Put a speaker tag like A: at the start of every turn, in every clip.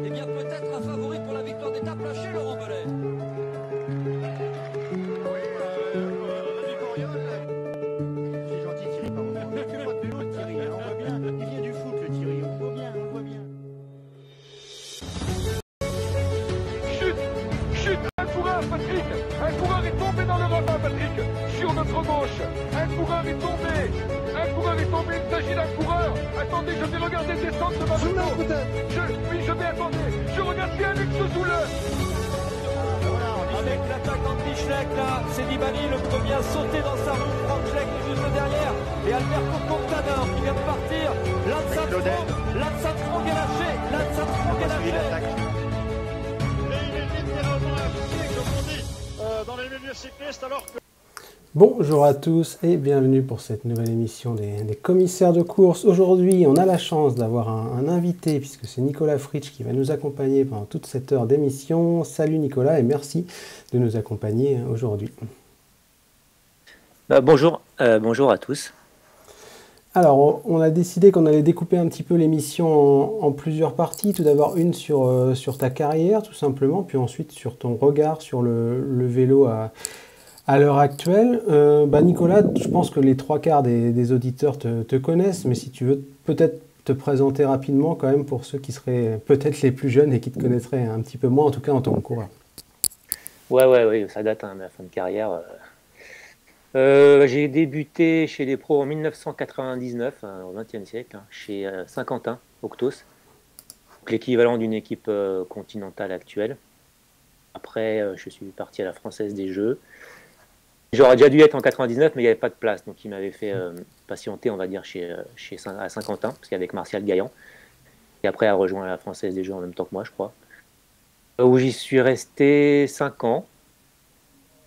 A: Eh bien, peut-être un favori pour la victoire d'étape lâché, Laurent Belay.
B: Oui, l'ami Coriol. C'est gentil Thierry, pardon. On ne fait pas de vélo Thierry, hein, on voit bien. Il vient du foot le Thierry, on voit bien, on voit bien.
C: Chute, un coureur, Patrick. Un coureur est tombé dans le ravin, Patrick. Sur notre gauche. Un coureur est tombé. Un coureur est tombé. Il s'agit d'un coureur. Attendez, je vais regarder descendre de ma moto. Oui, je vais attendre. Je regarde bien Luc Sozoule.
A: Avec l'attaquant de Bischleck, là, c'est Nibali, le premier à sauter dans sa roue. Franck Schleck est juste derrière. Et Alberto Contador qui vient de partir. Lance Armstrong est lâché. Lance Armstrong est lâché.
B: Et il est littéralement impliqué, comme on dit, dans les milieux cyclistes, alors que...
D: Bonjour à tous et bienvenue pour cette nouvelle émission des commissaires de course. Aujourd'hui, on a la chance d'avoir un invité puisque c'est Nicolas Fritsch qui va nous accompagner pendant toute cette heure d'émission. Salut Nicolas et merci de nous accompagner aujourd'hui.
E: Bonjour à tous.
D: Alors, on a décidé qu'on allait découper un petit peu l'émission en plusieurs parties. Tout d'abord, une sur ta carrière, tout simplement, puis ensuite sur ton regard sur le vélo à l'heure actuelle. Nicolas, je pense que les trois quarts des auditeurs te connaissent, mais si tu veux peut-être te présenter rapidement quand même pour ceux qui seraient peut-être les plus jeunes et qui te connaîtraient un petit peu moins, en tout cas en tant que coureur.
E: Ouais, ça date, hein, ma fin de carrière. J'ai débuté chez les pros en 1999, au XXe siècle, chez Saint-Quentin, Octos, l'équivalent d'une équipe continentale actuelle. Après, je suis parti à la Française des Jeux. J'aurais déjà dû être en 99, mais il n'y avait pas de place, donc il m'avait fait patienter, on va dire, à Saint-Quentin, parce qu'avec Martial Gaillan. Et après, a rejoint la Française des Jeux en même temps que moi, je crois. Où j'y suis resté 5 ans,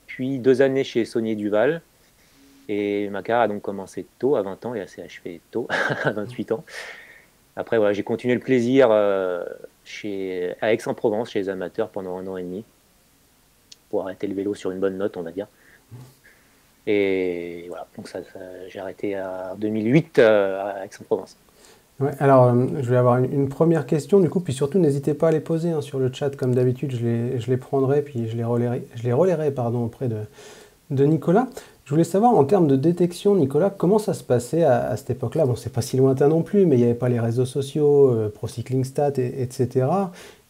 E: puis 2 années chez Saunier Duval. Et ma carrière a donc commencé tôt, à 20 ans, et elle s'est achevée tôt, à 28 ans. Après, voilà, j'ai continué le plaisir à Aix-en-Provence, chez les amateurs, pendant 1 an et demi, pour arrêter le vélo sur une bonne note, on va dire. Et voilà, donc j'ai arrêté en 2008 à Aix-en-Provence.
D: Ouais, alors, je vais avoir une première question, du coup, puis surtout, n'hésitez pas à les poser sur le chat, comme d'habitude, je les prendrai, puis je les relayerai auprès de Nicolas. Je voulais savoir, en termes de détection, Nicolas, comment ça se passait à cette époque-là? Bon, c'est pas si lointain non plus, mais il n'y avait pas les réseaux sociaux, Pro Cycling Stat, etc.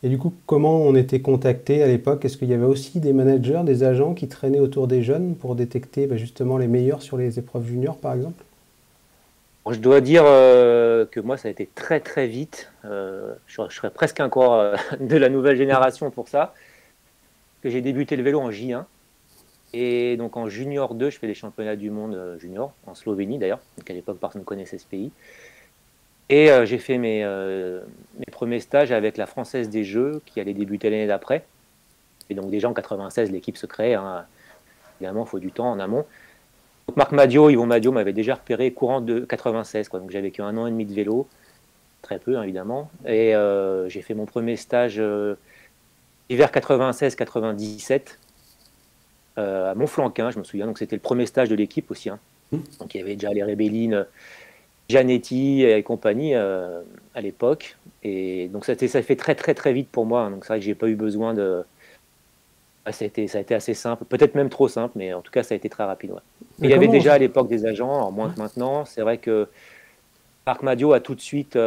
D: Et du coup, comment on était contacté à l'époque? Est-ce qu'il y avait aussi des managers, des agents qui traînaient autour des jeunes pour détecter justement les meilleurs sur les épreuves juniors, par exemple?
E: Je dois dire que moi, ça a été très très vite. Je serais presque un coureur de la nouvelle génération pour ça. Que j'ai débuté le vélo en J1. Et donc en Junior 2, je fais les championnats du monde junior, en Slovénie d'ailleurs. Donc à l'époque, personne ne connaissait ce pays. Et j'ai fait mes premiers stages avec la Française des Jeux, qui allait débuter l'année d'après. Et donc déjà en 96, l'équipe se crée. Évidemment, il faut du temps en amont. Donc Marc Madio, Yvon Madio m'avait déjà repéré courant de 96, quoi. Donc j'avais qu'1 an et demi de vélo, très peu évidemment. Et j'ai fait mon premier stage hiver 96-97 à Montflanquin, je me souviens. Donc c'était le premier stage de l'équipe aussi. Donc il y avait déjà les Rébellines, Gianetti et compagnie à l'époque. Et donc ça fait très très très vite pour moi. Donc c'est vrai que j'ai pas eu besoin de... Ça a été assez simple, peut-être même trop simple, mais en tout cas, ça a été très rapide. Ouais. Il y avait déjà à l'époque des agents, alors moins que maintenant. C'est vrai que Marc Madio a tout de suite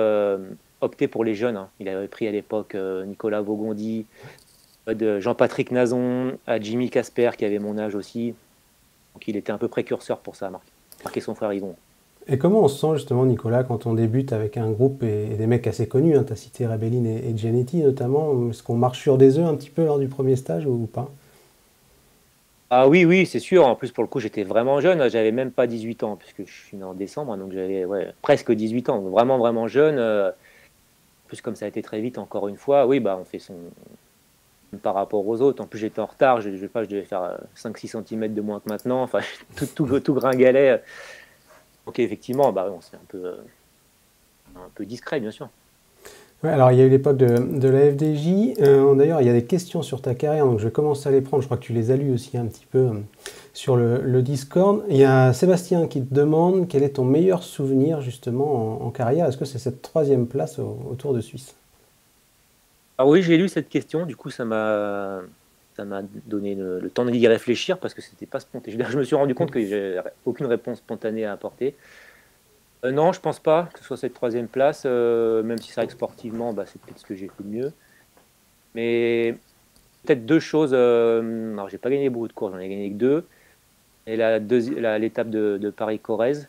E: opté pour les jeunes. Il avait pris à l'époque Nicolas Vaugondi, Jean-Patrick Nazon, à Jimmy Casper, qui avait mon âge aussi. Donc il était un peu précurseur pour ça, Marc et son frère Yvon.
D: Et comment on se sent justement, Nicolas, quand on débute avec un groupe et des mecs assez connus, tu as cité Rebellin et Gianetti notamment, est-ce qu'on marche sur des œufs un petit peu lors du premier stage ou pas?
E: Ah oui, c'est sûr. En plus, pour le coup, j'étais vraiment jeune. J'avais même pas 18 ans, puisque je suis né en décembre, donc j'avais presque 18 ans. Vraiment, vraiment jeune. En plus, comme ça a été très vite, encore une fois, oui, on fait son... par rapport aux autres. En plus, j'étais en retard. Je devais faire 5-6 cm de moins que maintenant. Enfin, tout gringalait. Donc effectivement, c'est un peu discret, bien sûr.
D: Ouais, alors il y a eu l'époque de la FDJ. D'ailleurs, il y a des questions sur ta carrière, donc je vais commencer à les prendre. Je crois que tu les as lues aussi un petit peu sur le Discord. Il y a Sébastien qui te demande quel est ton meilleur souvenir justement en carrière. Est-ce que c'est cette 3e place au Tour de Suisse?
E: Alors oui, j'ai lu cette question, du coup ça m'a donné le temps d'y réfléchir parce que c'était pas spontané. Je me suis rendu compte que j'ai aucune réponse spontanée à apporter. Non, je pense pas que ce soit cette 3e place, même si c'est vrai que sportivement, c'est peut-être ce que j'ai fait de mieux. Mais peut-être 2 choses. Alors j'ai pas gagné beaucoup de courses, j'en ai gagné que 2. Et l'étape de Paris-Corrèze,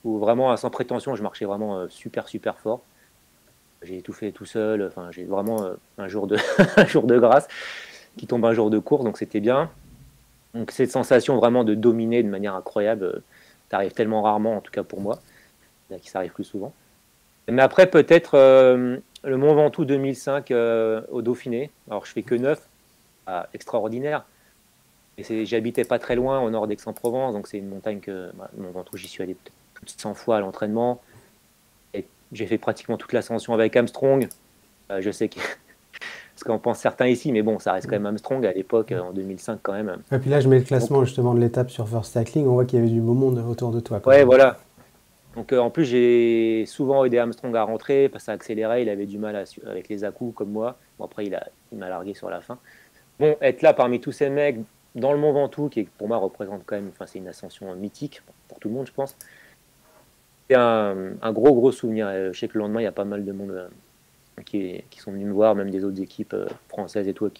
E: où vraiment, sans prétention, je marchais vraiment super fort. J'ai tout fait tout seul. Enfin, j'ai vraiment un jour de un jour de grâce qui tombe un jour de course, donc c'était bien. Donc cette sensation vraiment de dominer de manière incroyable, t'arrives tellement rarement, en tout cas pour moi, qui ça arrive plus souvent. Mais après peut-être le Mont Ventoux 2005 au Dauphiné. Alors je fais que 9, extraordinaire. Et j'habitais pas très loin au nord d'Aix-en-Provence, donc c'est une montagne que le Mont Ventoux, j'y suis allé plus de 100 fois à l'entraînement. Et j'ai fait pratiquement toute l'ascension avec Armstrong. Je sais que ce qu'en pensent certains ici, mais bon, ça reste quand même Armstrong à l'époque, en 2005 quand même.
D: Et puis là, je mets le classement justement de l'étape sur First Cycling. On voit qu'il y avait du beau monde autour de toi.
E: Ouais, voilà. Donc en plus, j'ai souvent aidé Armstrong à rentrer parce que ça accélérait. Il avait du mal avec les à-coups comme moi. Bon, après, il m'a largué sur la fin. Bon, être là parmi tous ces mecs dans le Mont Ventoux, qui pour moi représente quand même, enfin, c'est une ascension mythique pour tout le monde, je pense. C'est un gros souvenir. Je sais que le lendemain, il y a pas mal de monde qui sont venus me voir, même des autres équipes françaises et tout.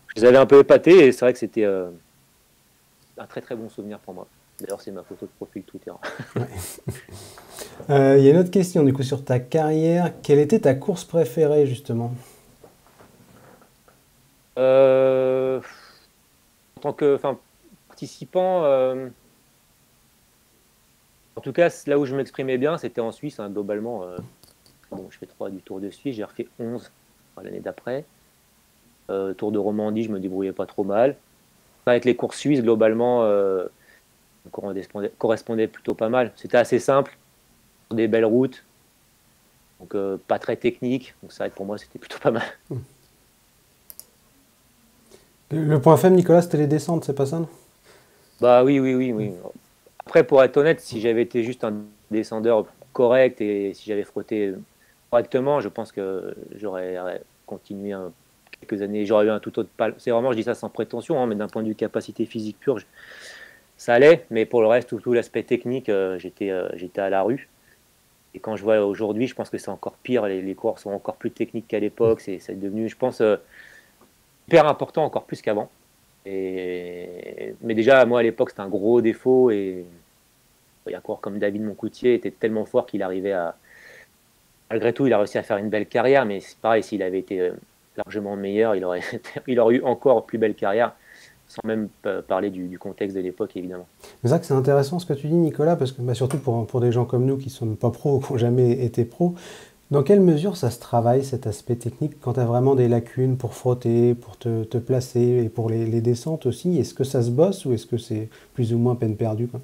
E: Je les avais un peu épatés et c'est vrai que c'était un très bon souvenir pour moi. D'ailleurs, c'est ma photo de profil Twitter.
D: Il y a une autre question du coup sur ta carrière. Quelle était ta course préférée justement?
E: En tant que participant, en tout cas, là où je m'exprimais bien, c'était en Suisse, hein, globalement. Bon, je fais 3 du Tour de Suisse, j'ai refait 11 l'année d'après. Tour de Romandie, je me débrouillais pas trop mal. Avec les courses suisses, globalement, correspondait plutôt pas mal. C'était assez simple, des belles routes, donc pas très technique. Donc ça, pour moi, c'était plutôt pas mal.
D: Le point faible, Nicolas, c'était les descentes, c'est pas ça?
E: Bah oui. Après, pour être honnête, si j'avais été juste un descendeur correct et si j'avais frotté correctement, je pense que j'aurais continué quelques années. J'aurais eu un tout autre palmarès. C'est vraiment, je dis ça sans prétention, hein, mais d'un point de vue capacité physique pure, ça allait. Mais pour le reste, tout l'aspect technique, j'étais à la rue. Et quand je vois aujourd'hui, je pense que c'est encore pire. Les coureurs sont encore plus techniques qu'à l'époque. C'est devenu, je pense, hyper important, encore plus qu'avant. Mais déjà, moi, à l'époque, c'était un gros défaut. Et un coureur comme David Moncoutier était tellement fort qu'il arrivait à... Malgré tout, il a réussi à faire une belle carrière. Mais c'est pareil, s'il avait été largement meilleur, il aurait eu encore plus belle carrière. Sans même parler du contexte de l'époque, évidemment.
D: C'est ça que c'est intéressant ce que tu dis, Nicolas, parce que surtout pour des gens comme nous qui ne sont pas pros ou qui n'ont jamais été pros, dans quelle mesure ça se travaille, cet aspect technique, quand tu as vraiment des lacunes pour frotter, pour te placer et pour les descentes aussi? Est-ce que ça se bosse ou est-ce que c'est plus ou moins peine perdue, quoi?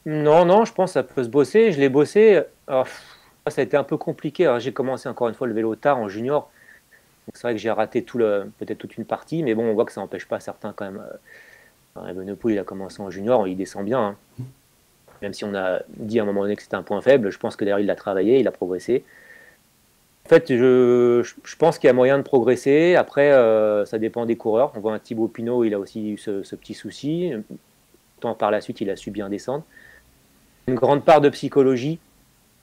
E: Non, je pense que ça peut se bosser. Je l'ai bossé. Alors, ça a été un peu compliqué. Alors, j'ai commencé encore une fois le vélo tard en junior. Donc c'est vrai que j'ai raté peut-être toute une partie, mais bon, on voit que ça n'empêche pas certains quand même. Evenepoel, il a commencé en junior, il descend bien. Hein. Même si on a dit à un moment donné que c'était un point faible, je pense que d'ailleurs il l'a travaillé, il a progressé. En fait, je pense qu'il y a moyen de progresser. Après, ça dépend des coureurs. On voit un Thibaut Pinot, il a aussi eu ce petit souci. Tant par la suite, il a su bien descendre. Une grande part de psychologie.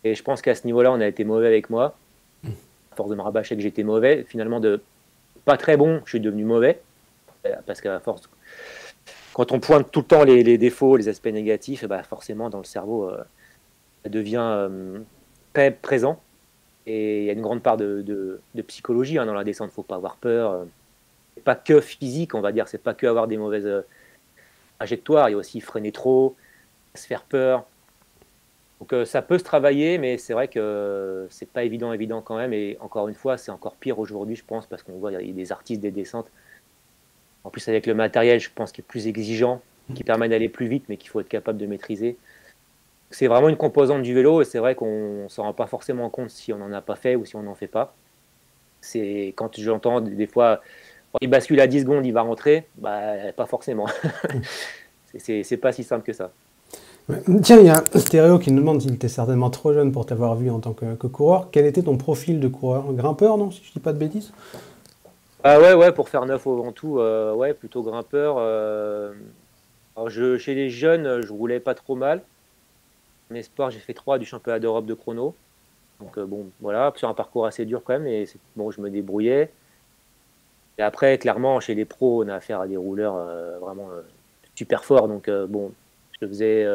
E: Et je pense qu'à ce niveau-là, on a été mauvais avec moi. À force de me rabâcher que j'étais mauvais, finalement de pas très bon, je suis devenu mauvais. Parce qu'à force, quand on pointe tout le temps les défauts, les aspects négatifs, forcément dans le cerveau, ça devient très présent. Et il y a une grande part de psychologie dans la descente. Il ne faut pas avoir peur. C'est pas que physique, on va dire. C'est pas que avoir des mauvaises trajectoires. Il y a aussi freiner trop, se faire peur. Donc ça peut se travailler, mais c'est vrai que c'est pas évident quand même. Et encore une fois, c'est encore pire aujourd'hui, je pense, parce qu'on voit il y a des artistes des descentes. En plus, avec le matériel, je pense qu'il est plus exigeant, qui permet d'aller plus vite, mais qu'il faut être capable de maîtriser. C'est vraiment une composante du vélo, et c'est vrai qu'on ne s'en rend pas forcément compte si on n'en a pas fait ou si on n'en fait pas. C'est quand j'entends des fois Il bascule à 10 secondes, il va rentrer. Bah, pas forcément. C'est pas si simple que ça.
D: Ouais. Tiens, il y a un stéréo qui nous demande s'il était certainement trop jeune pour t'avoir vu en tant que coureur. Quel était ton profil de coureur? Grimpeur, non, si je dis pas de bêtises?
E: Ah ouais, pour faire 9 au Ventoux, ouais, plutôt grimpeur. Alors chez les jeunes, je roulais pas trop mal. En espoir, j'ai fait 3 du championnat d'Europe de chrono. Donc bon, voilà, sur un parcours assez dur quand même, mais bon, je me débrouillais. Et après, clairement, chez les pros, on a affaire à des rouleurs vraiment super forts. Donc bon, je faisais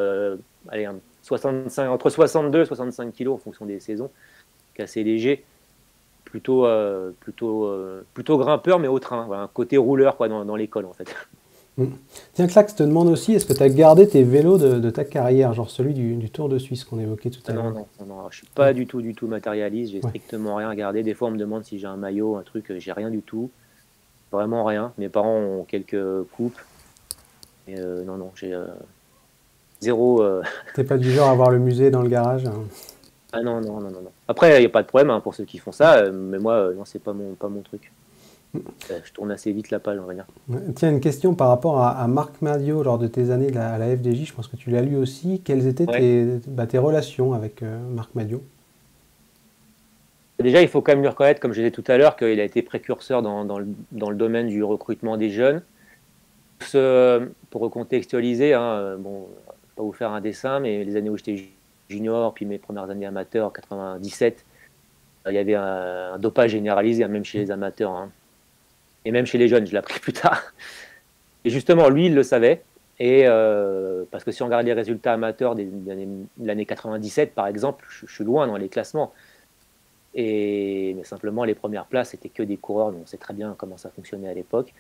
E: allez, 65, entre 62 et 65 kilos en fonction des saisons, assez léger. Plutôt grimpeur, mais au train. Voilà, un côté rouleur quoi, dans l'école en fait.
D: Tiens, Clax te demande aussi, est-ce que tu as gardé tes vélos de ta carrière, genre celui du Tour de Suisse qu'on évoquait tout à l'heure?
E: Non, je suis pas du tout matérialiste, j'ai strictement rien gardé. Des fois, on me demande si j'ai un maillot, un truc, j'ai rien du tout. Vraiment rien. Mes parents ont quelques coupes. Et non, j'ai zéro.
D: T'es pas du genre à avoir le musée dans le garage?
E: Ah non. Après, il n'y a pas de problème pour ceux qui font ça, mais moi, non, c'est pas mon truc. Je tourne assez vite la page, on va dire.
D: Tiens, une question par rapport à Marc Madio lors de tes années à la FDJ, je pense que tu l'as lu aussi. Quelles étaient tes relations avec Marc Madio?
E: Déjà, il faut quand même lui reconnaître, comme je disais tout à l'heure, qu'il a été précurseur dans le domaine du recrutement des jeunes. Pour recontextualiser, hein, bon, je ne vais pas vous faire un dessin, mais les années où j'étais junior, puis mes premières années amateurs, en 97, il y avait un dopage généralisé, même chez les amateurs. Hein. Et même chez les jeunes, je l'ai appris plus tard. Et justement, lui, il le savait. Et parce que si on regarde les résultats amateurs de l'année 97, par exemple, je suis loin dans les classements. Mais simplement, les premières places, c'était que des coureurs. Donc on sait très bien comment ça fonctionnait à l'époque.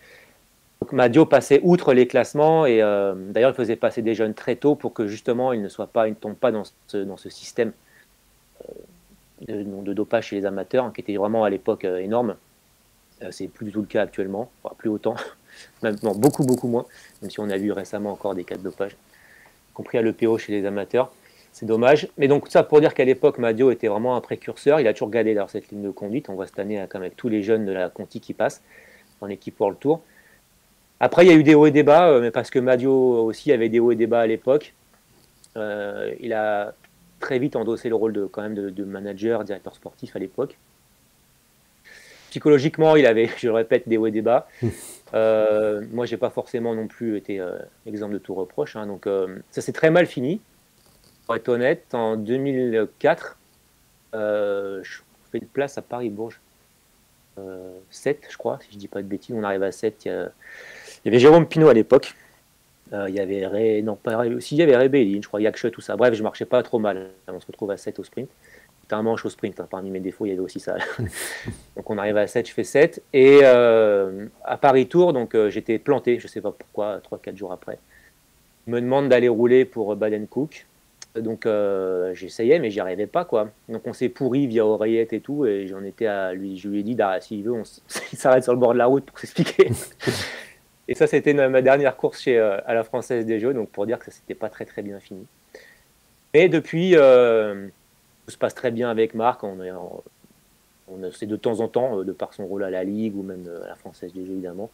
E: Donc Madio passait outre les classements. Et d'ailleurs, il faisait passer des jeunes très tôt pour que justement, ils ne tombent pas dans ce système de dopage chez les amateurs, hein, qui était vraiment à l'époque énorme. C'est plus du tout le cas actuellement, enfin, plus autant, même non, beaucoup moins, même si on a vu récemment encore des cas de dopage, y compris à l'EPO chez les amateurs. C'est dommage. Mais donc, ça pour dire qu'à l'époque, Madio était vraiment un précurseur. Il a toujours gardé cette ligne de conduite. On voit cette année comme avec tous les jeunes de la Conti qui passent en équipe World Tour. Après, il y a eu des hauts et des bas, mais parce que Madio aussi avait des hauts et des bas à l'époque. Il a très vite endossé le rôle quand même de manager, directeur sportif à l'époque. Psychologiquement, il avait, je le répète, des hauts et des bas. Moi, j'ai pas forcément non plus été exemple de tout reproche. Hein, donc, ça s'est très mal fini. Pour être honnête, en 2004, je fais une place à Paris-Bourges. 7, je crois, si je dis pas de bêtises. On arrive à 7. Il y avait Jérôme Pinault à l'époque. Il y avait il y avait Rebelline, je crois, Yakche, tout ça. Bref, je marchais pas trop mal. On se retrouve à 7 au sprint. C'était un manche au sprint, hein. Parmi mes défauts, il y avait aussi ça. Donc on arrive à 7, je fais 7. Et à Paris-Tour, donc j'étais planté, je sais pas pourquoi, 3-4 jours après. Il me demande d'aller rouler pour Baden-Cook. Donc j'essayais, mais j'y arrivais pas, quoi. Donc on s'est pourri via oreillette et tout, et j'en étais à lui. Je lui ai dit, s'il veut, il s'arrête sur le bord de la route pour s'expliquer. Et ça, c'était ma dernière course à la Française des Jeux, donc pour dire que ça s'était pas très bien fini. Mais depuis, tout se passe très bien avec Marc. C'est de temps en temps, de par son rôle à la Ligue ou même à la Française des Jeux, évidemment.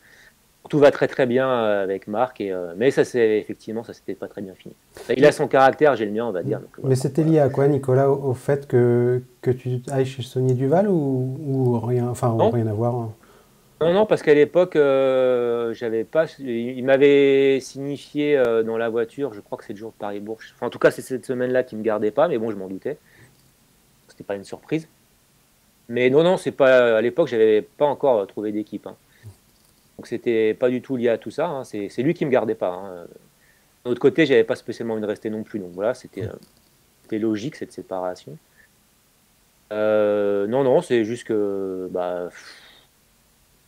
E: Tout va très bien avec Marc, mais ça s'était pas très bien fini. Il a son caractère, j'ai le mien, on va dire. Donc,
D: mais c'était lié à quoi, Nicolas, au fait que tu ailles chez Saunier Duval ou rien, enfin rien à voir?
E: Non, parce qu'à l'époque, j'avais pas. Il m'avait signifié dans la voiture, je crois que c'est le jour de Paris-Bourges. Enfin, en tout cas, c'est cette semaine-là qui me gardait pas, mais bon, je m'en doutais. C'était pas une surprise. Mais non, c'est pas. À l'époque, j'avais pas encore trouvé d'équipe. Hein. Donc c'était pas du tout lié à tout ça. Hein. C'est lui qui me gardait pas. Hein. De l'autre côté, j'avais pas spécialement envie de rester non plus. Donc voilà, c'était logique cette séparation. Non, c'est juste que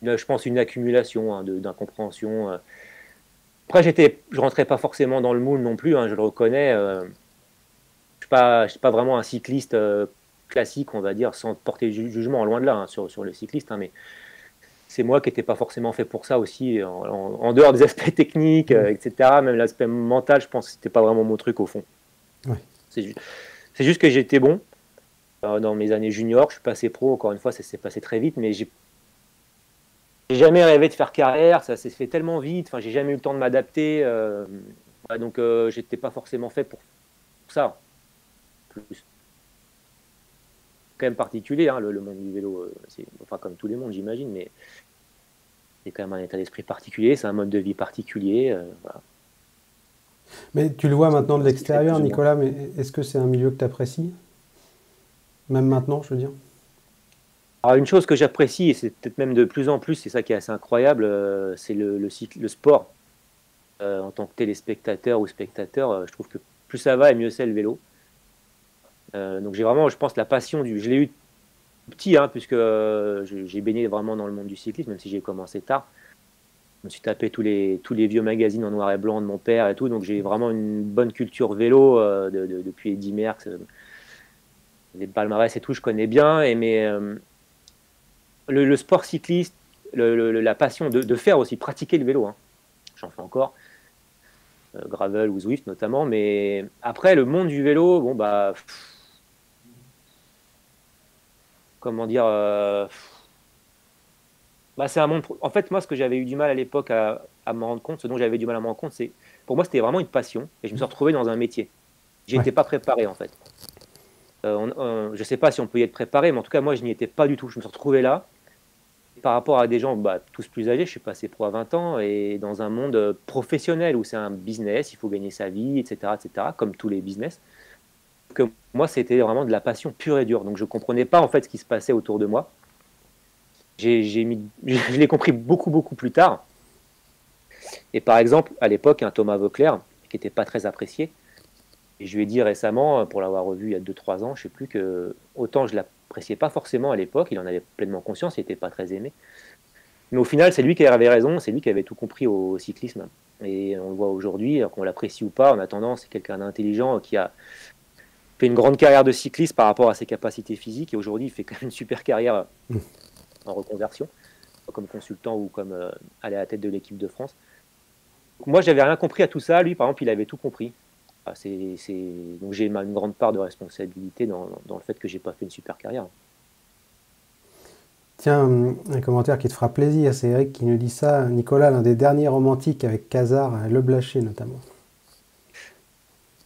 E: je pense une accumulation d'incompréhension. Après, je rentrais pas forcément dans le moule non plus. Hein, je le reconnais. Je suis pas vraiment un cycliste classique, on va dire, sans porter jugement, loin de là, hein, sur le cycliste. Hein, mais c'est moi qui n'étais pas forcément fait pour ça aussi, en dehors des aspects techniques, etc. Même l'aspect mental, je pense que c'était pas vraiment mon truc au fond.
D: Ouais.
E: C'est juste que j'étais bon dans mes années juniors. Je suis passé pro, encore une fois, ça s'est passé très vite, mais j'ai jamais rêvé de faire carrière, ça s'est fait tellement vite, enfin, j'ai jamais eu le temps de m'adapter. Ouais, donc, j'étais pas forcément fait pour ça. Plus. Quand même particulier, hein, le monde du vélo, c'est enfin, comme tous les mondes, j'imagine, mais c'est quand même un état d'esprit particulier, c'est un mode de vie particulier. Voilà.
D: Mais tu le vois maintenant de
E: C'est ce qui fait
D: l'extérieur,
E: plus ou moins.
D: Nicolas, mais est-ce que c'est un milieu que tu apprécies? Même maintenant, je veux dire.
E: Alors, une chose que j'apprécie, et c'est peut-être même de plus en plus, c'est ça qui est assez incroyable, c'est le sport. En tant que téléspectateur ou spectateur, je trouve que plus ça va et mieux c'est le vélo. Donc j'ai vraiment, je pense, la passion du. Je l'ai eu petit, hein, puisque j'ai baigné vraiment dans le monde du cyclisme, même si j'ai commencé tard. Je me suis tapé tous les vieux magazines en noir et blanc de mon père et tout, donc j'ai vraiment une bonne culture vélo depuis Eddy Merckx, les palmarès et tout, je connais bien. Mais le sport cycliste, la passion de faire aussi, pratiquer le vélo, hein, j'en fais encore, gravel ou Zwift notamment, mais après le monde du vélo, bon bah, comment dire, bah, c'est un monde. En fait, moi, ce que j'avais eu du mal à l'époque à me rendre compte, ce dont j'avais du mal à me rendre compte, c'est pour moi, c'était vraiment une passion et je me suis retrouvé dans un métier. J'y
D: Ouais.
E: étais pas préparé en fait. Je sais pas si on peut y être préparé, mais en tout cas, moi, je n'y étais pas du tout. Je me suis retrouvé là. Par rapport à des gens bah, tous plus âgés, je suis passé pro à 20 ans et dans un monde professionnel où c'est un business, il faut gagner sa vie, etc., comme tous les business. Que moi, c'était vraiment de la passion pure et dure. Donc, je comprenais pas en fait ce qui se passait autour de moi. Je l'ai compris beaucoup, beaucoup plus tard. Et par exemple, à l'époque, un Thomas Voeckler, qui n'était pas très apprécié, et je lui ai dit récemment, pour l'avoir revu il y a 2-3 ans, je ne sais plus, que autant je ne l'appréciais pas forcément à l'époque, il en avait pleinement conscience, il n'était pas très aimé. Mais au final, c'est lui qui avait raison, c'est lui qui avait tout compris au cyclisme. Et on le voit aujourd'hui, qu'on l'apprécie ou pas, en attendant, c'est quelqu'un d'intelligent qui a fait une grande carrière de cycliste par rapport à ses capacités physiques, et aujourd'hui, il fait quand même une super carrière en reconversion, comme consultant ou comme à la tête de l'équipe de France. Moi, j'avais rien compris à tout ça. Lui, par exemple, il avait tout compris. Ah, donc j'ai une grande part de responsabilité dans le fait que j'ai pas fait une super carrière.
D: Tiens, un commentaire qui te fera plaisir, c'est Eric qui nous dit ça. Nicolas, l'un des derniers romantiques avec Cazard, Le Blaché notamment.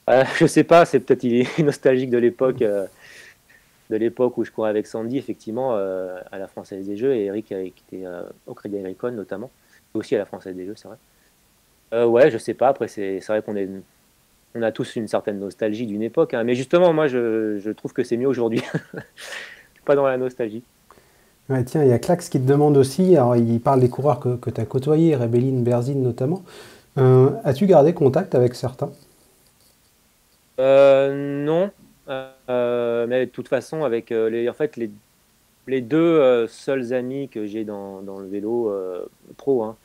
E: Je sais pas, c'est peut-être il est nostalgique de l'époque où je courais avec Sandy, effectivement, à la Française des Jeux, et Eric qui était au Crédit Agricole notamment, aussi à la Française des Jeux, c'est vrai. Ouais, je sais pas. Après, c'est vrai on a tous une certaine nostalgie d'une époque, hein. Mais justement, moi, je trouve que c'est mieux aujourd'hui. Je suis pas dans la nostalgie.
D: Ouais, tiens, il y a Clax qui te demande aussi, alors il parle des coureurs que tu as côtoyés, Rebellin, Berzin notamment. As-tu gardé contact avec certains?
E: Non. Mais de toute façon, avec en fait, les deux seuls amis que j'ai dans le vélo pro, hein,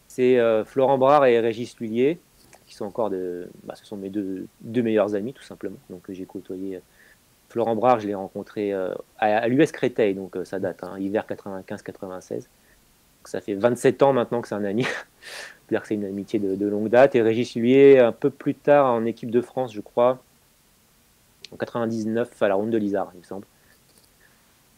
E: c'est Florent Brard et Régis Lhuillier, qui sont encore ce sont mes deux meilleurs amis, tout simplement. Donc j'ai côtoyé Florent Brard, je l'ai rencontré à l'US Créteil, donc ça date, hein, hiver 95-96. Ça fait 27 ans maintenant que c'est un ami. C'est-à-dire que c'est une amitié de longue date. Et Régis Lhuillier, un peu plus tard en équipe de France, je crois, en 99 à la Ronde de l'Isard, il me semble.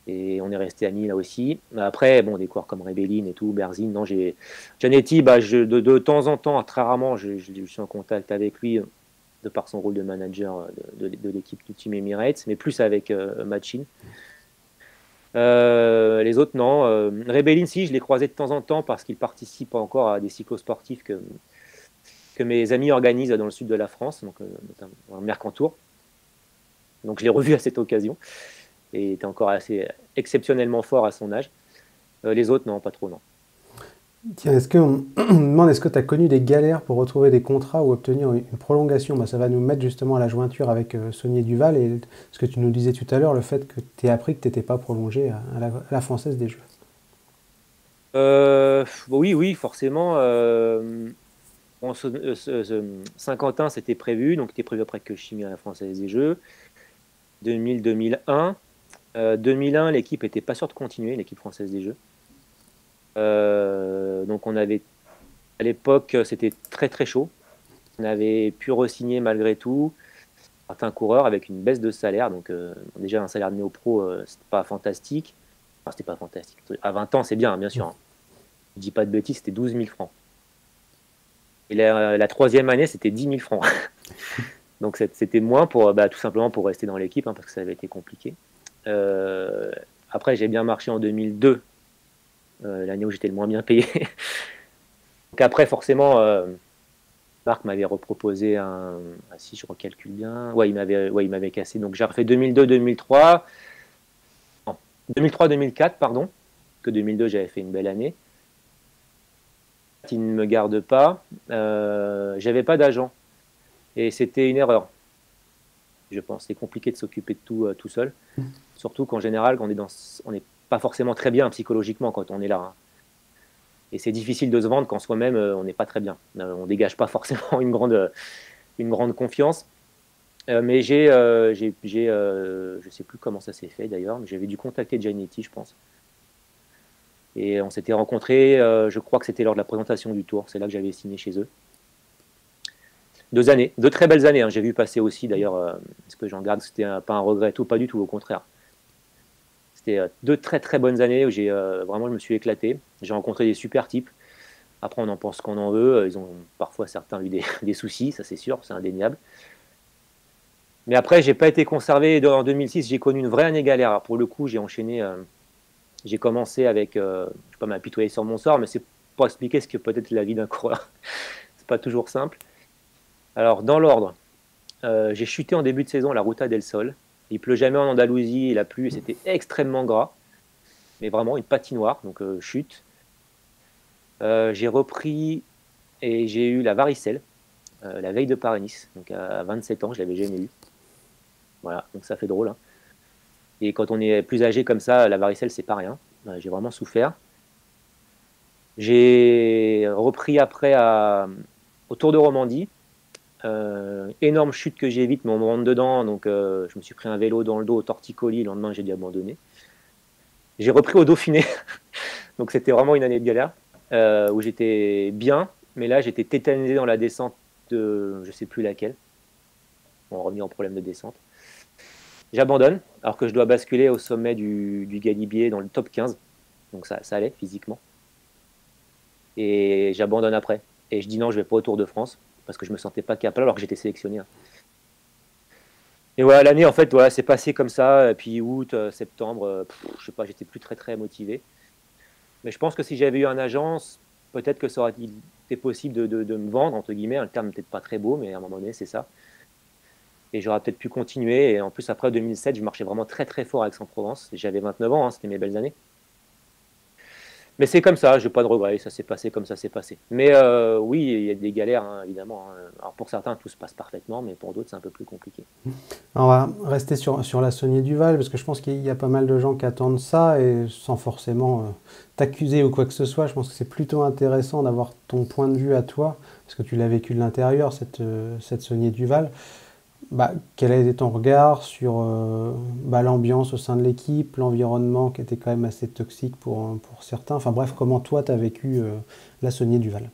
E: Et on est resté amis là aussi. Après, bon, des coureurs comme Rebellin et tout, Berzin, non, Gianetti, de temps en temps, très rarement, je suis en contact avec lui de par son rôle de manager de l'équipe du Team Emirates, mais plus avec Machin. Les autres, non. Rebellin, si, je l'ai croisé de temps en temps parce qu'il participe encore à des cyclosportifs que mes amis organisent dans le sud de la France, donc notamment en Mercantour. Donc je l'ai revu à cette occasion. Et était encore assez exceptionnellement fort à son âge. Les autres, non, pas trop, non.
D: Tiens, on demande, est-ce que tu as connu des galères pour retrouver des contrats ou obtenir une prolongation? Ça va nous mettre justement à la jointure avec Saunier Duval et ce que tu nous disais tout à l'heure, le fait que tu aies appris que tu n'étais pas prolongé à la Française des Jeux.
E: Oui, forcément. Saint-Quentin, c'était prévu, donc c'était prévu après que je signe à la Française des Jeux. 2000-2001. 2001, l'équipe n'était pas sûre de continuer, l'équipe française des Jeux. Donc on avait, à l'époque, c'était très très chaud. On avait pu re-signer malgré tout certains coureurs avec une baisse de salaire. Donc déjà un salaire de néo-pro, c'était pas fantastique. Enfin, c'était pas fantastique. À 20 ans, c'est bien, bien sûr, hein. je dis pas de bêtises, c'était 12 000 francs. Et la troisième année, c'était 10 000 francs. Donc c'était moins pour, tout simplement pour rester dans l'équipe, hein, parce que ça avait été compliqué. Après, j'ai bien marché en 2002, l'année où j'étais le moins bien payé. Donc après, forcément, Marc m'avait reproposé si je recalcule bien, il m'avait cassé. Donc j'ai refait 2002-2003, 2003-2004, pardon, que 2002, j'avais fait une belle année. Il ne me garde pas, j'avais pas d'agent. Et c'était une erreur, je pense. C'est compliqué de s'occuper de tout seul. Surtout qu'en général, on n'est pas forcément très bien psychologiquement quand on est là. Hein. Et c'est difficile de se vendre quand soi-même, on n'est pas très bien. On ne dégage pas forcément une grande confiance. Mais je ne sais plus comment ça s'est fait d'ailleurs, mais j'avais dû contacter Giannetti, je pense. Et on s'était rencontrés, je crois que c'était lors de la présentation du Tour. C'est là que j'avais signé chez eux. 2 années, 2 très belles années. Hein. J'ai vu passer aussi d'ailleurs, est-ce que j'en garde, c'était pas un regret, pas du tout, au contraire. C'était 2 très très bonnes années où vraiment je me suis éclaté. J'ai rencontré des super types. Après, on en pense qu'on en veut. Ils ont parfois certains eu des soucis, ça c'est sûr, c'est indéniable. Mais après, j'ai pas été conservé. En 2006, j'ai connu une vraie année galère. Alors, pour le coup, j'ai enchaîné. J'ai commencé avec, je ne vais pas m'apitoyer sur mon sort, mais c'est pour expliquer ce que peut être la vie d'un coureur. C'est pas toujours simple. Alors, dans l'ordre, j'ai chuté en début de saison à la Ruta del Sol. Il pleut jamais en Andalousie, il a plu, et c'était extrêmement gras. Mais vraiment une patinoire, donc chute. J'ai repris et j'ai eu la varicelle la veille de Paris-Nice. Donc à 27 ans, je l'avais jamais eu. Voilà, donc ça fait drôle. Hein. Et quand on est plus âgé comme ça, la varicelle, c'est pas rien. J'ai vraiment souffert. J'ai repris après au Tour de Romandie. Énorme chute que j'évite, mais on me rentre dedans. Donc je me suis pris un vélo dans le dos au torticolis. Le lendemain, j'ai dû abandonner. J'ai repris au Dauphiné. Donc c'était vraiment une année de galère où j'étais bien. Mais là, j'étais tétanisé dans la descente de je sais plus laquelle. On revient en problème de descente. J'abandonne, alors que je dois basculer au sommet du Galibier dans le top 15. Donc ça allait physiquement. Et j'abandonne après. Et je dis non, je vais pas au Tour de France, parce que je me sentais pas capable alors que j'étais sélectionné. Et voilà, l'année, en fait, voilà, c'est passé comme ça. Et puis août, septembre, je sais pas, j'étais plus très très motivé. Mais je pense que si j'avais eu un agent, peut-être que ça aurait été possible de me vendre, entre guillemets. Un terme peut-être pas très beau, mais à un moment donné, c'est ça. Et j'aurais peut-être pu continuer. Et en plus, après 2007, je marchais vraiment très très fort avec Aix-en-Provence. J'avais 29 ans, hein, c'était mes belles années. Mais c'est comme ça, je n'ai pas de regrets, ça s'est passé comme ça s'est passé. Mais oui, il y a des galères, hein, évidemment. Hein. Alors pour certains, tout se passe parfaitement, mais pour d'autres, c'est un peu plus compliqué.
D: On va rester sur la Saunier du Val, parce que je pense qu'il y a pas mal de gens qui attendent ça, et sans forcément t'accuser ou quoi que ce soit, je pense que c'est plutôt intéressant d'avoir ton point de vue à toi, parce que tu l'as vécu de l'intérieur, cette Saunier du Val. Quel a été ton regard sur l'ambiance au sein de l'équipe, l'environnement qui était quand même assez toxique pour certains. Enfin bref, comment toi tu as vécu la Saunier du Val?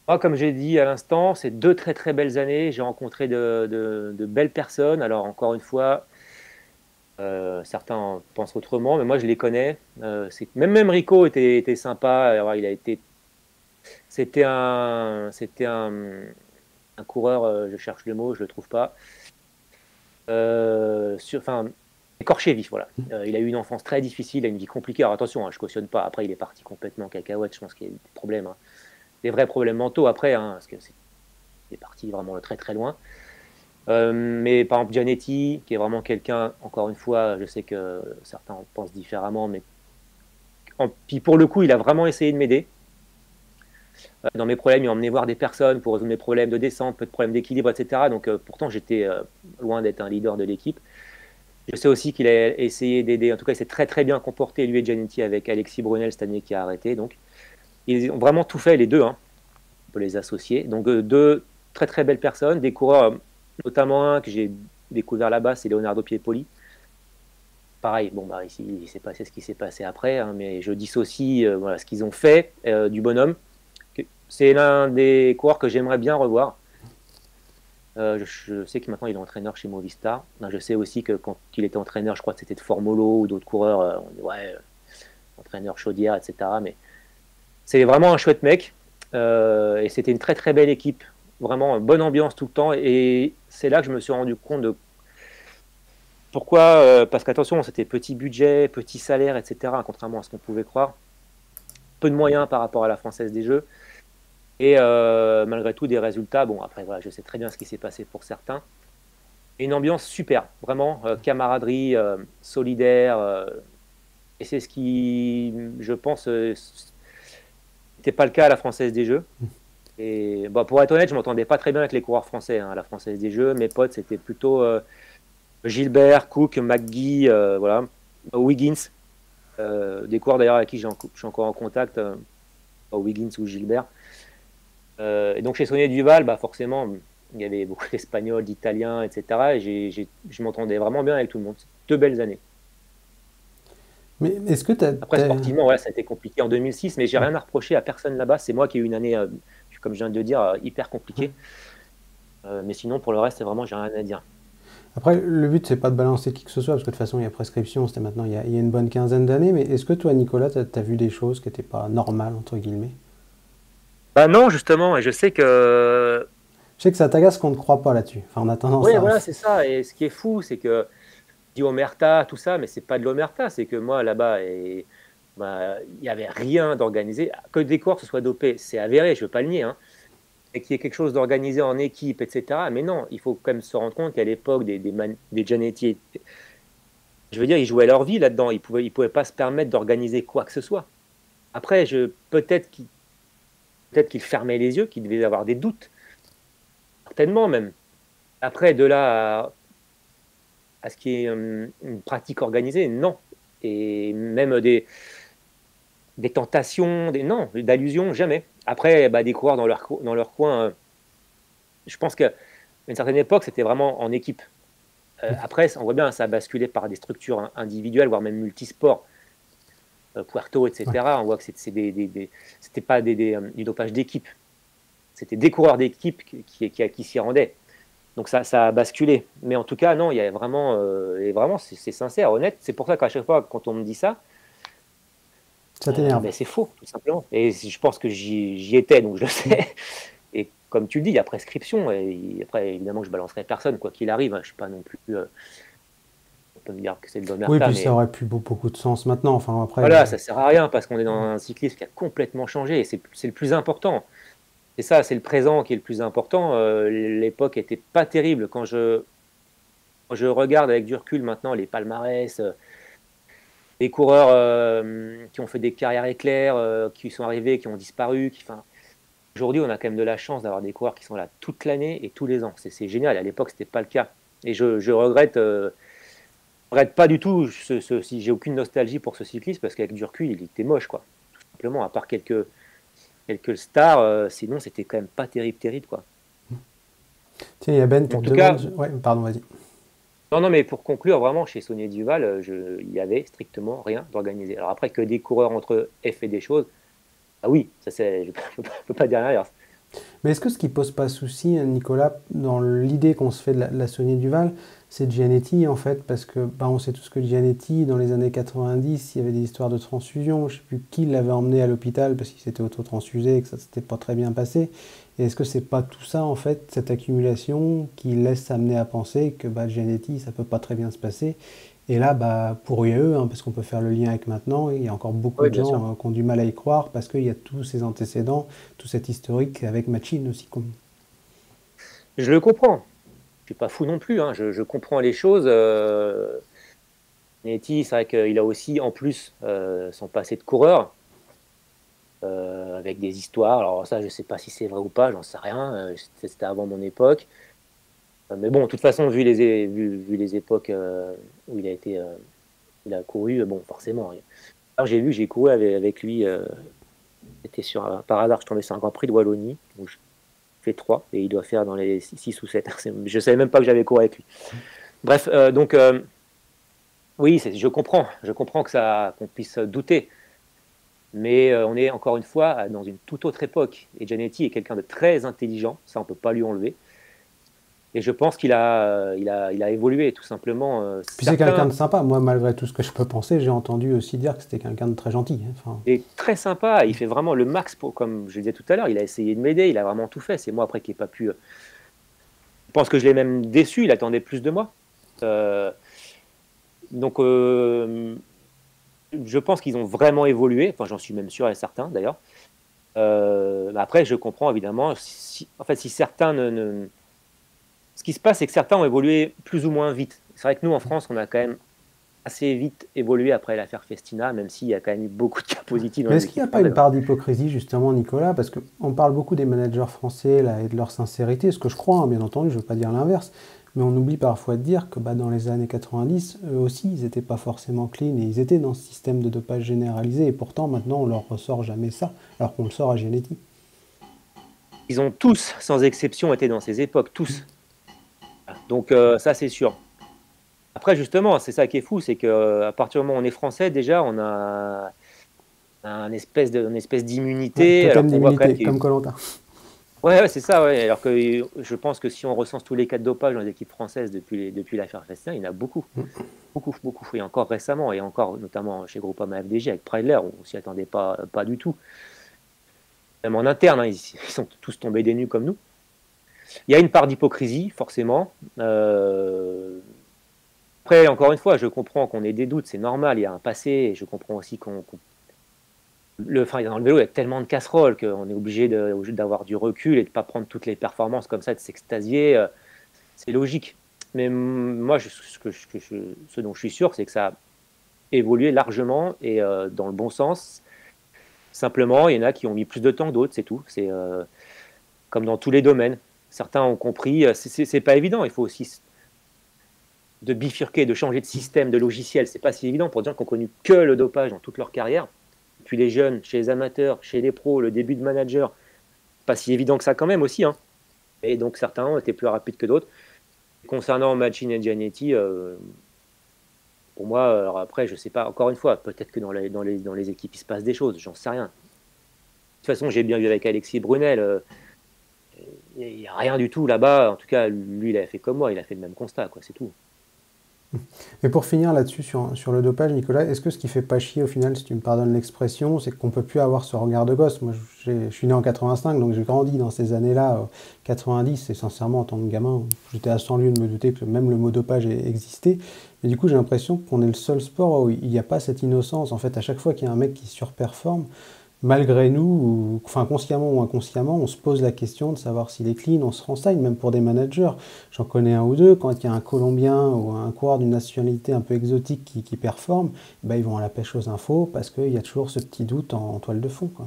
E: Moi, comme j'ai dit à l'instant, c'est 2 très très belles années. J'ai rencontré de belles personnes. Alors encore une fois, certains en pensent autrement, mais moi je les connais. Même Rico était sympa. Alors, c'était un coureur, je cherche le mot, je ne le trouve pas. Écorché vif, voilà. Il a eu une enfance très difficile, il a une vie compliquée. Alors attention, hein, je ne cautionne pas. Après, il est parti complètement en cacahuète. Je pense qu'il y a eu des problèmes, hein. Des vrais problèmes mentaux après, hein, parce que c'est parti vraiment très très loin. Mais par exemple, Giannetti, qui est vraiment quelqu'un, encore une fois, je sais que certains en pensent différemment, mais puis pour le coup, il a vraiment essayé de m'aider. Dans mes problèmes, il m'a emmené voir des personnes pour résoudre mes problèmes de descente, peu de problèmes d'équilibre, etc. Donc pourtant, j'étais loin d'être un leader de l'équipe. Je sais aussi qu'il a essayé d'aider. En tout cas, il s'est très très bien comporté, lui et Giannetti, avec Alexis Brunel cette année qui a arrêté. Donc, ils ont vraiment tout fait, les deux. Hein. On peut les associer. Donc 2 très très belles personnes, des coureurs, notamment un que j'ai découvert là-bas, c'est Leonardo Piepoli. Pareil, ici, il s'est passé ce qui s'est passé après, hein, mais je dissocie voilà, ce qu'ils ont fait du bonhomme. C'est l'un des coureurs que j'aimerais bien revoir. Je sais que maintenant il est entraîneur chez Movistar. Je sais aussi que quand il était entraîneur, je crois que c'était de Formolo ou d'autres coureurs. entraîneur chaudière, etc. Mais c'est vraiment un chouette mec. Et c'était une très très belle équipe. Vraiment bonne ambiance tout le temps. Et c'est là que je me suis rendu compte de pourquoi. Parce qu'attention, c'était petit budget, petit salaire, etc. Contrairement à ce qu'on pouvait croire. Peu de moyens par rapport à la Française des Jeux. Et malgré tout, des résultats. Bon, après, voilà, je sais très bien ce qui s'est passé pour certains. Et une ambiance super, vraiment, camaraderie, solidaire. Et c'est ce qui, je pense, n'était pas le cas à la Française des Jeux. Et bon, pour être honnête, je m'entendais pas très bien avec les coureurs français à la Française des Jeux. Mes potes, c'était plutôt Gilbert, Cook, McGee, voilà, Wiggins. Des coureurs d'ailleurs avec qui je suis encore en contact, Wiggins ou Gilbert. Et donc chez Saunier Duval, bah forcément, il y avait beaucoup d'Espagnols, d'Italiens, etc. Et je m'entendais vraiment bien avec tout le monde. C'était 2 belles années.
D: Mais est-ce que
E: Après, sportivement, ouais, ça a été compliqué en 2006, mais j'ai rien à reprocher à personne là-bas. C'est moi qui ai eu une année, comme je viens de le dire, hyper compliquée. Mais sinon, pour le reste, c'est vraiment, j'ai rien à dire.
D: Après, le but, c'est pas de balancer qui que ce soit, parce que de toute façon, il y a prescription, c'était maintenant il y a une bonne quinzaine d'années. Mais est-ce que toi, Nicolas, tu as vu des choses qui n'étaient pas normales, entre guillemets?
E: Bah non, justement, et je sais que...
D: Je sais que ça t'agace qu'on ne croit pas là-dessus. Enfin, on a tendance
E: Oui,
D: à...
E: voilà, c'est ça. Et ce qui est fou, c'est que dit omerta, tout ça, mais c'est pas de l'omerta, c'est que moi là-bas, il n'y avait rien d'organisé. Que des coureurs se soient dopés, c'est avéré, je ne veux pas le nier, hein. Et qu'il y ait quelque chose d'organisé en équipe, etc. Mais non, il faut quand même se rendre compte qu'à l'époque, des Giannetti, je veux dire, ils jouaient leur vie là-dedans. Ils pouvaient pas se permettre d'organiser quoi que ce soit. Après, peut-être qu'ils fermaient les yeux, qu'ils devaient avoir des doutes. Certainement même. Après, de là à ce qui est une pratique organisée, non. Et même des tentations, non, d'allusions, jamais. Après, des coureurs dans leur coin, je pense qu'à une certaine époque, c'était vraiment en équipe. Après, on voit bien, ça a basculé par des structures individuelles, voire même multisports, Puerto, etc. Ouais. On voit que c'était pas du dopage d'équipe. C'était des coureurs d'équipe qui s'y rendaient. Donc ça a basculé. Mais en tout cas, non, il y a vraiment, et vraiment, c'est sincère, honnête. C'est pour ça qu'à chaque fois, quand on me dit ça,
D: ça t'énerve.
E: Mais c'est faux, tout simplement. Et je pense que j'y étais, donc je le sais. Et comme tu le dis, il y a prescription. Et après, évidemment, je balancerai personne, quoi qu'il arrive. Je ne suis pas non plus... on peut me dire que c'est de l'omerta.
D: Oui, puis ça aurait plus beaucoup de sens maintenant. Enfin, après,
E: voilà, ça ne sert à rien, parce qu'on est dans un cyclisme qui a complètement changé. Et c'est le plus important. C'est ça, c'est le présent qui est le plus important. L'époque n'était pas terrible. Quand je regarde avec du recul maintenant les palmarès... des coureurs qui ont fait des carrières éclairs, qui sont arrivés, qui ont disparu. Aujourd'hui, on a quand même de la chance d'avoir des coureurs qui sont là toute l'année et tous les ans. C'est génial. À l'époque, ce n'était pas le cas. Et je regrette pas du tout. Si j'ai aucune nostalgie pour ce cycliste, parce qu'avec du recul, il était moche, quoi. Tout simplement, à part quelques stars, sinon, c'était quand même pas terrible, quoi.
D: Tiens, il y a Ben qui te demande... Ouais, pardon, vas-y.
E: Non, mais pour conclure, vraiment, chez Saunier Duval, il n'y avait strictement rien d'organisé. Alors après, que des coureurs entre eux aient fait des choses, ah oui, ça je ne peux pas dire l'inverse.
D: Mais est-ce que ce qui ne pose pas souci, Nicolas, dans l'idée qu'on se fait de la Saunier Duval, c'est Giannetti, en fait, parce que on sait tous que Giannetti, dans les années 90, il y avait des histoires de transfusion. Je ne sais plus qui l'avait emmené à l'hôpital parce qu'il s'était auto-transfusé et que ça ne s'était pas très bien passé. Et est-ce que c'est pas tout ça, en fait, cette accumulation qui laisse amener à penser que Giannetti, ça peut pas très bien se passer? Et là, pour eux, parce qu'on peut faire le lien avec maintenant, il y a encore beaucoup de gens qui ont du mal à y croire parce qu'il y a tous ces antécédents, tout cet historique avec Machine aussi.
E: Je le comprends. Je suis pas fou non plus. Je comprends les choses. Giannetti, c'est vrai qu'il a aussi, en plus, son passé de coureur. Avec des histoires, alors ça je sais pas si c'est vrai ou pas, j'en sais rien, c'était avant mon époque, mais bon, de toute façon, vu les époques où il a couru, bon, forcément. Alors j'ai couru avec lui, c'était par hasard, je tombais sur un Grand Prix de Wallonie, où je fais 3, et il doit faire dans les 6 ou 7, je savais même pas que j'avais couru avec lui. Bref, donc, oui, je comprends qu'on puisse douter. Mais on est encore une fois dans une toute autre époque. Et Giannetti est quelqu'un de très intelligent, ça on ne peut pas lui enlever. Et je pense qu'il a évolué, tout simplement.
D: Puis c'est quelqu'un de sympa. Moi, malgré tout ce que je peux penser, j'ai entendu aussi dire que c'était quelqu'un de très gentil. Enfin...
E: Il est très sympa. Il fait vraiment le max, comme je le disais tout à l'heure. Il a essayé de m'aider. Il a vraiment tout fait. C'est moi, après, qui n'ai pas pu... Je pense que je l'ai même déçu. Il attendait plus de moi. Donc, je pense qu'ils ont vraiment évolué. Enfin, j'en suis même sûr et certain, d'ailleurs. Après, je comprends, évidemment. Si certains Ce qui se passe, c'est que certains ont évolué plus ou moins vite. C'est vrai que nous, en France, on a quand même assez vite évolué après l'affaire Festina, même s'il y a quand même eu beaucoup de cas positifs.
D: Mais est-ce qu'il n'y a pas une part d'hypocrisie, justement, Nicolas? Parce qu'on parle beaucoup des managers français là, et de leur sincérité, ce que je crois, hein, bien entendu, je ne veux pas dire l'inverse, mais on oublie parfois de dire que dans les années 90, eux aussi, ils n'étaient pas forcément clean et ils étaient dans ce système de dopage généralisé. Et pourtant, maintenant, on leur ressort jamais ça, alors qu'on le sort à Giannetti.
E: Ils ont tous, sans exception, été dans ces époques, tous. Donc ça, c'est sûr. Après, justement, c'est ça qui est fou, c'est qu'à partir du moment où on est français, déjà, on a une espèce d'immunité.
D: Totem d'immunité, comme Koh-Lanta.
E: Ouais, c'est ça, ouais. Alors que je pense que si on recense tous les cas de dopage dans les équipes françaises depuis l'affaire Festina, il y en a beaucoup. Beaucoup. Et encore récemment, et encore notamment chez Groupama FDJ, avec Preidler, on ne s'y attendait pas du tout. Même en interne, hein, ils sont tous tombés des nues comme nous. Il y a une part d'hypocrisie, forcément. Après, encore une fois, je comprends qu'on ait des doutes, c'est normal, il y a un passé, et je comprends aussi dans le vélo, il y a tellement de casseroles qu'on est obligé d'avoir du recul et de ne pas prendre toutes les performances comme ça, de s'extasier. C'est logique. Mais moi, ce dont je suis sûr, c'est que ça a évolué largement et dans le bon sens. Simplement, il y en a qui ont mis plus de temps que d'autres, c'est tout. C'est comme dans tous les domaines. Certains ont compris, c'est pas évident, il faut aussi de bifurquer, de changer de système, de logiciel, c'est pas si évident pour des gens qui ont connu que le dopage dans toute leur carrière. Puis les jeunes, chez les amateurs, chez les pros, le début de manager, pas si évident que ça quand même aussi. Hein. Et donc certains ont été plus rapides que d'autres. Concernant Machin et Giannetti, pour moi, alors après, je sais pas, encore une fois, peut-être que dans les équipes, il se passe des choses, j'en sais rien. De toute façon, j'ai bien vu avec Alexis Brunel, il n'y a rien du tout là-bas. En tout cas, lui, il a fait comme moi, il a fait le même constat, quoi, c'est tout.
D: Et pour finir là-dessus, sur le dopage, Nicolas, est-ce que ce qui fait pas chier au final, si tu me pardonnes l'expression, c'est qu'on peut plus avoir ce regard de gosse? Moi, je suis né en 85, donc j'ai grandi dans ces années-là, 90, et sincèrement, en tant que gamin, j'étais à 100 lieues de me douter que même le mot dopage existait. Mais du coup, j'ai l'impression qu'on est le seul sport où il n'y a pas cette innocence. En fait, à chaque fois qu'il y a un mec qui surperforme, malgré nous, enfin consciemment ou inconsciemment, on se pose la question de savoir s'il est clean, on se renseigne, même pour des managers. J'en connais un ou deux, quand il y a un Colombien ou un coureur d'une nationalité un peu exotique qui performe, ils vont à la pêche aux infos parce qu'il y a toujours ce petit doute en toile de fond, quoi.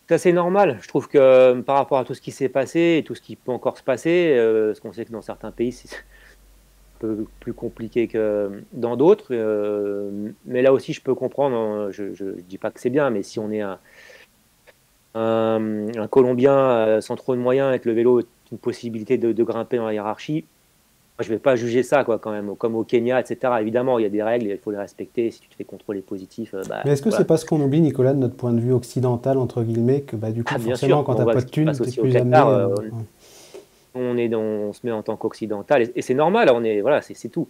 E: C'est assez normal. Je trouve que par rapport à tout ce qui s'est passé et tout ce qui peut encore se passer, parce qu'on sait que dans certains pays, c'est un peu plus compliqué que dans d'autres. Mais là aussi, je peux comprendre, je ne dis pas que c'est bien, mais si on est un Colombien sans trop de moyens, avec le vélo une possibilité de grimper dans la hiérarchie, moi, je ne vais pas juger ça, quoi, quand même, comme au Kenya, etc. Évidemment, il y a des règles, il faut les respecter. Si tu te fais contrôler positif,
D: mais est-ce que c'est pas ce qu'on oublie, Nicolas, de notre point de vue occidental, entre guillemets, que du coup, forcément, sûr, quand tu n'as pas de thunes, tu es plus amené...
E: On se met en tant qu'occidental, et c'est normal, c'est tout.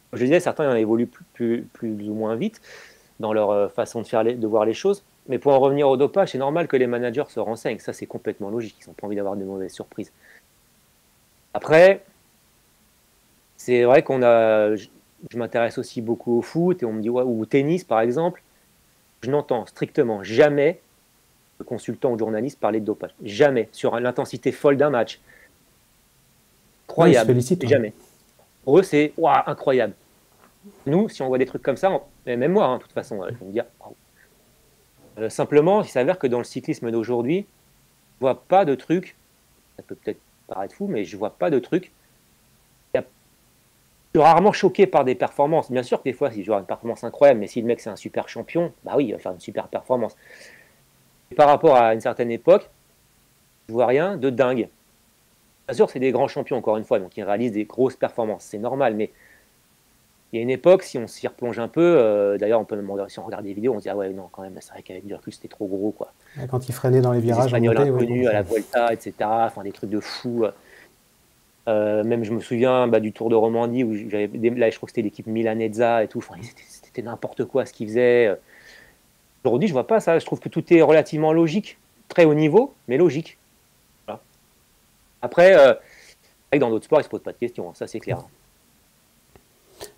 E: Comme je disais, certains évoluent plus ou moins vite dans leur façon de voir les choses. Mais pour en revenir au dopage, c'est normal que les managers se renseignent. Ça, c'est complètement logique. Ils n'ont pas envie d'avoir de mauvaises surprises. Après, c'est vrai je m'intéresse aussi beaucoup au foot, et on me dit, ou au tennis, par exemple. Je n'entends strictement jamais de consultant ou de journaliste parler de dopage. Jamais. Sur l'intensité folle d'un match. Incroyable. Jamais. Pour eux, c'est incroyable. Nous, si on voit des trucs comme ça, même moi, de toute façon, je vais me dire, simplement, il s'avère que dans le cyclisme d'aujourd'hui, je ne vois pas de trucs, ça peut peut-être paraître fou, mais je ne vois pas de trucs. Je suis rarement choqué par des performances. Bien sûr que des fois, si je vois une performance incroyable, mais si le mec c'est un super champion, oui, il va faire une super performance. Et par rapport à une certaine époque, je ne vois rien de dingue. Bien sûr, c'est des grands champions, encore une fois, donc ils réalisent des grosses performances, c'est normal, mais il y a une époque, si on s'y replonge un peu, d'ailleurs, on peut même, si on regarde des vidéos, on se dit, non, quand même, c'est vrai qu'avec du recul, c'était trop gros, quoi.
D: Quand ils freinaient dans les virages,
E: les Espagnols inconnus à la Vuelta, etc., enfin, des trucs de fou. Même je me souviens du Tour de Romandie où là, je crois que c'était l'équipe Milanezza et tout. Enfin, c'était n'importe quoi ce qu'ils faisaient. Aujourd'hui, je vois pas ça. Je trouve que tout est relativement logique, très haut niveau, mais logique. Voilà. Après, dans d'autres sports, ils se posent pas de questions, hein, ça c'est clair.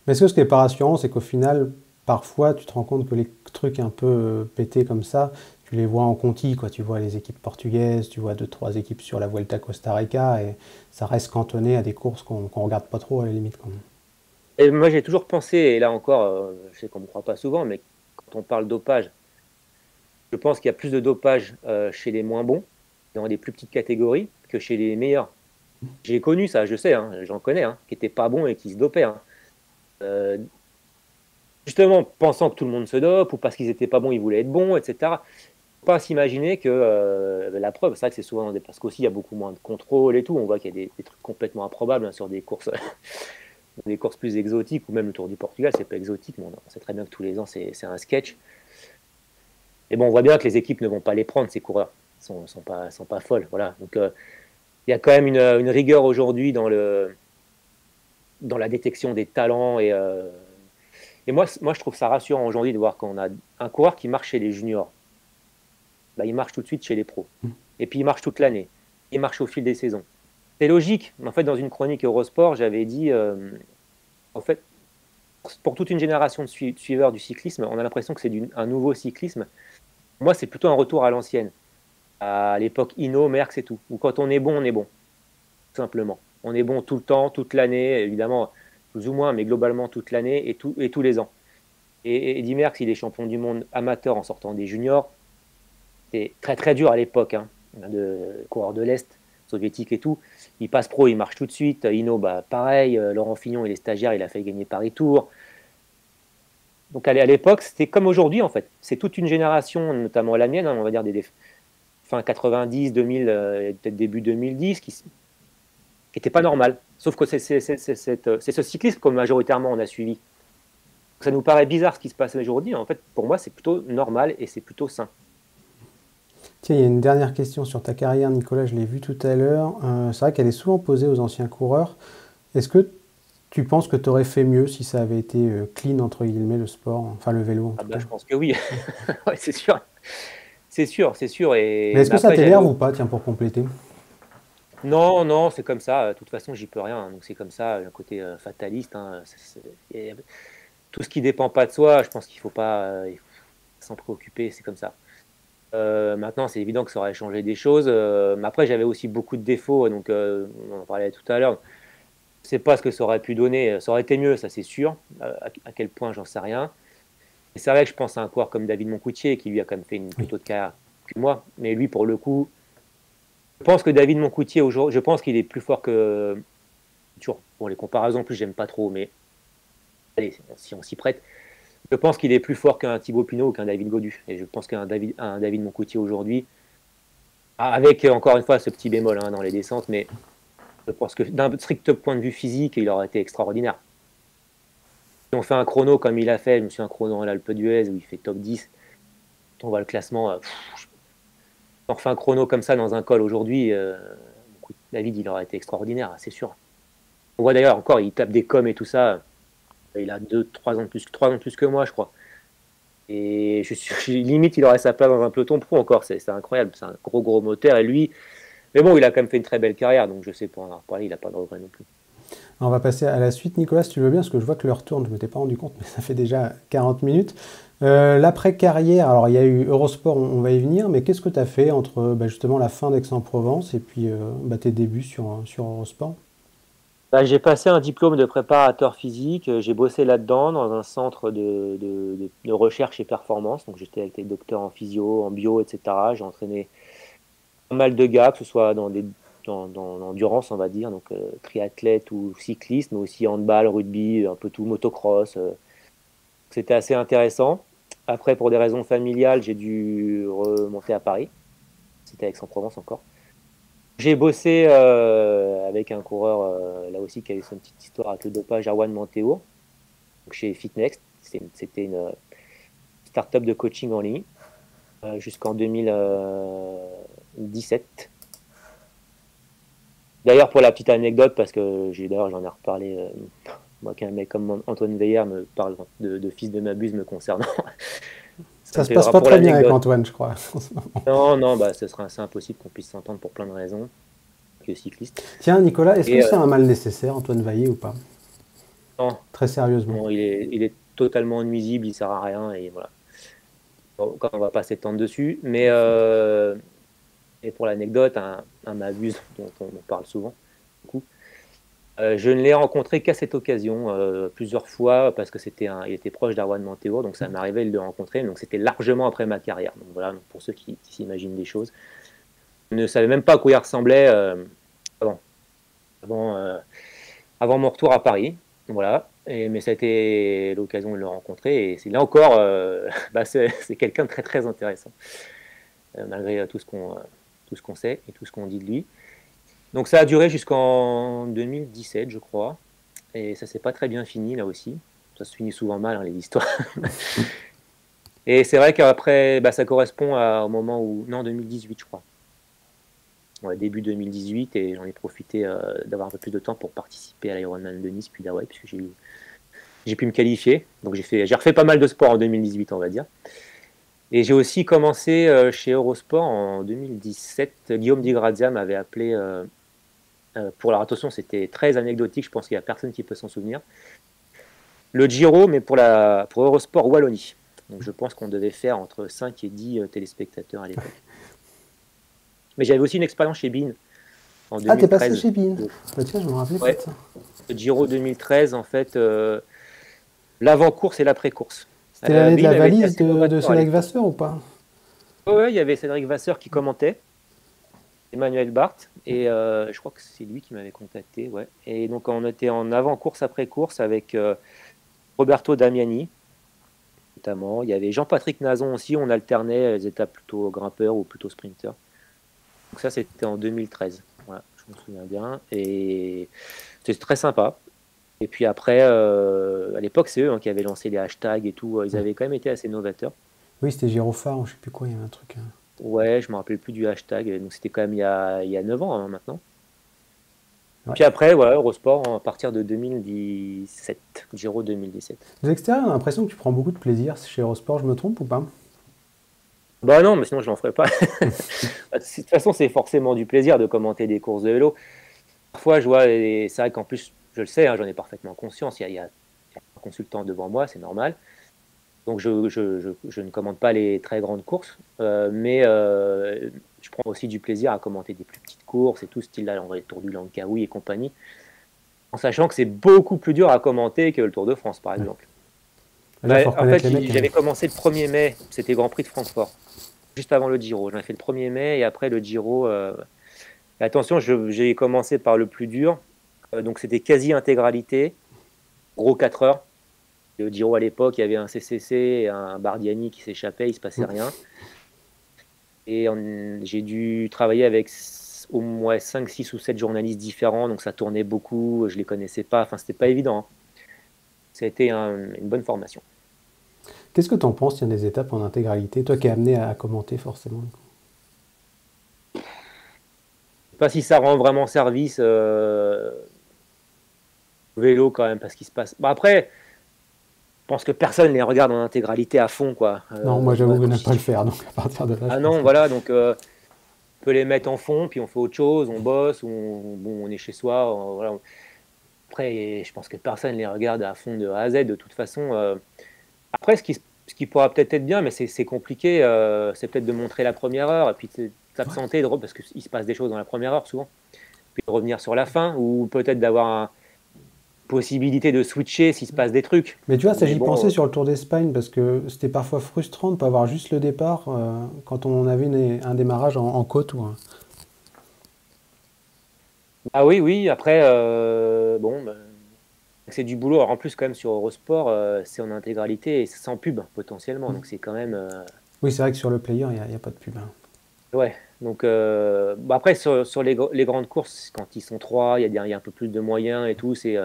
D: Mais est-ce que ce qui n'est pas rassurant, c'est qu'au final, parfois, tu te rends compte que les trucs un peu pétés comme ça, tu les vois en Conti, quoi. Tu vois les équipes portugaises, tu vois 2-3 équipes sur la Vuelta Costa Rica, et ça reste cantonné à des courses qu'on regarde pas trop à la limite, quand même.
E: Et moi, j'ai toujours pensé, et là encore, je sais qu'on ne me croit pas souvent, mais quand on parle dopage, je pense qu'il y a plus de dopage chez les moins bons, dans les plus petites catégories, que chez les meilleurs. J'ai connu ça, je sais, hein, j'en connais, hein, qui n'étaient pas bons et qui se dopaient. Hein. Euh, Justement, pensant que tout le monde se dope, ou parce qu'ils n'étaient pas bons, ils voulaient être bons, etc. Faut pas s'imaginer que la preuve, c'est vrai que c'est souvent parce qu'aussi il y a beaucoup moins de contrôle et tout. On voit qu'il y a des trucs complètement improbables, hein, sur des courses, des courses plus exotiques, ou même le Tour du Portugal, c'est pas exotique, mais on sait très bien que tous les ans c'est un sketch. Et bon, on voit bien que les équipes ne vont pas les prendre, ces coureurs. Ils ne sont pas folles. Voilà. Donc il y a quand même une rigueur aujourd'hui dans la détection des talents. Et moi, je trouve ça rassurant aujourd'hui de voir qu'on a un coureur qui marche chez les juniors. Il marche tout de suite chez les pros. Et puis il marche toute l'année. Il marche au fil des saisons. C'est logique. En fait, dans une chronique Eurosport, j'avais dit, en fait, pour toute une génération de suiveurs du cyclisme, on a l'impression que c'est un nouveau cyclisme. Moi, c'est plutôt un retour à l'ancienne, à l'époque Hinault, Merckx et tout, où quand on est bon, tout simplement. On est bon tout le temps, toute l'année, évidemment, plus ou moins, mais globalement toute l'année et tous les ans. Et Eddy Merckx, il est champion du monde amateur en sortant des juniors. C'était très très dur à l'époque, hein, de coureur de l'Est, soviétique et tout. Il passe pro, il marche tout de suite. Hinault, pareil. Laurent Fignon, il est stagiaire, il a fait gagner Paris Tour. Donc à l'époque, c'était comme aujourd'hui en fait. C'est toute une génération, notamment la mienne, hein, on va dire des fin 90, 2000, peut-être début 2010, qui n'était pas normal. Sauf que c'est ce cyclisme que majoritairement on a suivi. Ça nous paraît bizarre ce qui se passe aujourd'hui. En fait, pour moi, c'est plutôt normal et c'est plutôt sain.
D: Tiens, il y a une dernière question sur ta carrière, Nicolas, je l'ai vu tout à l'heure. C'est vrai qu'elle est souvent posée aux anciens coureurs. Est-ce que tu penses que tu aurais fait mieux si ça avait été clean, entre guillemets, le sport, enfin le vélo en tout cas?
E: Je pense que oui, ouais, c'est sûr. C'est sûr, c'est sûr.
D: Mais est-ce que ça t'énerve ou pas, tiens, pour compléter?
E: Non, non, c'est comme ça. De toute façon, j'y peux rien. Hein. Donc c'est comme ça, un côté fataliste. Hein. Tout ce qui dépend pas de soi, je pense qu'il faut pas s'en préoccuper. C'est comme ça. Maintenant, c'est évident que ça aurait changé des choses. Mais après, j'avais aussi beaucoup de défauts. Donc on en parlait tout à l'heure. Je ne sais pas ce que ça aurait pu donner. Ça aurait été mieux, ça c'est sûr. À quel point, j'en sais rien. Et c'est vrai que je pense à un coureur comme David Moncoutier, qui lui a quand même fait une plutôt de carrière que moi. Mais lui, pour le coup, je pense que David Moncoutier, aujourd'hui, je pense qu'il est plus fort que. Toujours, bon, les comparaisons, en plus, j'aime pas trop, mais allez, si on s'y prête, je pense qu'il est plus fort qu'un Thibaut Pinot ou qu'un David Gaudu. Et je pense qu'un David Moncoutier aujourd'hui, avec encore une fois ce petit bémol, hein, dans les descentes, mais je pense que d'un strict point de vue physique, il aurait été extraordinaire. Si on fait un chrono comme il a fait, je me suis un chrono en l'Alpe d'Huez où il fait top 10, on voit le classement. On refait un chrono comme ça dans un col aujourd'hui, David, il aurait été extraordinaire, c'est sûr. On voit d'ailleurs encore, il tape des coms et tout ça. Il a 3 ans de plus que moi, je crois. Et limite, il aurait sa place dans un peloton pro encore. C'est incroyable. C'est un gros moteur. Et lui, mais bon, il a quand même fait une très belle carrière. Donc je sais, pour en parler, il n'a pas de regret non plus.
D: On va passer à la suite, Nicolas, si tu veux bien, parce que je vois que l'heure tourne. Je ne m'étais pas rendu compte, mais ça fait déjà 40 minutes. L'après-carrière, alors il y a eu Eurosport, on va y venir, mais qu'est-ce que tu as fait entre justement la fin d'Aix-en-Provence et puis tes débuts sur Eurosport?
E: J'ai passé un diplôme de préparateur physique. J'ai bossé là-dedans, dans un centre de recherche et performance. Donc j'étais avec des docteurs en physio, en bio, etc. J'ai entraîné pas mal de gars, que ce soit dans l'endurance, on va dire, donc triathlète ou cycliste, mais aussi handball, rugby, un peu tout, motocross. C'était assez intéressant. Après, pour des raisons familiales, j'ai dû remonter à Paris. C'était à Aix-en-Provence encore. J'ai bossé avec un coureur, là aussi, qui avait son petite histoire avec le dopage, Arwan Mantéour, chez Fitnext. C'était une start-up de coaching en ligne jusqu'en 2017. D'ailleurs, pour la petite anecdote, parce que d'ailleurs j'en ai reparlé, moi qu'un mec comme Antoine Veillard me parle de fils de Mabuse me concernant.
D: Ça se passe pas très bien avec Antoine, je crois.
E: Non, non, bah, ce serait assez impossible qu'on puisse s'entendre pour plein de raisons, que cycliste.
D: Tiens, Nicolas, est-ce que c'est un mal nécessaire, Antoine Vaillé, ou pas?
E: Non.
D: Très sérieusement.
E: Non, il est totalement nuisible, il sert à rien, et voilà. Bon, on va pas s'étendre dessus, mais et pour l'anecdote, un Mabuse dont on parle souvent, beaucoup. Je ne l'ai rencontré qu'à cette occasion, plusieurs fois, parce que il était proche d'Arwan Manteor, donc ça m'arrivait de le rencontrer, donc c'était largement après ma carrière. Donc voilà, pour ceux qui s'imaginent des choses. Je ne savais même pas à quoi il ressemblait avant mon retour à Paris. Voilà. Mais ça a été l'occasion de le rencontrer, et c'est là encore, c'est quelqu'un de très très intéressant, malgré tout ce qu'on sait et tout ce qu'on dit de lui. Donc ça a duré jusqu'en 2017, je crois, et ça s'est pas très bien fini là aussi. Ça se finit souvent mal, hein, les histoires. Et c'est vrai qu'après, ça correspond au moment où... Non, 2018, je crois. Ouais, début 2018, et j'en ai profité d'avoir un peu plus de temps pour participer à l'Ironman de Nice, puis d'Hawaï, puisque j'ai pu me qualifier. Donc j'ai refait pas mal de sport en 2018, on va dire. Et j'ai aussi commencé chez Eurosport en 2017. Guillaume Di Grazia m'avait appelé... pour la attention, c'était très anecdotique, je pense qu'il n'y a personne qui peut s'en souvenir. Le Giro, mais pour Eurosport Wallonie. Donc je pense qu'on devait faire entre 5 et 10 téléspectateurs à l'époque. Mais j'avais aussi une expérience chez Bein en 2013.
D: Ah, t'es passé chez Bein. Tiens, je me rappelais pas de ça.
E: Le Giro 2013, en fait, l'avant-course et l'après-course.
D: C'était l'année de la valise de Cédric Vasseur ou pas?
E: Oui, il y avait Cédric Vasseur qui commentait. Emmanuel Barthes, et je crois que c'est lui qui m'avait contacté, ouais. Et donc on était en avant-course après-course avec Roberto Damiani, notamment. Il y avait Jean-Patrick Nazon aussi, on alternait les étapes plutôt grimpeur ou plutôt sprinter. Donc ça c'était en 2013, voilà, je me souviens bien, et c'était très sympa. Et puis après, à l'époque c'est eux qui avaient lancé les hashtags et tout, ils avaient quand même été assez novateurs.
D: Oui, c'était Girophare, ou je sais plus quoi, il y avait un truc...
E: Ouais, je me rappelle plus du hashtag, donc c'était quand même il y a 9 ans maintenant. Ouais. Puis après, voilà, Eurosport à partir de 2017, Giro 2017.
D: De l'extérieur, on a l'impression que tu prends beaucoup de plaisir chez Eurosport, je me trompe ou pas?
E: Bah non, mais sinon je l'en ferais pas. De toute façon, c'est forcément du plaisir de commenter des courses de vélo. Parfois, je vois, et c'est vrai qu'en plus, je le sais, hein, j'en ai parfaitement conscience, il y a un consultant devant moi, c'est normal. Donc je ne commande pas les très grandes courses, mais je prends aussi du plaisir à commenter des plus petites courses et tout, style-là, le Tour du Langkawi et compagnie, en sachant que c'est beaucoup plus dur à commenter que le Tour de France, par exemple. Là, en fait, j'avais commencé le 1er mai, c'était Grand Prix de Francfort, juste avant le Giro. J'en ai fait le 1er mai, et après le Giro... Attention, j'ai commencé par le plus dur, donc c'était quasi-intégralité, gros 4 heures. Le Giro à l'époque, il y avait un CCC et un Bardiani qui s'échappait, il ne se passait rien. Et j'ai dû travailler avec au moins 5, 6 ou 7 journalistes différents, donc ça tournait beaucoup, je ne les connaissais pas, enfin c'était pas évident. Hein. Ça a été une bonne formation.
D: Qu'est-ce que tu en penses, il y a des étapes en intégralité, toi qui es amené à commenter forcément?
E: Je ne sais pas si ça rend vraiment service au vélo quand même, parce qu'il se passe... Bon, après... Je pense que personne ne les regarde en intégralité à fond, quoi.
D: Non, moi j'avoue que je n'aime pas le faire, donc à partir de là...
E: Ah non, voilà, donc on peut les mettre en fond, puis on fait autre chose, on bosse, on est chez soi. Voilà. Après, je pense que personne ne les regarde à fond de A à Z, de toute façon. Après, ce qui pourra peut-être être bien, mais c'est compliqué, c'est peut-être de montrer la première heure, et puis de s'absenter, parce qu'il se passe des choses dans la première heure, souvent. Puis de revenir sur la fin, ou peut-être d'avoir possibilité de switcher s'il se passe des trucs.
D: Mais tu vois, ça j'y pensais sur le Tour d'Espagne, parce que c'était parfois frustrant de ne pas avoir juste le départ quand on avait un démarrage en côte. Ou
E: Ah oui, après, c'est du boulot. Alors, en plus, quand même, sur Eurosport, c'est en intégralité et c'est sans pub, potentiellement. Donc c'est quand même...
D: Oui, c'est vrai que sur le player, il n'y a pas de pub. Hein.
E: Ouais, donc après, sur les grandes courses, quand ils sont 3, il y a un peu plus de moyens et tout, c'est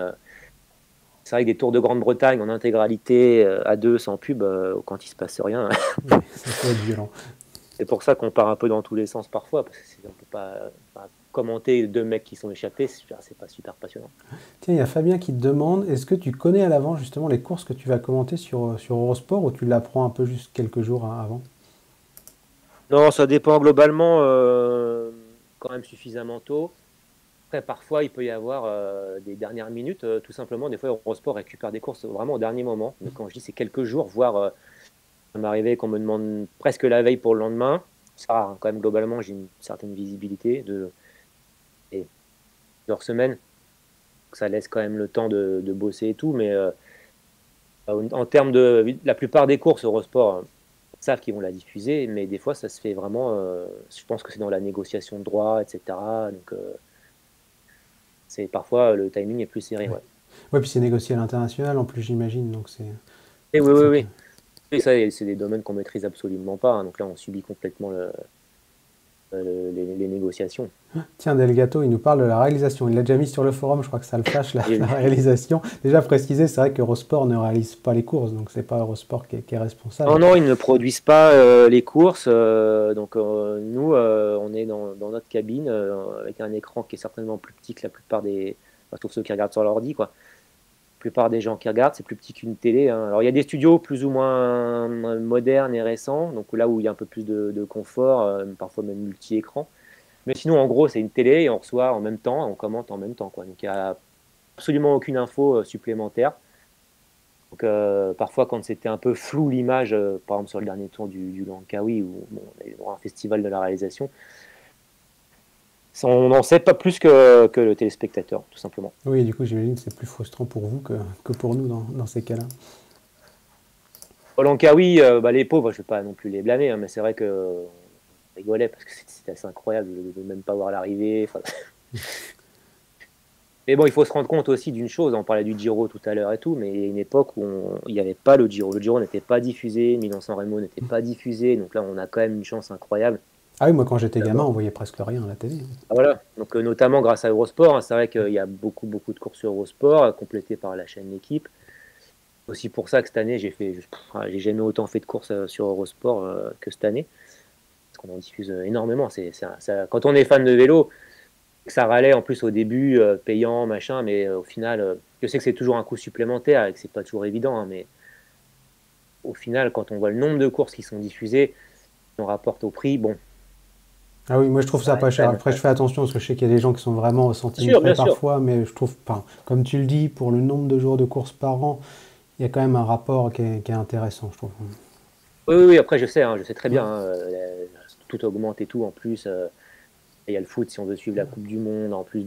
E: vrai que des Tours de Grande-Bretagne en intégralité à 2 sans pub, quand il se passe rien.
D: Ça peut être violent.
E: C'est pour ça qu'on part un peu dans tous les sens parfois, parce qu'on peut pas. commenter 2 mecs qui sont échappés, c'est pas super passionnant.
D: Tiens, il y a Fabien qui te demande, est-ce que tu connais à l'avance justement les courses que tu vas commenter sur Eurosport ou tu l'apprends un peu juste quelques jours avant?
E: Non, ça dépend globalement quand même suffisamment tôt. Après, parfois, il peut y avoir des dernières minutes. Tout simplement, des fois, Eurosport récupère des courses vraiment au dernier moment. Donc, quand je dis c'est quelques jours, voire ça m'est arrivé qu'on me demande presque la veille pour le lendemain. C'est rare, hein. Quand même, globalement, j'ai une certaine visibilité de plusieurs semaines. Ça laisse quand même le temps de bosser et tout. Mais en termes de... La plupart des courses Eurosport savent qu'ils vont la diffuser, mais des fois, ça se fait vraiment... je pense que c'est dans la négociation de droits, etc. Donc... parfois le timing est plus serré. Ouais,
D: ouais, puis c'est négocié à l'international en plus, j'imagine. Donc c'est.
E: Et oui. Et ça, c'est des domaines qu'on maîtrise absolument pas. Hein. Donc là, on subit complètement les négociations.
D: Tiens, Delgato, il nous parle de la réalisation. Il l'a déjà mis sur le forum, je crois que ça le fâche, la réalisation. Déjà précisé, c'est vrai qu'Eurosport ne réalise pas les courses, donc c'est pas Eurosport qui est responsable.
E: Non, ils ne produisent pas les courses. Donc nous, on est dans notre cabine avec un écran qui est certainement plus petit que la plupart des... Enfin, sauf ceux qui regardent sur l'ordi, quoi. La plupart des gens qui regardent, c'est plus petit qu'une télé. Hein. Alors il y a des studios plus ou moins modernes et récents, donc là où il y a un peu plus de confort, parfois même multi-écran. Mais sinon, en gros, c'est une télé et on reçoit en même temps, on commente en même temps, quoi. Donc il n'y a absolument aucune info supplémentaire. Donc parfois, quand c'était un peu flou l'image, par exemple sur le dernier tour du Langkawi, où on avait un festival de la réalisation, on n'en sait pas plus que le téléspectateur, tout simplement.
D: Oui, du coup, j'imagine que c'est plus frustrant pour vous que pour nous dans ces cas-là.
E: Au Langkawi, les pauvres, je ne vais pas non plus les blâmer, hein, mais c'est vrai qu'on rigolait parce que c'était assez incroyable de ne même pas voir l'arrivée. Enfin... Mais bon, il faut se rendre compte aussi d'une chose, on parlait du Giro tout à l'heure et tout, mais il y a une époque où il n'y avait pas le Giro. Le Giro n'était pas diffusé, Milan-San Remo n'était pas diffusé, donc là, on a quand même une chance incroyable.
D: Ah oui, moi quand j'étais gamin, on voyait presque rien à la télé.
E: Ah, voilà, donc notamment grâce à Eurosport, hein, c'est vrai qu'il y a beaucoup de courses sur Eurosport, complétées par la chaîne L'équipe. Aussi pour ça que cette année, j'ai jamais autant fait de courses sur Eurosport que cette année, parce qu'on en diffuse énormément. Quand on est fan de vélo, ça râlait en plus au début, payant, machin, mais au final, je sais que c'est toujours un coût supplémentaire et que c'est pas toujours évident, hein, mais au final, quand on voit le nombre de courses qui sont diffusées, on rapporte au prix, bon.
D: Ah oui, moi je trouve ça pas cher. Après, je fais attention parce que je sais qu'il y a des gens qui sont vraiment au centime près parfois, mais je trouve pas. Comme tu le dis, pour le nombre de jours de courses par an, il y a quand même un rapport qui est intéressant, je trouve.
E: Oui, après je sais très bien, hein, tout augmente et tout en plus. Il y a le foot si on veut suivre la Coupe du Monde, en plus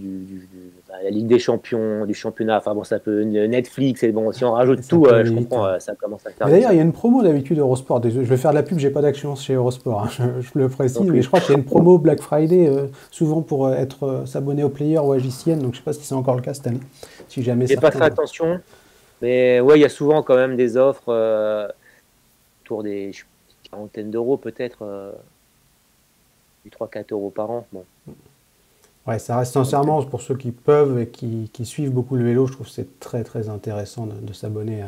E: la Ligue des Champions, du championnat, enfin bon, ça peut Netflix, et bon, si on rajoute tout, je comprends, ça commence à faire.
D: D'ailleurs, il y a une promo d'habitude Eurosport. Je vais faire de la pub, j'ai pas d'action chez Eurosport, hein, je le précise, mais je crois qu'il y a une promo Black Friday, souvent pour s'abonner au player ou à JCN, donc je sais pas si c'est encore le cas cette année. Si jamais
E: j'ai pas fait attention, mais ouais, il y a souvent quand même des offres autour des quarantaines d'euros peut-être. 3-4 euros par an. Bon.
D: Ouais, ça reste sincèrement, pour ceux qui peuvent et qui suivent beaucoup le vélo, je trouve que c'est très très intéressant de s'abonner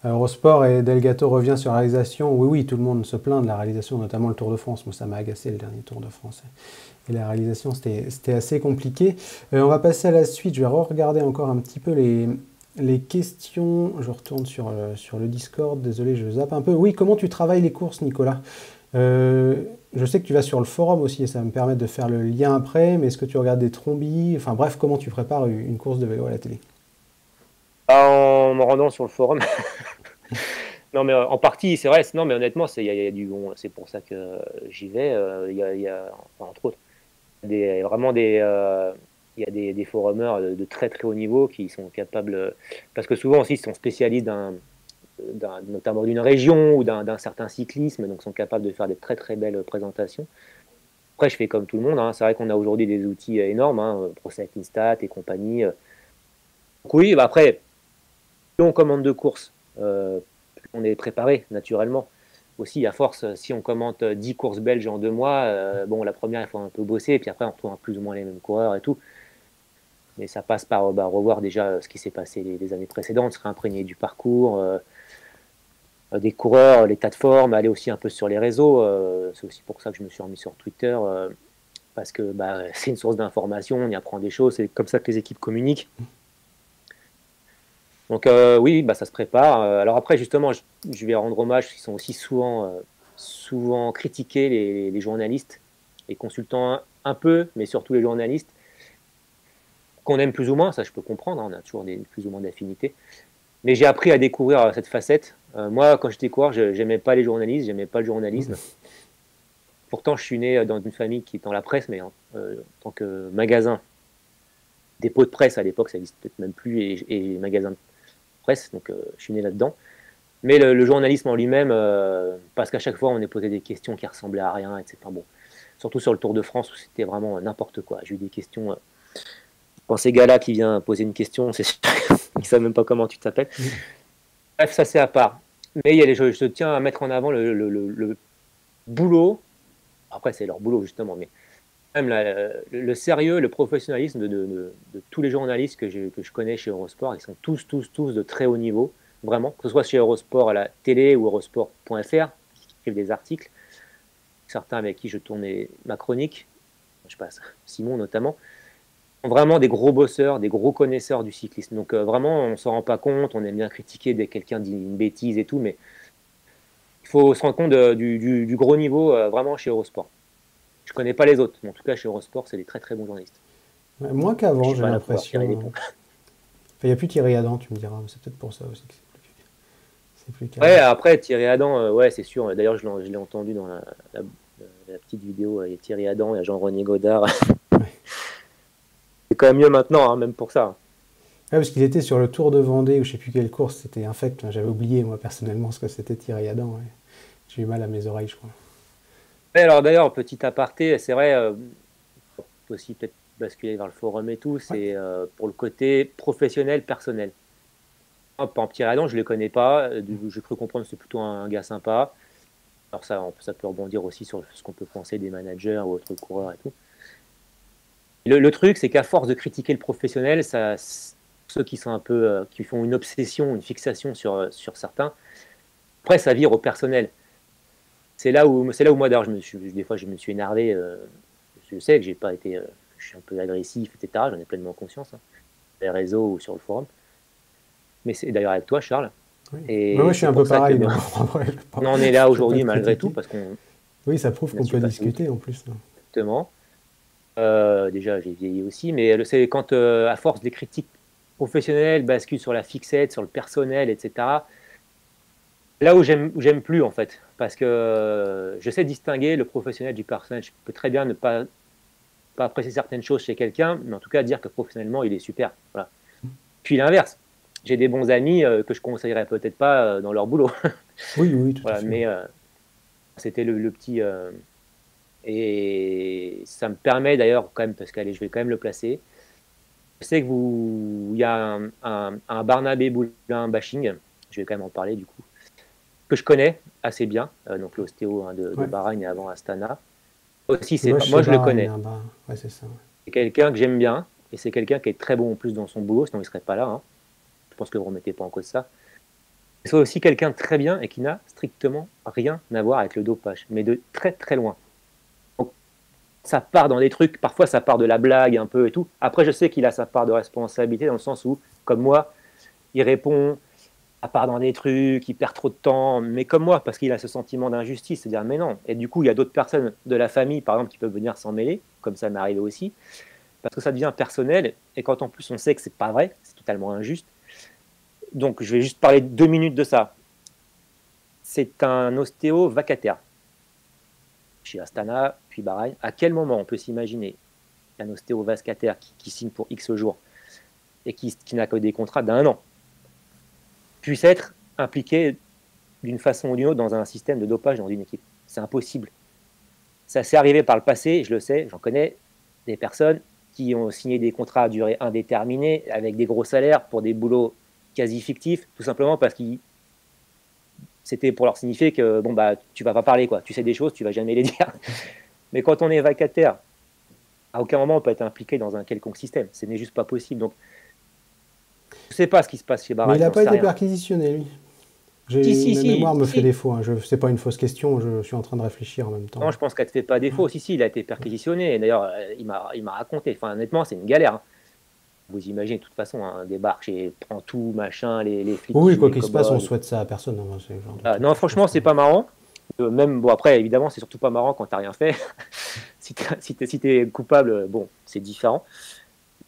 D: à Eurosport. Et Delgato revient sur la réalisation. Oui, tout le monde se plaint de la réalisation, notamment le Tour de France. Moi, ça m'a agacé le dernier Tour de France. Et la réalisation, c'était assez compliqué. On va passer à la suite. Je vais regarder encore un petit peu les questions. Je retourne sur le Discord. Désolé, je zappe un peu. Oui, comment tu travailles les courses, Nicolas ? Je sais que tu vas sur le forum aussi et ça va me permettre de faire le lien après, mais est-ce que tu regardes des trombies? Enfin bref, comment tu prépares une course de vélo à la télé?
E: En me rendant sur le forum. Non, mais en partie, c'est vrai. Non, mais honnêtement, y a du bon. C'est pour ça que j'y vais. Il y a entre autres, il y a des forumers de très très haut niveau qui sont capables, parce que souvent aussi ils sont spécialistes notamment d'une région ou d'un certain cyclisme, donc sont capables de faire des très très belles présentations. Après, je fais comme tout le monde, hein. C'est vrai qu'on a aujourd'hui des outils énormes, hein, ProCycling Stats et compagnie. Donc oui, après, plus on commande de courses, plus on est préparé naturellement. Aussi, à force, si on commente 10 courses belges en 2 mois, bon, la première, il faut un peu bosser, et puis après, on retrouve plus ou moins les mêmes coureurs et tout. Mais ça passe par revoir déjà ce qui s'est passé les années précédentes, se réimprégner du parcours, des coureurs, l'état de forme, aller aussi un peu sur les réseaux. C'est aussi pour ça que je me suis remis sur Twitter. parce que bah, c'est une source d'information, on y apprend des choses, c'est comme ça que les équipes communiquent. Donc oui, bah, ça se prépare. Alors après, justement, je vais rendre hommage, ils sont aussi souvent critiqués, les journalistes, les consultants un peu, mais surtout les journalistes, qu'on aime plus ou moins, ça je peux comprendre, hein, on a toujours plus ou moins d'affinités. Mais j'ai appris à découvrir cette facette. Moi, quand j'étais coureur, j'aimais pas les journalistes, j'aimais pas le journalisme. Pourtant, je suis né dans une famille qui est dans la presse, mais en tant que magasin, dépôt de presse à l'époque, ça n'existe peut-être même plus, et magasin de presse, donc je suis né là-dedans. Mais le journalisme en lui-même, parce qu'à chaque fois, on est posé des questions qui ressemblaient à rien, etc. Bon, surtout sur le Tour de France, où c'était vraiment n'importe quoi. J'ai eu des questions... quand ces gars-là qui vient poser une question, c'est sûr qu'ils ne savent même pas comment tu t'appelles. Bref, ça c'est à part. Mais je tiens à mettre en avant le boulot. Après, c'est leur boulot, justement, mais même le sérieux, le professionnalisme de tous les journalistes que je connais chez Eurosport. Ils sont tous de très haut niveau, vraiment, que ce soit chez Eurosport à la télé ou eurosport.fr, qui écrivent des articles. Certains avec qui je tournais ma chronique, je passe, Simon notamment, sont vraiment des gros bosseurs, des gros connaisseurs du cyclisme. Donc vraiment, on ne s'en rend pas compte, on aime bien critiquer dès que quelqu'un dit une bêtise et tout, mais il faut se rendre compte du gros niveau vraiment chez Eurosport. Je ne connais pas les autres, mais en tout cas chez Eurosport, c'est des très très bons journalistes.
D: Ouais, moins qu'avant, j'ai l'impression.
E: Il
D: n'y a plus Thierry Adam, tu me diras, c'est peut-être pour ça aussi que c'est plus calme.
E: Ouais, après Thierry Adam, ouais, c'est sûr. D'ailleurs, je l'ai entendu dans la petite vidéo, il y a Thierry Adam, il y a Jean-René Godard. Ouais. C'est quand même mieux maintenant, hein, même pour ça.
D: Ouais, parce qu'il était sur le Tour de Vendée, ou je ne sais plus quelle course, c'était infect. J'avais oublié, moi, personnellement, ce que c'était Thierry Adam. Ouais. J'ai eu mal à mes oreilles, je crois.
E: Ouais, alors d'ailleurs, petit aparté, c'est vrai, on peut aussi peut-être basculer vers le forum et tout, c'est pour le côté professionnel, personnel. Par exemple, Thierry Adam, je ne le connais pas, j'ai cru comprendre que c'est plutôt un gars sympa. Alors ça peut rebondir aussi sur ce qu'on peut penser des managers ou autres coureurs et tout. Le truc, c'est qu'à force de critiquer le professionnel, ceux qui sont un peu, qui font une obsession, une fixation sur certains, après ça vire au personnel. C'est là où moi d'ailleurs des fois je me suis énervé. Je sais que j'ai pas été, je suis un peu agressif, etc. J'en ai pleinement conscience, hein, sur les réseaux ou sur le forum. Mais c'est d'ailleurs avec toi, Charles.
D: Oui. Et moi, je suis un peu pareil.
E: On en est là aujourd'hui malgré tout parce qu'on.
D: Oui, ça prouve qu'on peut discuter en plus.
E: Exactement. Déjà, j'ai vieilli aussi, mais c'est quand, à force des critiques professionnelles, basculent sur la fixette, sur le personnel, etc. Là où j'aime plus, en fait, parce que je sais distinguer le professionnel du personnel. Je peux très bien ne pas apprécier certaines choses chez quelqu'un, mais en tout cas dire que professionnellement, il est super. Voilà. Puis l'inverse. J'ai des bons amis que je conseillerais peut-être pas dans leur boulot.
D: Oui, tout à
E: voilà,
D: fait.
E: mais c'était le petit... et ça me permet d'ailleurs, quand même, parce que allez, je vais quand même le placer. Je sais que il y a un Barnabé Boulin bashing, je vais quand même en parler du coup, que je connais assez bien, donc l'ostéo de Bahreïn et avant Astana. Aussi, moi je le connais.
D: Ouais, c'est ça.
E: C'est quelqu'un que j'aime bien, et c'est quelqu'un qui est très bon en plus dans son boulot, sinon il ne serait pas là. Hein. Je pense que vous ne remettez pas en cause ça. C'est aussi quelqu'un de très bien et qui n'a strictement rien à voir avec le dopage, mais de très très loin. Donc, ça part dans des trucs, parfois ça part de la blague un peu et tout. Après, je sais qu'il a sa part de responsabilité dans le sens où, comme moi, il répond, à part dans des trucs, il perd trop de temps, mais comme moi, parce qu'il a ce sentiment d'injustice, c'est-à-dire, mais non. Et du coup, il y a d'autres personnes de la famille, par exemple, qui peuvent venir s'en mêler, comme ça m'est arrivé aussi, parce que ça devient personnel, et quand en plus on sait que c'est pas vrai, c'est totalement injuste. Donc, je vais juste parler 2 minutes de ça. C'est un ostéo vacataire chez Astana, puis Bahreïn. À quel moment on peut s'imaginer qu'un ostéo vacataire qui signe pour X jours et qui n'a que des contrats d'1 an puisse être impliqué d'une façon ou d'une autre dans un système de dopage dans une équipe? C'est impossible. Ça s'est arrivé par le passé, je le sais, j'en connais des personnes qui ont signé des contrats à durée indéterminée avec des gros salaires pour des boulots quasi fictifs, tout simplement parce que c'était pour leur signifier que bon bah tu vas pas parler quoi, tu sais des choses, tu vas jamais les dire. Mais quand on est vacataire, à aucun moment on peut être impliqué dans un quelconque système, ce n'est juste pas possible. Donc je sais pas ce qui se passe chez Bahreïn.
D: Mais il n'a pas été perquisitionné lui. Ma mémoire me fait défaut, hein. C'est pas une fausse question, je suis en train de réfléchir en même temps.
E: Non, je pense qu'elle ne te fait pas défaut. Si, il a été perquisitionné. D'ailleurs, il m'a raconté. Enfin, honnêtement, c'est une galère. Hein. Vous imaginez, de toute façon, un débarque et prend tout, machin, les flics.
D: Oui, quoi qu'il se passe, on souhaite ça à personne.
E: Non, franchement, c'est pas marrant. Même, bon, après, évidemment, c'est surtout pas marrant quand t'as rien fait. si t'es coupable, bon, c'est différent.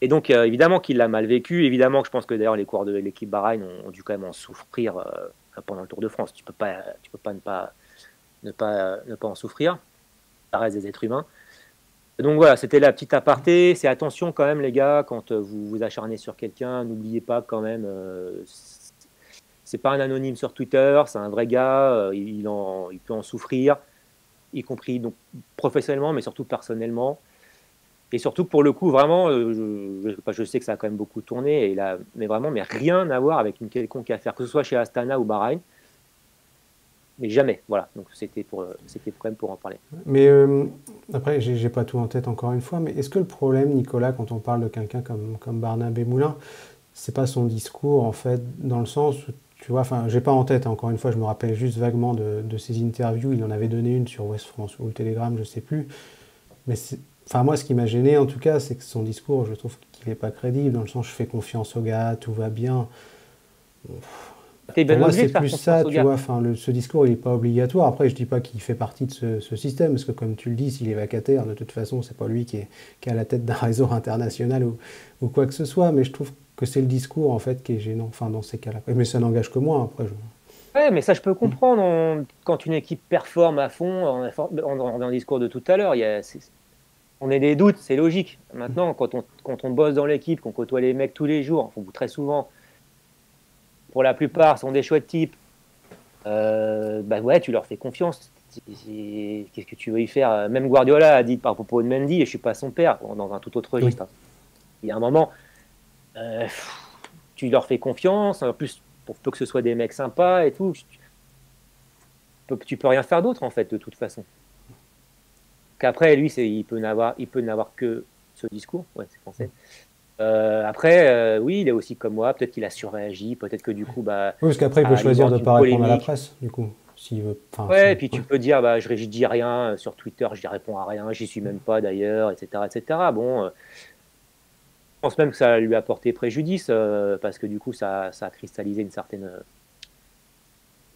E: Et donc, évidemment qu'il l'a mal vécu. Évidemment que je pense que d'ailleurs, les coureurs de l'équipe Bahreïn ont dû quand même en souffrir pendant le Tour de France. Tu peux pas ne pas en souffrir. Ça reste des êtres humains. Donc voilà, c'était la petite aparté. C'est attention quand même, les gars, quand vous vous acharnez sur quelqu'un, n'oubliez pas quand même, c'est pas un anonyme sur Twitter, c'est un vrai gars, il peut en souffrir, y compris donc, professionnellement, mais surtout personnellement. Et surtout, pour le coup, vraiment, je sais que ça a quand même beaucoup tourné, mais rien à voir avec une quelconque affaire, que ce soit chez Astana ou Bahreïn. Mais jamais, voilà. Donc c'était quand même pour en parler.
D: Mais après, j'ai pas tout en tête encore une fois, mais est-ce que le problème, Nicolas, quand on parle de quelqu'un comme Barnabé Moulin, c'est pas son discours, en fait, dans le sens où, tu vois, enfin, j'ai pas en tête, encore une fois, je me rappelle juste vaguement de ses interviews, il en avait donné une sur Ouest France ou le Télégramme, je sais plus. Mais enfin, moi, ce qui m'a gêné, en tout cas, c'est que son discours, je trouve qu'il n'est pas crédible, dans le sens, je fais confiance au gars, tout va bien. Pour moi, c'est plus ça, tu vois. Enfin, ce discours, il n'est pas obligatoire. Après, je dis pas qu'il fait partie de ce système, parce que comme tu le dis, s'il est vacataire, de toute façon, c'est pas lui qui est à la tête d'un réseau international ou quoi que ce soit. Mais je trouve que c'est le discours, en fait, qui est gênant, enfin, dans ces cas-là. Mais ça n'engage que moi, après.
E: Ouais, mais ça, je peux comprendre. Quand une équipe performe à fond, dans le discours de tout à l'heure, on a des doutes, c'est logique. Maintenant, quand on bosse dans l'équipe, qu'on côtoie les mecs tous les jours, enfin, très souvent, pour la plupart, sont des chouettes types. Bah ouais, tu leur fais confiance. Qu'est-ce que tu veux y faire? Même Guardiola a dit par propos de Mendy, et je ne suis pas son père, dans un tout autre registre. Oui. Il y a un moment, tu leur fais confiance. En plus, pour peu que ce soit des mecs sympas et tout, tu peux rien faire d'autre, en fait, de toute façon. Qu'après, lui, il peut n'avoir que ce discours. Ouais, c'est français. Après, oui, il est aussi comme moi. Peut-être qu'il a surréagi. Peut-être que du coup, bah.
D: Oui, parce qu'après, il peut choisir de ne pas répondre à la presse, du coup. S'il veut.
E: Ouais, et puis tu peux dire, bah, je dis rien sur Twitter, je n'y réponds à rien, j'y suis même pas d'ailleurs, etc., etc. Bon, je pense même que ça lui a porté préjudice parce que du coup, ça a cristallisé une certaine,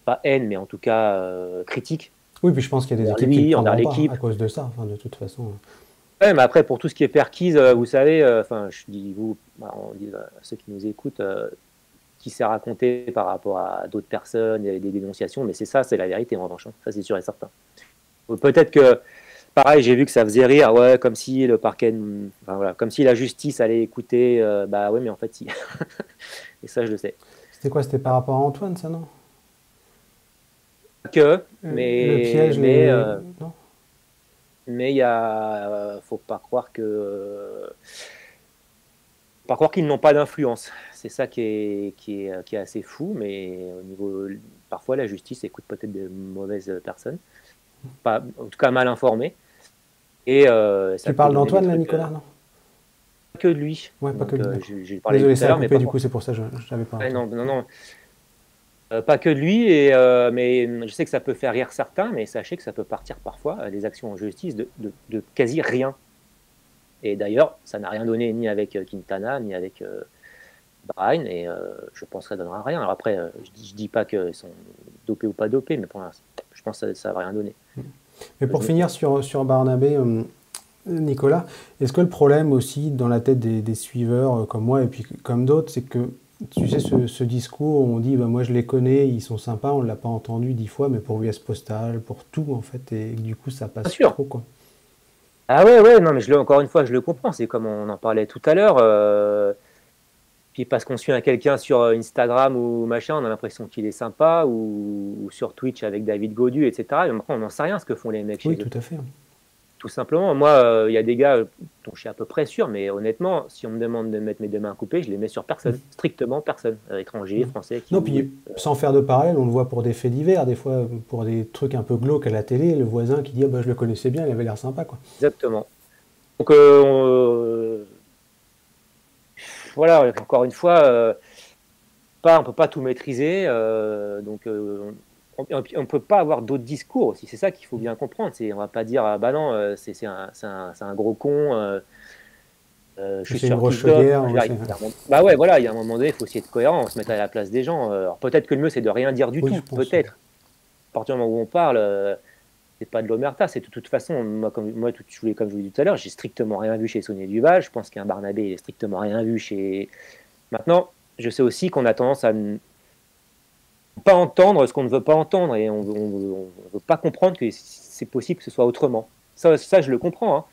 E: pas haine, mais en tout cas critique.
D: Oui, puis je pense qu'il y a des équipes qui ne prendront pas à cause de ça, enfin, de toute façon.
E: Ouais, mais après, pour tout ce qui est perquise, vous savez, enfin, je dis vous, on dit à ceux qui nous écoutent, qui s'est raconté par rapport à d'autres personnes, il y avait des dénonciations, mais c'est ça, c'est la vérité en revanche, hein. Ça c'est sûr et certain. Peut-être que, pareil, j'ai vu que ça faisait rire, ouais, comme si le parquet, enfin, voilà, comme si la justice allait écouter, bah ouais, mais en fait, si. Et ça, je le sais.
D: C'était quoi? C'était par rapport à Antoine, ça, non?
E: Mais
D: le piège, non.
E: Mais il faut pas croire qu'ils n'ont pas d'influence. C'est ça qui est assez fou, mais au niveau, parfois la justice écoute peut-être de mauvaises personnes, pas, en tout cas mal informées. Et
D: tu parles d'Antoine là, Nicolas, non?
E: Pas que de lui.
D: Ouais, pas que de lui.
E: Désolé,
D: ça a coupé, du coup, c'est pour ça que je n'avais pas.
E: Ouais, non. Pas que de lui, mais je sais que ça peut faire rire certains, mais sachez que ça peut partir parfois des actions en justice de quasi rien. Et d'ailleurs, ça n'a rien donné ni avec Quintana, ni avec Bahreïn, et je pense que ça ne donnera rien. Alors après, je dis pas qu'ils sont dopés ou pas dopés, mais pour l'instant, je pense que ça ne va rien donner.
D: Mais pour finir sur Barnabé, Nicolas, est-ce que le problème aussi dans la tête des suiveurs comme moi et puis comme d'autres, c'est que tu sais, ce discours où on dit bah, moi je les connais, ils sont sympas, on ne l'a pas entendu 10 fois, mais pour US Postal, pour tout en fait, et du coup ça passe trop, quoi.
E: Ah ouais, non, mais encore une fois, je le comprends, c'est comme on en parlait tout à l'heure. Puis parce qu'on suit quelqu'un sur Instagram ou machin, on a l'impression qu'il est sympa, ou sur Twitch avec David Gaudu, etc. Et après, on n'en sait rien ce que font les mecs chez eux.
D: Oui, tout à fait.
E: Tout simplement, moi, il y a des gars dont je suis à peu près sûr, mais honnêtement, si on me demande de mettre mes deux mains coupées, je les mets sur personne, strictement personne, étrangers, français.
D: Non, puis sans faire de parallèle, on le voit pour des faits divers, des fois pour des trucs un peu glauques à la télé, le voisin qui dit ah, bah, je le connaissais bien, il avait l'air sympa, quoi.
E: Exactement. Donc voilà, encore une fois, peut pas tout maîtriser, donc on ne peut pas avoir d'autres discours aussi. C'est ça qu'il faut bien comprendre. On va pas dire ah bah non, c'est un gros con. Je suis
D: C'est une
E: sûr
D: grosse
E: qu'il dope.
D: chaudière.
E: Bah ouais, voilà, il y a un moment donné, il faut aussi être cohérent, se mettre à la place des gens. Alors peut-être que le mieux, c'est de rien dire du
D: Oui,
E: tout,
D: je pense,
E: peut-être. À partir du moment où on parle, c'est pas de l'omerta, c'est de toute façon, comme je vous l'ai dit tout à l'heure, j'ai strictement rien vu chez Saunier Duval. Je pense qu'un Barnabé, il a strictement rien vu chez. Maintenant, je sais aussi qu'on a tendance à ne pas entendre ce qu'on ne veut pas entendre et on ne veut pas comprendre que c'est possible que ce soit autrement. Ça je le comprends. Hein.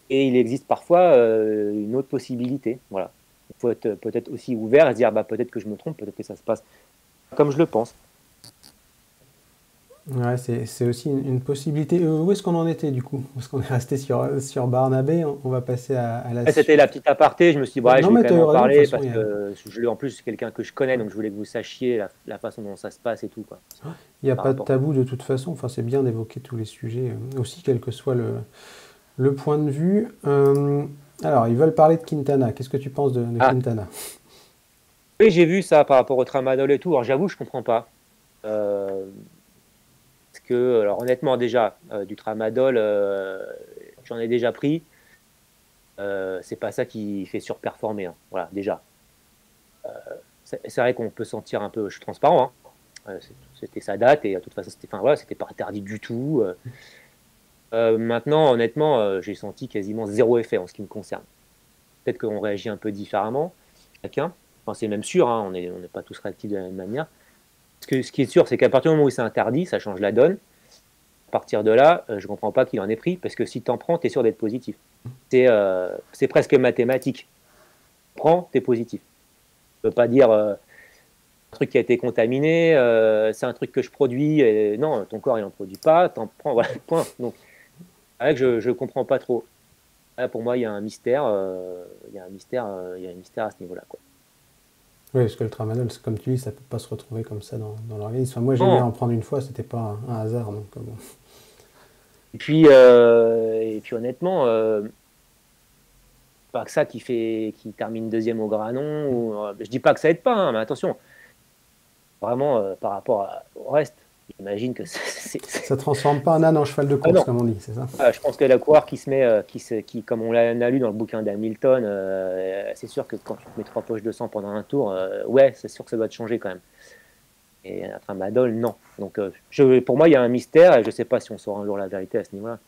E: Et il existe parfois une autre possibilité. Voilà. Il faut être peut-être aussi ouvert et se dire bah, peut-être que je me trompe, peut-être que ça se passe comme je le pense.
D: Ouais, c'est aussi une possibilité. Où est-ce qu'on en était du coup? Est-ce qu'on est resté sur Barnabé? On va passer à la suite.
E: C'était la petite aparté, je me suis dit, bah, je vais quand même en parler parce
D: façon,
E: que en plus c'est quelqu'un que je connais, donc je voulais que vous sachiez la façon dont ça se passe et tout. Quoi.
D: Il n'y a pas de tabou de toute façon, enfin, c'est bien d'évoquer tous les sujets, aussi quel que soit le point de vue. Alors, ils veulent parler de Quintana. Qu'est-ce que tu penses de Quintana?
E: Oui, j'ai vu ça par rapport au tramadol et tout. Alors j'avoue, je comprends pas. Parce que, alors honnêtement, déjà, du tramadol, j'en ai déjà pris. C'est pas ça qui fait surperformer. Hein. Voilà, déjà. C'est vrai qu'on peut sentir un peu. Je suis transparent. Hein. C'était sa date et de toute façon, c'était pas interdit du tout. Maintenant, honnêtement, j'ai senti quasiment zéro effet en ce qui me concerne. Peut-être qu'on réagit un peu différemment, chacun. Enfin, c'est même sûr, hein, on n'est pas tous réactifs de la même manière. Ce qui est sûr, c'est qu'à partir du moment où c'est interdit, ça change la donne. À partir de là, je ne comprends pas qu'il en ait pris, parce que si tu en prends, tu es sûr d'être positif. C'est presque mathématique. Prends, tu es positif. Tu ne peux pas dire un truc qui a été contaminé, c'est un truc que je produis, et non, ton corps il n'en produit pas, tu en prends, voilà, point. Donc, avec, je ne comprends pas trop. Là, pour moi, il y a un mystère, il y a un mystère à ce niveau-là, quoi.
D: Oui, parce que le tramadol, comme tu dis, ça ne peut pas se retrouver comme ça dans l'organisme. Enfin, moi, j'ai dû en prendre une fois, c'était pas un hasard. Donc, bon.
E: Et puis honnêtement, pas que ça qui termine deuxième au Granon. Je dis pas que ça aide pas, hein, mais attention, vraiment par rapport au reste, j'imagine que
D: ça transforme pas un âne en cheval de course, comme on dit, c'est ça?
E: Je pense que la coureur qui se met, comme on l'a lu dans le bouquin d'Hamilton, c'est sûr que quand tu te mets 3 poches de sang pendant un tour, ouais, c'est sûr que ça doit te changer quand même. Et un tramadol, non. Donc, pour moi, il y a un mystère et je ne sais pas si on saura un jour la vérité à ce niveau-là.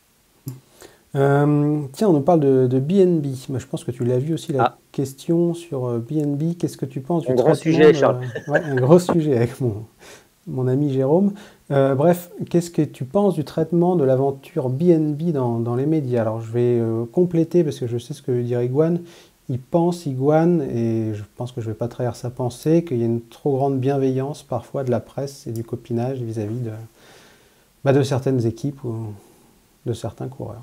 D: Tiens, on nous parle de BNB. Moi, je pense que tu l'as vu aussi, la question sur BNB. Qu'est-ce que tu penses du traitement?
E: Un gros sujet, Charles.
D: Ouais, un gros sujet avec mon ami Jérôme. Bref, qu'est-ce que tu penses du traitement de l'aventure BNB dans les médias? Alors, je vais compléter parce que je sais ce que veut dire Iguane. Il pense, Iguane, et je pense que je ne vais pas trahir sa pensée, qu'il y a une trop grande bienveillance parfois de la presse et du copinage vis-à-vis de certaines équipes ou de certains coureurs.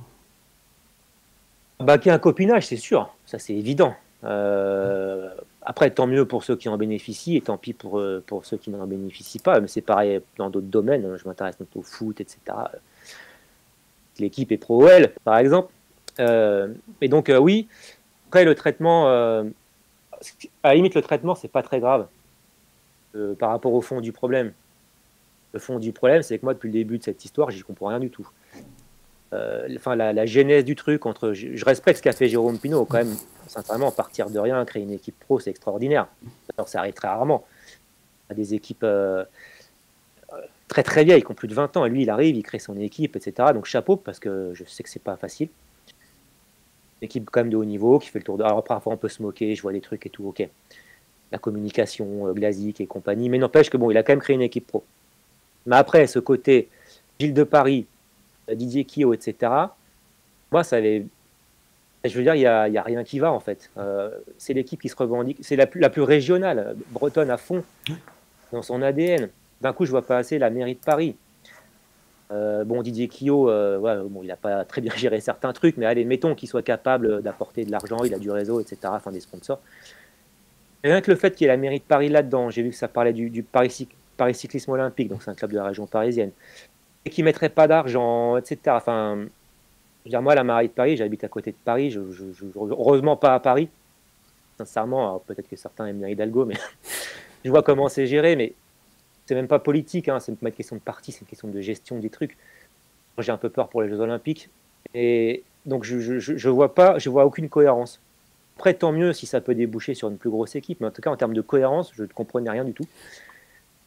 E: Qu'il y a un copinage, c'est sûr, ça c'est évident. Après, tant mieux pour ceux qui en bénéficient et tant pis pour ceux qui n'en bénéficient pas. Mais c'est pareil dans d'autres domaines, je m'intéresse notamment au foot, etc. L'équipe est pro-OL, par exemple. Et donc, oui. Après, le traitement, à la limite, le traitement, c'est pas très grave par rapport au fond du problème. Le fond du problème, c'est que moi, depuis le début de cette histoire, j'y comprends rien du tout. La genèse du truc, je respecte ce qu'a fait Jérôme Pineau, quand même, sincèrement, partir de rien, créer une équipe pro, c'est extraordinaire. Alors, ça arrive très rarement. Il y a des équipes très très vieilles, qui ont plus de 20 ans, et lui, il arrive, il crée son équipe, etc. Donc, chapeau, parce que je sais que c'est pas facile. Équipe quand même de haut niveau qui fait le tour de. Alors parfois on peut se moquer, je vois des trucs et tout, ok. La communication, Glazik et compagnie, mais n'empêche que bon, il a quand même créé une équipe pro. Mais après, ce côté Gilles de Paris, Didier Quillot, etc. Moi, ça avait. Je veux dire, il y a rien qui va en fait. C'est l'équipe qui se revendique, c'est la plus régionale, bretonne à fond dans son ADN. D'un coup, je vois pas assez la mairie de Paris. Didier Quillot, il n'a pas très bien géré certains trucs, mais allez, mettons qu'il soit capable d'apporter de l'argent, il a du réseau, etc., enfin des sponsors. Et rien que le fait qu'il y ait la mairie de Paris là-dedans, j'ai vu que ça parlait du Paris Cyclisme Olympique, donc c'est un club de la région parisienne, et qu'il ne mettrait pas d'argent, etc. Enfin, je veux dire, moi, la mairie de Paris, j'habite à côté de Paris, heureusement pas à Paris, sincèrement, peut-être que certains aiment bien Hidalgo, mais je vois comment c'est géré, mais c'est même pas politique, hein, c'est pas une question de parti, c'est une question de gestion des trucs. Moi, j'ai un peu peur pour les Jeux Olympiques. Et donc, je vois aucune cohérence. Après, tant mieux si ça peut déboucher sur une plus grosse équipe, mais en tout cas, en termes de cohérence, je ne comprenais rien du tout.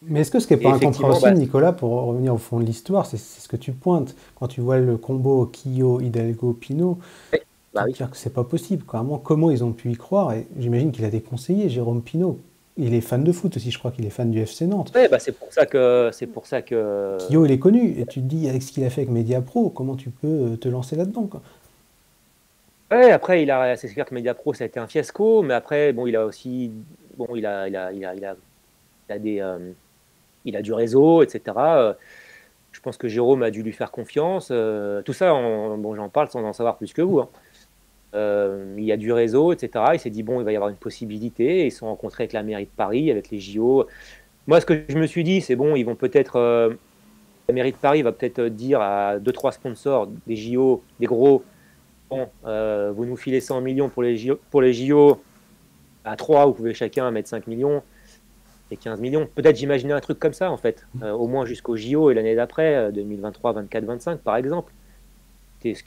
D: Mais est-ce que ce qui n'est pas
E: Et
D: un contrat
E: effectivement,
D: aussi, Nicolas, pour revenir au fond de l'histoire, c'est ce que tu pointes. Quand tu vois le combo Quillo, Hidalgo, Pinot, tu
E: bah
D: te
E: oui.
D: dis que c'est pas possible. Comment ils ont pu y croire? Et j'imagine qu'il a des conseillers, Jérôme Pinot. Il est fan de foot aussi, je crois qu'il est fan du FC Nantes.
E: Ouais, bah, c'est pour ça que
D: Quillo, il est connu. Et tu te dis, avec ce qu'il a fait avec Mediapro, comment tu peux te lancer là-dedans, quoi?
E: ouais, après, c'est clair que Mediapro, ça a été un fiasco, mais après, bon, il a aussi, bon, il a du réseau, etc. Je pense que Jérôme a dû lui faire confiance. Tout ça, bon, j'en parle sans en savoir plus que vous, hein. Il y a du réseau, etc. Il s'est dit, bon, il va y avoir une possibilité. Et ils se sont rencontrés avec la mairie de Paris, avec les JO. Moi, ce que je me suis dit, c'est bon, ils vont peut-être. La mairie de Paris va peut-être dire à 2-3 sponsors des JO, des gros, bon, vous nous filez 100 millions pour les JO. À 3, vous pouvez chacun mettre 5 millions et 15 millions. Peut-être j'imaginais un truc comme ça, en fait, au moins jusqu'au JO et l'année d'après, 2023, 24, 25, par exemple.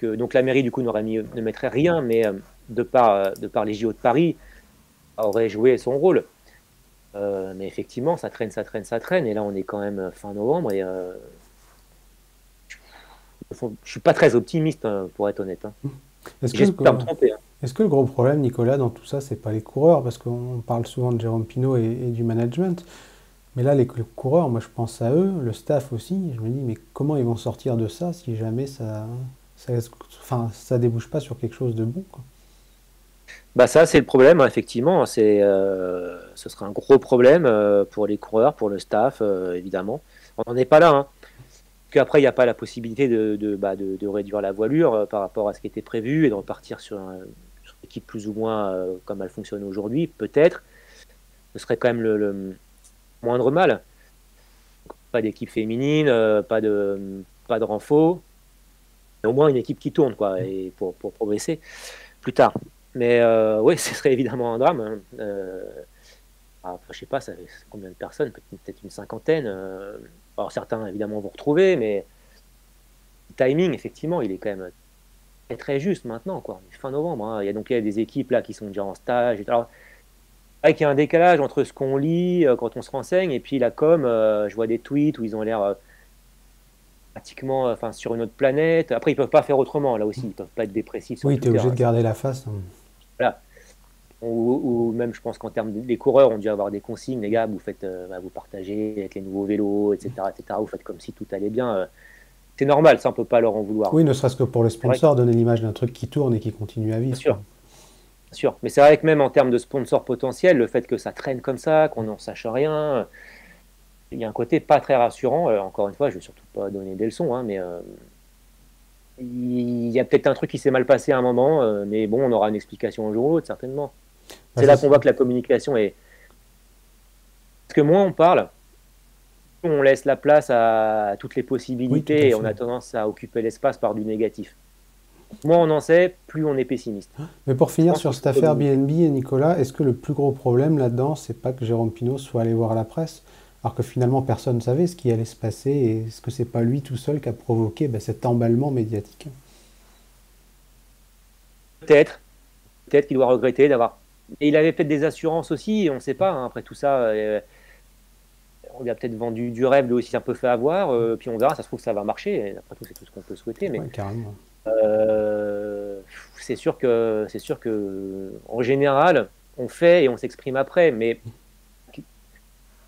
E: Donc la mairie, du coup, ne mettrait rien, mais de par les JO de Paris, aurait joué son rôle. Mais effectivement, ça traîne. Et là, on est quand même fin novembre. Et je suis pas très optimiste, pour être honnête, hein. J'espère me tromper, hein.
D: Est-ce que le gros problème, Nicolas, dans tout ça, c'est pas les coureurs? Parce qu'on parle souvent de Jérôme Pinot et du management. Mais là, les coureurs, moi, je pense à eux, le staff aussi. Je me dis, mais comment ils vont sortir de ça si jamais ça débouche pas sur quelque chose de bon, quoi?
E: Bah ça, c'est le problème, hein, effectivement. Ce sera un gros problème pour les coureurs, pour le staff, évidemment. On n'en est pas là, hein. Qu'après, il n'y a pas la possibilité de réduire la voilure par rapport à ce qui était prévu et de repartir sur une équipe plus ou moins comme elle fonctionne aujourd'hui, peut-être. Ce serait quand même le moindre mal. Pas d'équipe féminine, pas de renfort, mais au moins une équipe qui tourne, quoi, et pour progresser plus tard. Mais oui, ce serait évidemment un drame, hein. Je sais pas, ça fait combien de personnes? Peut-être une cinquantaine. Alors certains, évidemment, vont retrouver, mais le timing, effectivement, il est quand même très, très juste maintenant, quoi. On est fin novembre, hein. Il y a des équipes là qui sont déjà en stage. Alors, il y a un décalage entre ce qu'on lit quand on se renseigne et puis la com. Je vois des tweets où ils ont l'air pratiquement sur une autre planète. Après, ils peuvent pas faire autrement, là aussi. Ils peuvent pas être dépressifs sur
D: Oui, tu
E: Twitter,
D: es obligé
E: hein.
D: de garder la face, hein.
E: Voilà. Ou même, je pense qu'en termes les coureurs ont dû avoir des consignes, les gars, vous faites, vous partagez avec les nouveaux vélos, etc., etc. Vous faites comme si tout allait bien. C'est normal, ça on peut pas leur en vouloir.
D: Oui, ne serait-ce que pour les sponsors, donner l'image d'un truc qui tourne et qui continue à vivre.
E: Bien sûr. Bien sûr. Mais c'est vrai que même en termes de sponsors potentiels, le fait que ça traîne comme ça, qu'on n'en sache rien, il y a un côté pas très rassurant. Encore une fois, je vais surtout pas donner des leçons, hein, mais il y a peut-être un truc qui s'est mal passé à un moment, mais bon, on aura une explication un jour ou l'autre, certainement. C'est là qu'on voit que la communication est... Parce que moins on parle, on laisse la place à toutes les possibilités,
D: oui,
E: et on a tendance à occuper l'espace par du négatif. Moins on en sait, plus on est pessimiste.
D: Mais pour finir sur cette affaire BNB, Nicolas, est-ce que le plus gros problème là-dedans, c'est pas que Jérôme Pinot soit allé voir la presse, alors que finalement personne ne savait ce qui allait se passer, et est-ce que c'est pas lui tout seul qui a provoqué cet emballement médiatique?
E: Peut-être qu'il doit regretter d'avoir... Et il avait peut-être des assurances aussi, et on ne sait pas, hein, après tout ça, on lui a peut-être vendu du rêve, lui aussi un peu fait avoir, puis on verra, ça se trouve que ça va marcher, et après tout c'est tout ce qu'on peut souhaiter, mais
D: Ouais, carrément.
E: c'est sûr que en général, on fait et on s'exprime après, mais on ne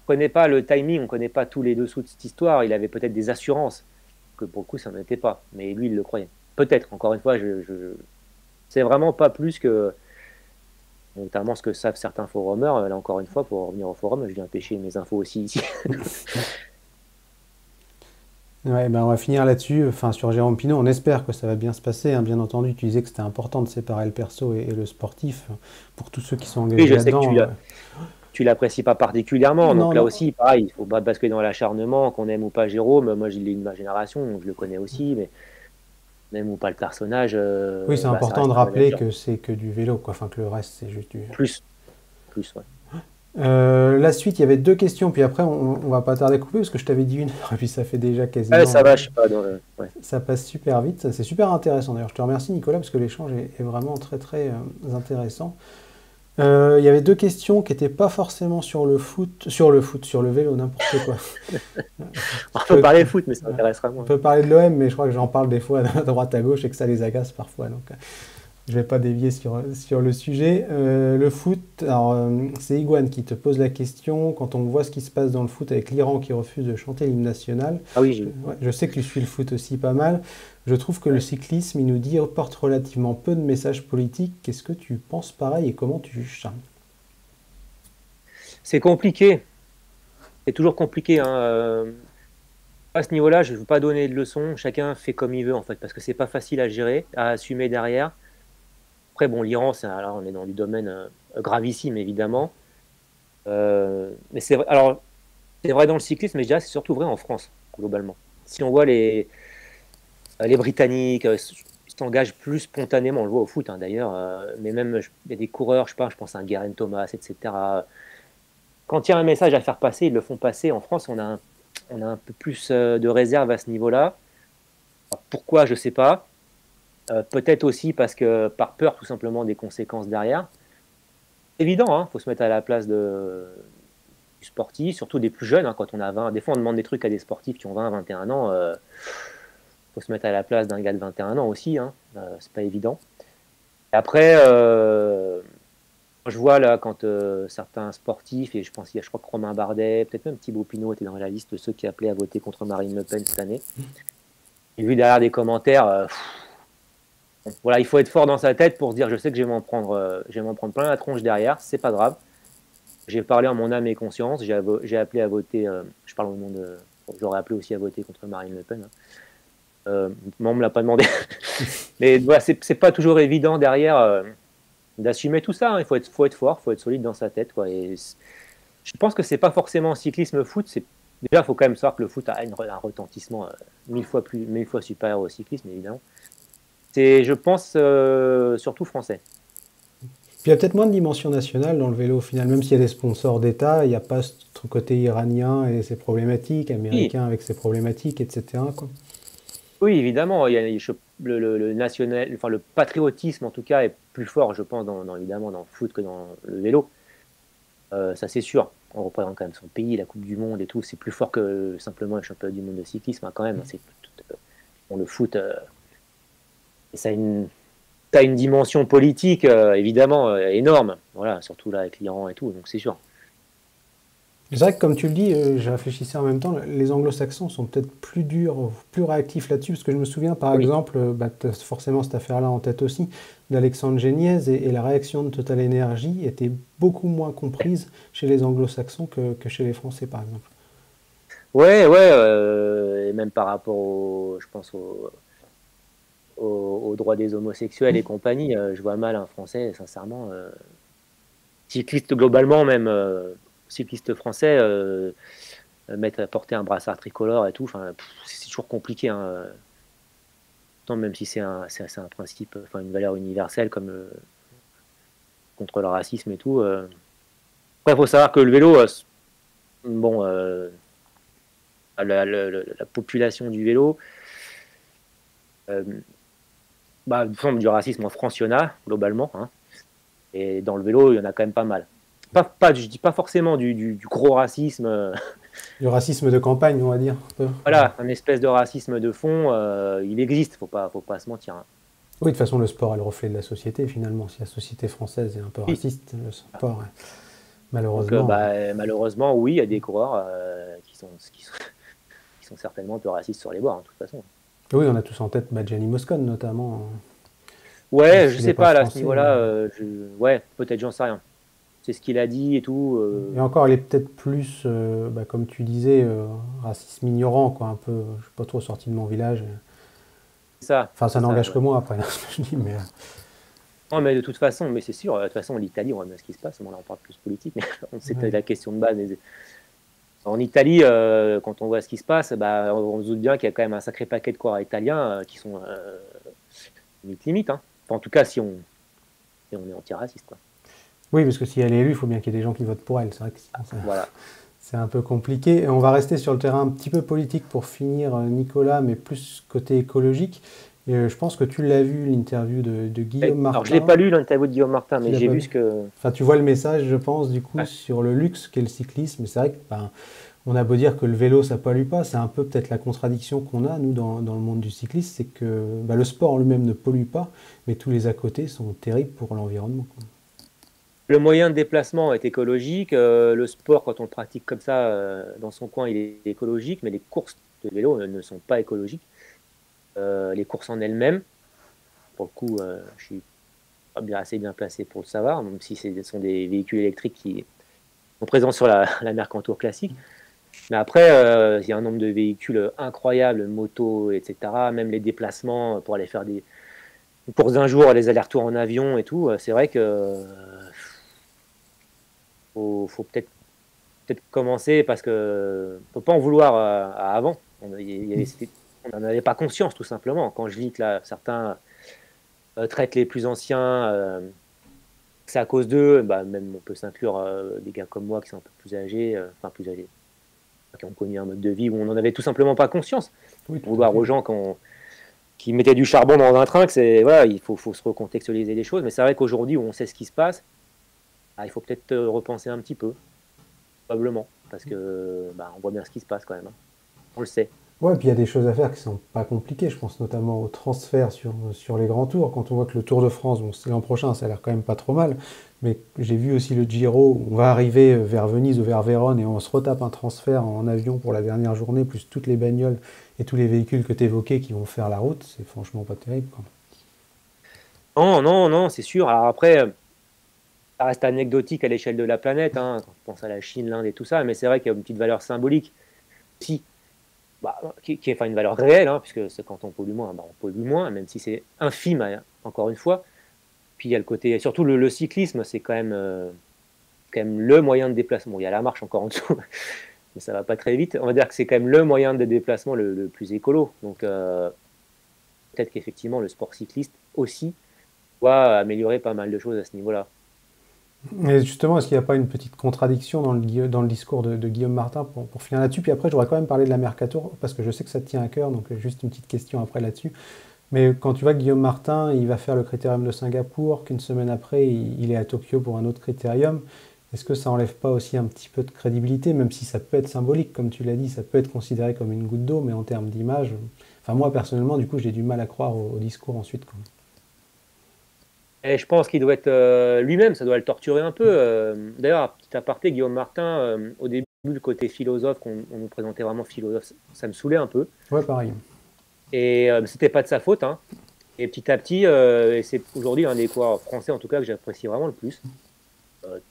E: connaît pas le timing, on ne connaît pas tous les dessous de cette histoire, il avait peut-être des assurances, que pour le coup ça n'en était pas, mais lui il le croyait. Peut-être, encore une fois, c'est vraiment pas plus que... notamment ce que savent certains forumers. Là encore une fois, pour revenir au forum, je viens pêcher mes infos aussi ici.
D: Ouais, on va finir là-dessus. Sur Jérôme Pinot, on espère que ça va bien se passer, hein. Bien entendu, tu disais que c'était important de séparer le perso et le sportif pour tous ceux qui sont engagés là-dedans.
E: Oui, je sais que tu l'apprécies pas particulièrement,
D: Non,
E: donc là
D: non.
E: aussi, pareil, il faut pas basculer dans l'acharnement, qu'on aime ou pas Jérôme. Moi, il est de ma génération, donc je le connais aussi, mais même ou pas le personnage.
D: Oui, c'est important de rappeler que c'est que du vélo, quoi. Que le reste, c'est juste du...
E: Plus, ouais.
D: La suite, il y avait 2 questions, puis après, on va pas tarder à couper, parce que je t'avais dit 1 heure, et puis ça fait déjà quasiment...
E: Ouais, ça va, je sais pas. Ouais.
D: Ça passe super vite, c'est super intéressant d'ailleurs. Je te remercie Nicolas, parce que l'échange est vraiment très très intéressant. Il y avait 2 questions qui n'étaient pas forcément sur le vélo, n'importe quoi.
E: On peut parler foot, mais ça m'intéressera moins.
D: On peut parler de l'OM, mais je crois que j'en parle des fois à droite à gauche et que ça les agace parfois. Donc, je ne vais pas dévier sur le sujet. Le foot, alors c'est Iguane qui te pose la question. Quand on voit ce qui se passe dans le foot avec l'Iran qui refuse de chanter l'hymne national,
E: ah oui,
D: je sais que tu suis le foot aussi pas mal. Je trouve que le cyclisme, il nous dit, porte relativement peu de messages politiques. Qu'est-ce que tu penses pareil et comment tu juges ça?
E: C'est compliqué. C'est toujours compliqué. Hein. À ce niveau-là, je ne veux pas donner de leçons. Chacun fait comme il veut, en fait, parce que c'est pas facile à gérer, à assumer derrière. Après, bon, l'Iran, alors on est dans du domaine gravissime, évidemment. Mais c'est vrai, alors, c'est vrai dans le cyclisme, mais je dirais que c'est surtout vrai en France, globalement. Si on voit les Britanniques s'engagent plus spontanément, on le voit au foot, hein, d'ailleurs, mais même, il y a des coureurs, je pense à un Geraint Thomas, etc. Quand il y a un message à faire passer, ils le font passer. En France, on a un peu plus de réserve à ce niveau-là. Alors, pourquoi, je ne sais pas. Peut-être aussi parce que par peur tout simplement des conséquences derrière. C'est évident, il faut se mettre à la place du sportif, surtout des plus jeunes, quand on a 20. Des fois on demande des trucs à des sportifs qui ont 20, 21 ans. Faut se mettre à la place d'un gars de 21 ans aussi, c'est pas évident. Et après, je vois là quand certains sportifs, et je crois que Romain Bardet, peut-être même Thibaut Pinot était dans la liste de ceux qui appelaient à voter contre Marine Le Pen cette année. J'ai vu derrière des commentaires... Voilà, il faut être fort dans sa tête pour se dire je sais que je vais m'en prendre plein la tronche derrière, c'est pas grave. J'ai parlé en mon âme et conscience, j'ai appelé à voter, je parle au nom de... J'aurais appelé aussi à voter contre Marine Le Pen. Mais on me l'a pas demandé. Mais voilà, c'est pas toujours évident derrière d'assumer tout ça. Il faut être fort, il faut être solide dans sa tête, quoi. Et je pense que c'est pas forcément cyclisme foot. Déjà, il faut quand même savoir que le foot a un retentissement 1000 fois supérieur au cyclisme, évidemment. C'est, je pense, surtout français.
D: Puis il y a peut-être moins de dimension nationale dans le vélo au final, même s'il y a des sponsors d'État, il n'y a pas ce côté iranien et ses problématiques, américain avec ses problématiques, etc. quoi.
E: Oui, évidemment, il y a le national, enfin le patriotisme en tout cas est plus fort, je pense, évidemment dans le foot que dans le vélo. Ça c'est sûr. On représente quand même son pays, la Coupe du Monde et tout. C'est plus fort que simplement le championnat du monde de cyclisme, quand même. Bon, le foot. Ça a une dimension politique, évidemment, énorme. Voilà, surtout là avec l'Iran et tout, donc c'est sûr.
D: C'est vrai que comme tu le dis, je réfléchissais en même temps, les anglo-saxons sont peut-être plus durs, plus réactifs là-dessus, parce que je me souviens par exemple, forcément cette affaire-là en tête aussi, d'Alexandre Géniez, et la réaction de Total Energy était beaucoup moins comprise chez les anglo-saxons que chez les Français par exemple.
E: Ouais, et même par rapport je pense aux droits des homosexuels et compagnie, je vois mal un Français, sincèrement, cycliste globalement même, cycliste français, porter un brassard tricolore et tout, c'est toujours compliqué, hein. Même si c'est un principe, une valeur universelle comme contre le racisme et tout. Après, il faut savoir que le vélo, la population du vélo, du racisme en France, il y en a globalement, hein. Et dans le vélo, il y en a quand même pas mal. Je dis pas forcément du gros racisme.
D: Du racisme de campagne, on va dire.
E: Voilà, un espèce de racisme de fond, il existe, faut pas se mentir, hein.
D: Oui, de toute façon, le sport est le reflet de la société, finalement. Si la société française est un peu raciste, le sport, malheureusement...
E: Donc, malheureusement, oui, il y a des coureurs qui sont certainement un peu racistes sur les bords, hein, de toute façon.
D: Oui, on a tous en tête Gianni Moscon, notamment.
E: Ouais, je sais pas, là, à ce niveau-là, peut-être, j'en sais rien. C'est ce qu'il a dit et tout.
D: Et encore, il est peut-être plus, comme tu disais, racisme ignorant, quoi, un peu, je suis pas trop sorti de mon village.
E: Ça.
D: Enfin, ça n'engage que moi, après, ce que je dis, mais...
E: Non, mais de toute façon, mais c'est sûr, de toute façon, l'Italie, on voit bien ce qui se passe, on en parle plus politique, mais c'était la question de base. En Italie, quand on voit ce qui se passe, on se doute bien qu'il y a quand même un sacré paquet de coureurs italiens qui sont limite, hein. Enfin, en tout cas, si on est antiraciste, quoi.
D: Oui, parce que si elle est élue, il faut bien qu'il y ait des gens qui votent pour elle. C'est vrai que
E: Voilà.
D: c'est un peu compliqué. Et on va rester sur le terrain un petit peu politique pour finir, Nicolas, mais plus côté écologique. Et je pense que tu l'as vu, l'interview de Guillaume Martin.
E: Alors, je ne l'ai pas lu, l'interview de Guillaume Martin, mais j'ai vu ce que...
D: Enfin, tu vois le message, je pense, du coup,
E: Ouais.
D: sur le luxe qu'est le cyclisme. C'est vrai que, on a beau dire que le vélo, ça pollue pas, c'est un peu peut-être la contradiction qu'on a, nous, dans le monde du cyclisme, c'est que le sport en lui-même ne pollue pas, mais tous les à côté sont terribles pour l'environnement, quoi.
E: Le moyen de déplacement est écologique. Le sport, quand on le pratique comme ça, dans son coin, il est écologique, mais les courses de vélo ne sont pas écologiques. Les courses en elles-mêmes, pour le coup, je suis pas assez bien placé pour le savoir, même si ce sont des véhicules électriques qui sont présents sur la Mercantour classique. Mais après, il y a un nombre de véhicules incroyables, motos, etc. Même les déplacements pour aller faire des courses d'un jour, les allers-retours en avion et tout. C'est vrai que faut peut-être commencer parce que faut pas en vouloir à avant. On n'en avait pas conscience tout simplement. Quand je lis que là, certains traitent les plus anciens, c'est à cause d'eux. Même on peut s'inclure des gars comme moi qui sont un peu plus âgés, plus âgés, qui ont connu un mode de vie où on n'en avait tout simplement pas conscience.
D: Oui,
E: Vouloir aux gens qui mettaient du charbon dans un train, que voilà, il faut se recontextualiser les choses. Mais c'est vrai qu'aujourd'hui où on sait ce qui se passe, il faut peut-être repenser un petit peu. Probablement, parce que on voit bien ce qui se passe quand même. On le sait.
D: Ouais, puis il y a des choses à faire qui sont pas compliquées. Je pense notamment au transfert sur les grands tours. Quand on voit que le Tour de France, bon, c'est l'an prochain, ça a l'air quand même pas trop mal. Mais j'ai vu aussi le Giro, où on va arriver vers Venise ou vers Vérone et on se retape un transfert en avion pour la dernière journée, plus toutes les bagnoles et tous les véhicules que tu évoquais qui vont faire la route. C'est franchement pas terrible, quoi.
E: Non, c'est sûr. Alors après, ça reste anecdotique à l'échelle de la planète, quand on pense à la Chine, l'Inde et tout ça, mais c'est vrai qu'il y a une petite valeur symbolique aussi, qui est une valeur réelle, puisque c'est quand on pollue moins, on pollue moins, même si c'est infime, encore une fois. Puis il y a le côté, surtout le cyclisme, c'est quand même le moyen de déplacement. Bon, il y a la marche encore en dessous, mais ça va pas très vite. On va dire que c'est quand même le moyen de déplacement le plus écolo. Donc peut-être qu'effectivement le sport cycliste aussi doit améliorer pas mal de choses à ce niveau-là.
D: Et justement, est-ce qu'il n'y a pas une petite contradiction dans le discours de Guillaume Martin pour finir là-dessus? Puis après, j'aurais quand même parlé de la Mercator, parce que je sais que ça te tient à cœur, donc juste une petite question après là-dessus. Mais quand tu vois que Guillaume Martin, il va faire le critérium de Singapour, qu'une semaine après, il est à Tokyo pour un autre critérium, est-ce que ça enlève pas aussi un petit peu de crédibilité, même si ça peut être symbolique, comme tu l'as dit, ça peut être considéré comme une goutte d'eau, mais en termes d'image, moi personnellement, du coup, j'ai du mal à croire au discours ensuite, quoi.
E: Et je pense qu'il doit être lui-même, ça doit le torturer un peu. D'ailleurs, petit aparté, Guillaume Martin, au début, le côté philosophe, qu'on nous présentait vraiment philosophe, ça me saoulait un peu.
D: Ouais, pareil.
E: Et c'était pas de sa faute. Et petit à petit, et c'est aujourd'hui un des coureurs français, en tout cas, que j'apprécie vraiment le plus.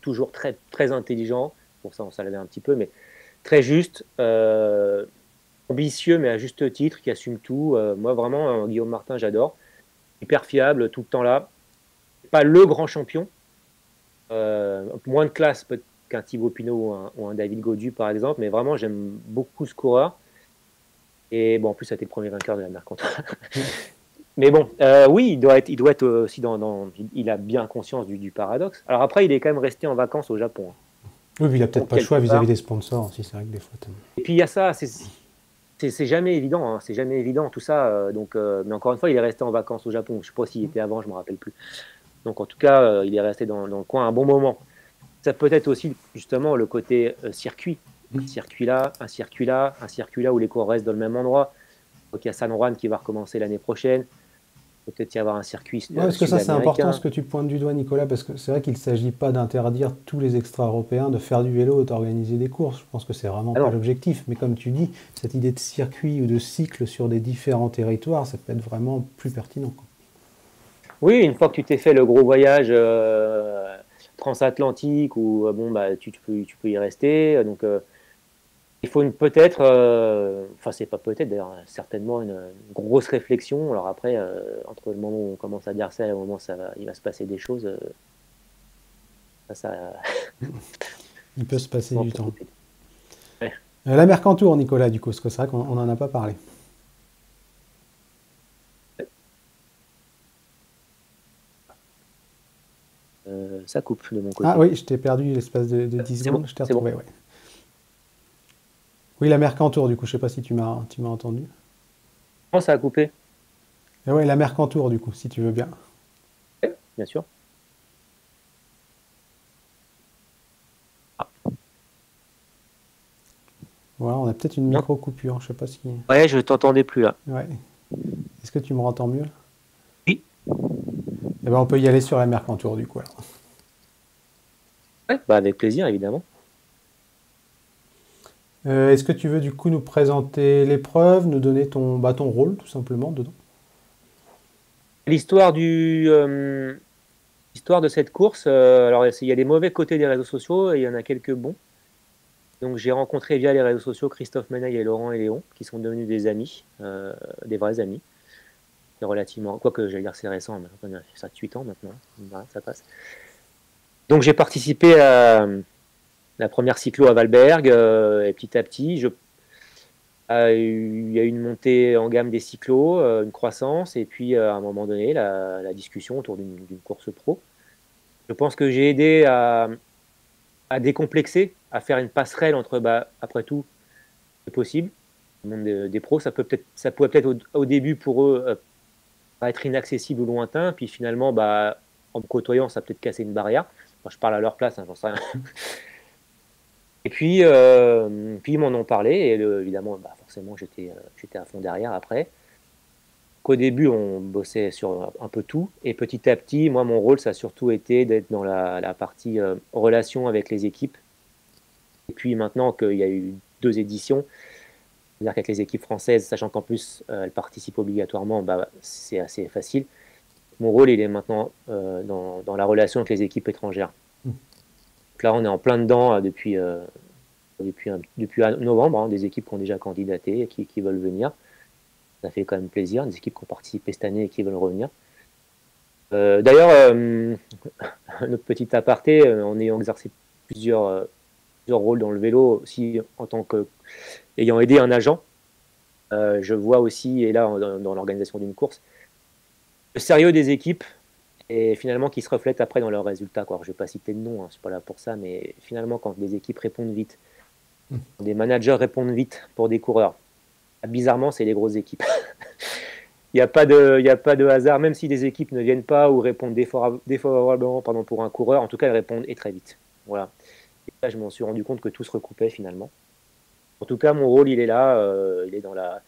E: Toujours très, très intelligent, pour ça on s'en un petit peu, mais très juste, ambitieux, mais à juste titre, qui assume tout. Moi, vraiment, Guillaume Martin, j'adore. Hyper fiable, tout le temps là. Pas le grand champion, moins de classe qu'un Thibaut Pinot ou un David Gaudu par exemple, mais vraiment j'aime beaucoup ce coureur. Et bon, en plus, ça a été le premier vainqueur de la Mercantour. Mais bon, oui, il doit être aussi il a bien conscience du paradoxe. Alors après, il est quand même resté en vacances au Japon.
D: Oui, puis il a peut-être pas le choix vis-à-vis des sponsors aussi, c'est vrai que des fois.
E: Et puis il y a ça, c'est jamais évident, c'est jamais évident tout ça. Mais encore une fois, il est resté en vacances au Japon. Je sais pas s'il était avant, je me rappelle plus. Donc en tout cas, il est resté dans le coin un bon moment. Ça peut être aussi justement le côté circuit. Un circuit là, un circuit là, un circuit là où les coureurs restent dans le même endroit. Donc il y a San Juan qui va recommencer l'année prochaine. Peut-être y avoir un circuit
D: parce que ça c'est important ce que tu pointes du doigt, Nicolas, parce que c'est vrai qu'il ne s'agit pas d'interdire tous les extra-européens de faire du vélo ou d'organiser des courses. Je pense que c'est vraiment pas l'objectif. Mais comme tu dis, cette idée de circuit ou de cycle sur des différents territoires, ça peut être vraiment plus pertinent, quoi.
E: Oui, une fois que tu t'es fait le gros voyage transatlantique, où tu peux y rester. Donc, il faut peut-être, c'est pas peut-être d'ailleurs, certainement une grosse réflexion. Alors après, entre le moment où on commence à dire ça et le moment où il va se passer des choses,
D: il peut se passer du temps.
E: Ouais.
D: La Mercantour, Nicolas, du coup, parce que c'est vrai qu'on n'en a pas parlé.
E: ça coupe de mon côté.
D: Ah oui, je t'ai perdu l'espace de 10
E: C'est
D: secondes,
E: bon,
D: je t'ai
E: c'est bon.
D: retrouvé, ouais. Oui, la Mercantour, du coup, je sais pas si tu m'as entendu.
E: Comment ça a coupé?
D: Et ouais, la Mercantour, du coup, si tu veux bien.
E: Bien sûr.
D: Voilà, on a peut-être une
E: Non.
D: micro-coupure, je sais pas si...
E: Ouais, je t'entendais plus là.
D: Ouais. Est-ce que tu me entends mieux?
E: Oui.
D: Eh ben, on peut y aller sur la Mercantour, du coup, alors.
E: Ouais, bah avec plaisir, évidemment.
D: Est-ce que tu veux, du coup, nous présenter l'épreuve, nous donner ton rôle, tout simplement, dedans?
E: L'histoire de cette course, alors il y a des mauvais côtés des réseaux sociaux et il y en a quelques bons. Donc j'ai rencontré via les réseaux sociaux Christophe Meneil et Laurent et Léon, qui sont devenus des amis, des vrais amis. C'est relativement, quoique j'allais dire c'est récent, mais ça fait 8 ans maintenant, voilà, ça passe. Donc j'ai participé à la première cyclo à Valberg, et petit à petit, il y a eu une montée en gamme des cyclos, une croissance, et puis à un moment donné, la discussion autour d'une course pro. Je pense que j'ai aidé à décomplexer, à faire une passerelle entre, après tout, c'est possible. Le monde des pros, ça pouvait peut-être au début pour eux être inaccessible ou lointain, puis finalement, en me côtoyant, ça a peut-être cassé une barrière. Enfin, je parle à leur place, hein, j'en sais rien. Et puis ils m'en ont parlé, et évidemment, forcément, j'étais à fond derrière après. Qu'au début, on bossait sur un peu tout, et petit à petit, moi, mon rôle, ça a surtout été d'être dans la partie relation avec les équipes. Et puis maintenant qu'il y a eu 2 éditions, c'est-à-dire qu'avec les équipes françaises, sachant qu'en plus, elles participent obligatoirement, c'est assez facile. Mon rôle, il est maintenant dans la relation avec les équipes étrangères. Donc là, on est en plein dedans depuis novembre, hein, des équipes qui ont déjà candidaté et qui veulent venir. Ça fait quand même plaisir, des équipes qui ont participé cette année et qui veulent revenir. D'ailleurs, notre petit aparté, en ayant exercé plusieurs rôles dans le vélo, aussi en tant qu'ayant aidé un agent, je vois aussi, et là dans l'organisation d'une course, le sérieux des équipes et finalement qui se reflète après dans leurs résultats. Je ne vais pas citer de nom, hein, je ne suis pas là pour ça, mais finalement quand des équipes répondent vite, quand des managers répondent vite pour des coureurs, bizarrement c'est les grosses équipes. Il n'y a pas de hasard, même si des équipes ne viennent pas ou répondent défavorablement pour un coureur, en tout cas elles répondent et très vite. Voilà. Et là je m'en suis rendu compte que tout se recoupait finalement. En tout cas mon rôle il est là, il est dans la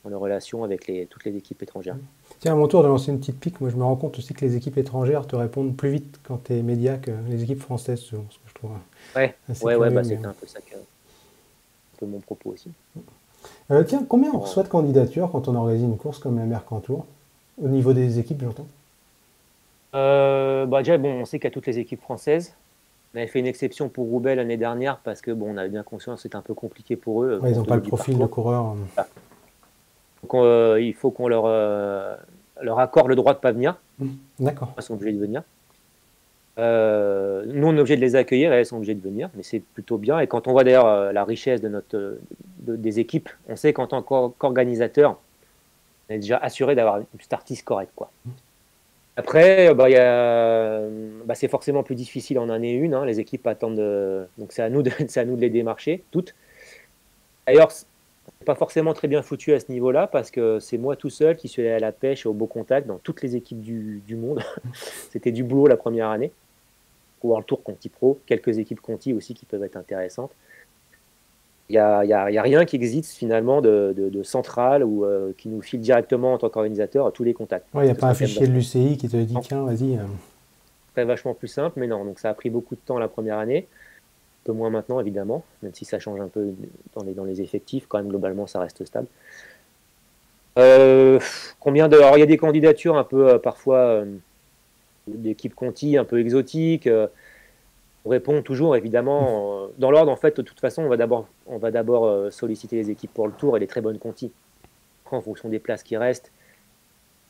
E: relation avec toutes les équipes étrangères.
D: Tiens, à mon tour de lancer une petite pique, moi je me rends compte aussi que les équipes étrangères te répondent plus vite quand tu es média que les équipes françaises, ce que je trouve assez curieux,
E: c'était un peu ça un peu mon propos aussi.
D: Tiens, combien on reçoit de candidatures quand on organise une course comme la Mercantour? Au niveau des équipes, j'entends.
E: Déjà, on sait qu'à toutes les équipes françaises, on avait fait une exception pour Roubaix l'année dernière parce que on avait bien conscience que c'était un peu compliqué pour eux.
D: Ils n'ont pas le profil de coureur.
E: Donc, il faut qu'on leur accorde le droit de ne pas venir.
D: D'accord.
E: Ils sont obligés de venir. Nous, on est obligé de les accueillir et elles sont obligées de venir, mais c'est plutôt bien. Et quand on voit d'ailleurs la richesse des équipes, on sait qu'en tant qu'organisateur, on est déjà assuré d'avoir une start-list correcte, Après, c'est forcément plus difficile en année une. Hein, les équipes attendent, donc c'est à nous de les démarcher toutes. D'ailleurs, c'est pas forcément très bien foutu à ce niveau-là parce que c'est moi tout seul qui suis allé à la pêche et au beau contact dans toutes les équipes du monde. C'était du boulot la première année. World Tour Conti Pro, quelques équipes Conti aussi qui peuvent être intéressantes. Il n'y a rien qui existe finalement de central ou qui nous file directement en tant qu'organisateur à tous les contacts.
D: Il n'y a pas un fichier de l'UCI qui te dit tiens, vas-y.
E: C'est vachement plus simple, mais non. Donc ça a pris beaucoup de temps la première année. Un peu moins maintenant, évidemment, même si ça change un peu dans les effectifs. Quand même, globalement, ça reste stable. Alors, il y a des candidatures un peu, parfois, d'équipes Conti un peu exotiques. On répond toujours, évidemment, dans l'ordre, en fait, de toute façon, on va d'abord solliciter les équipes pour le Tour et les très bonnes Conti. Après, en fonction des places qui restent,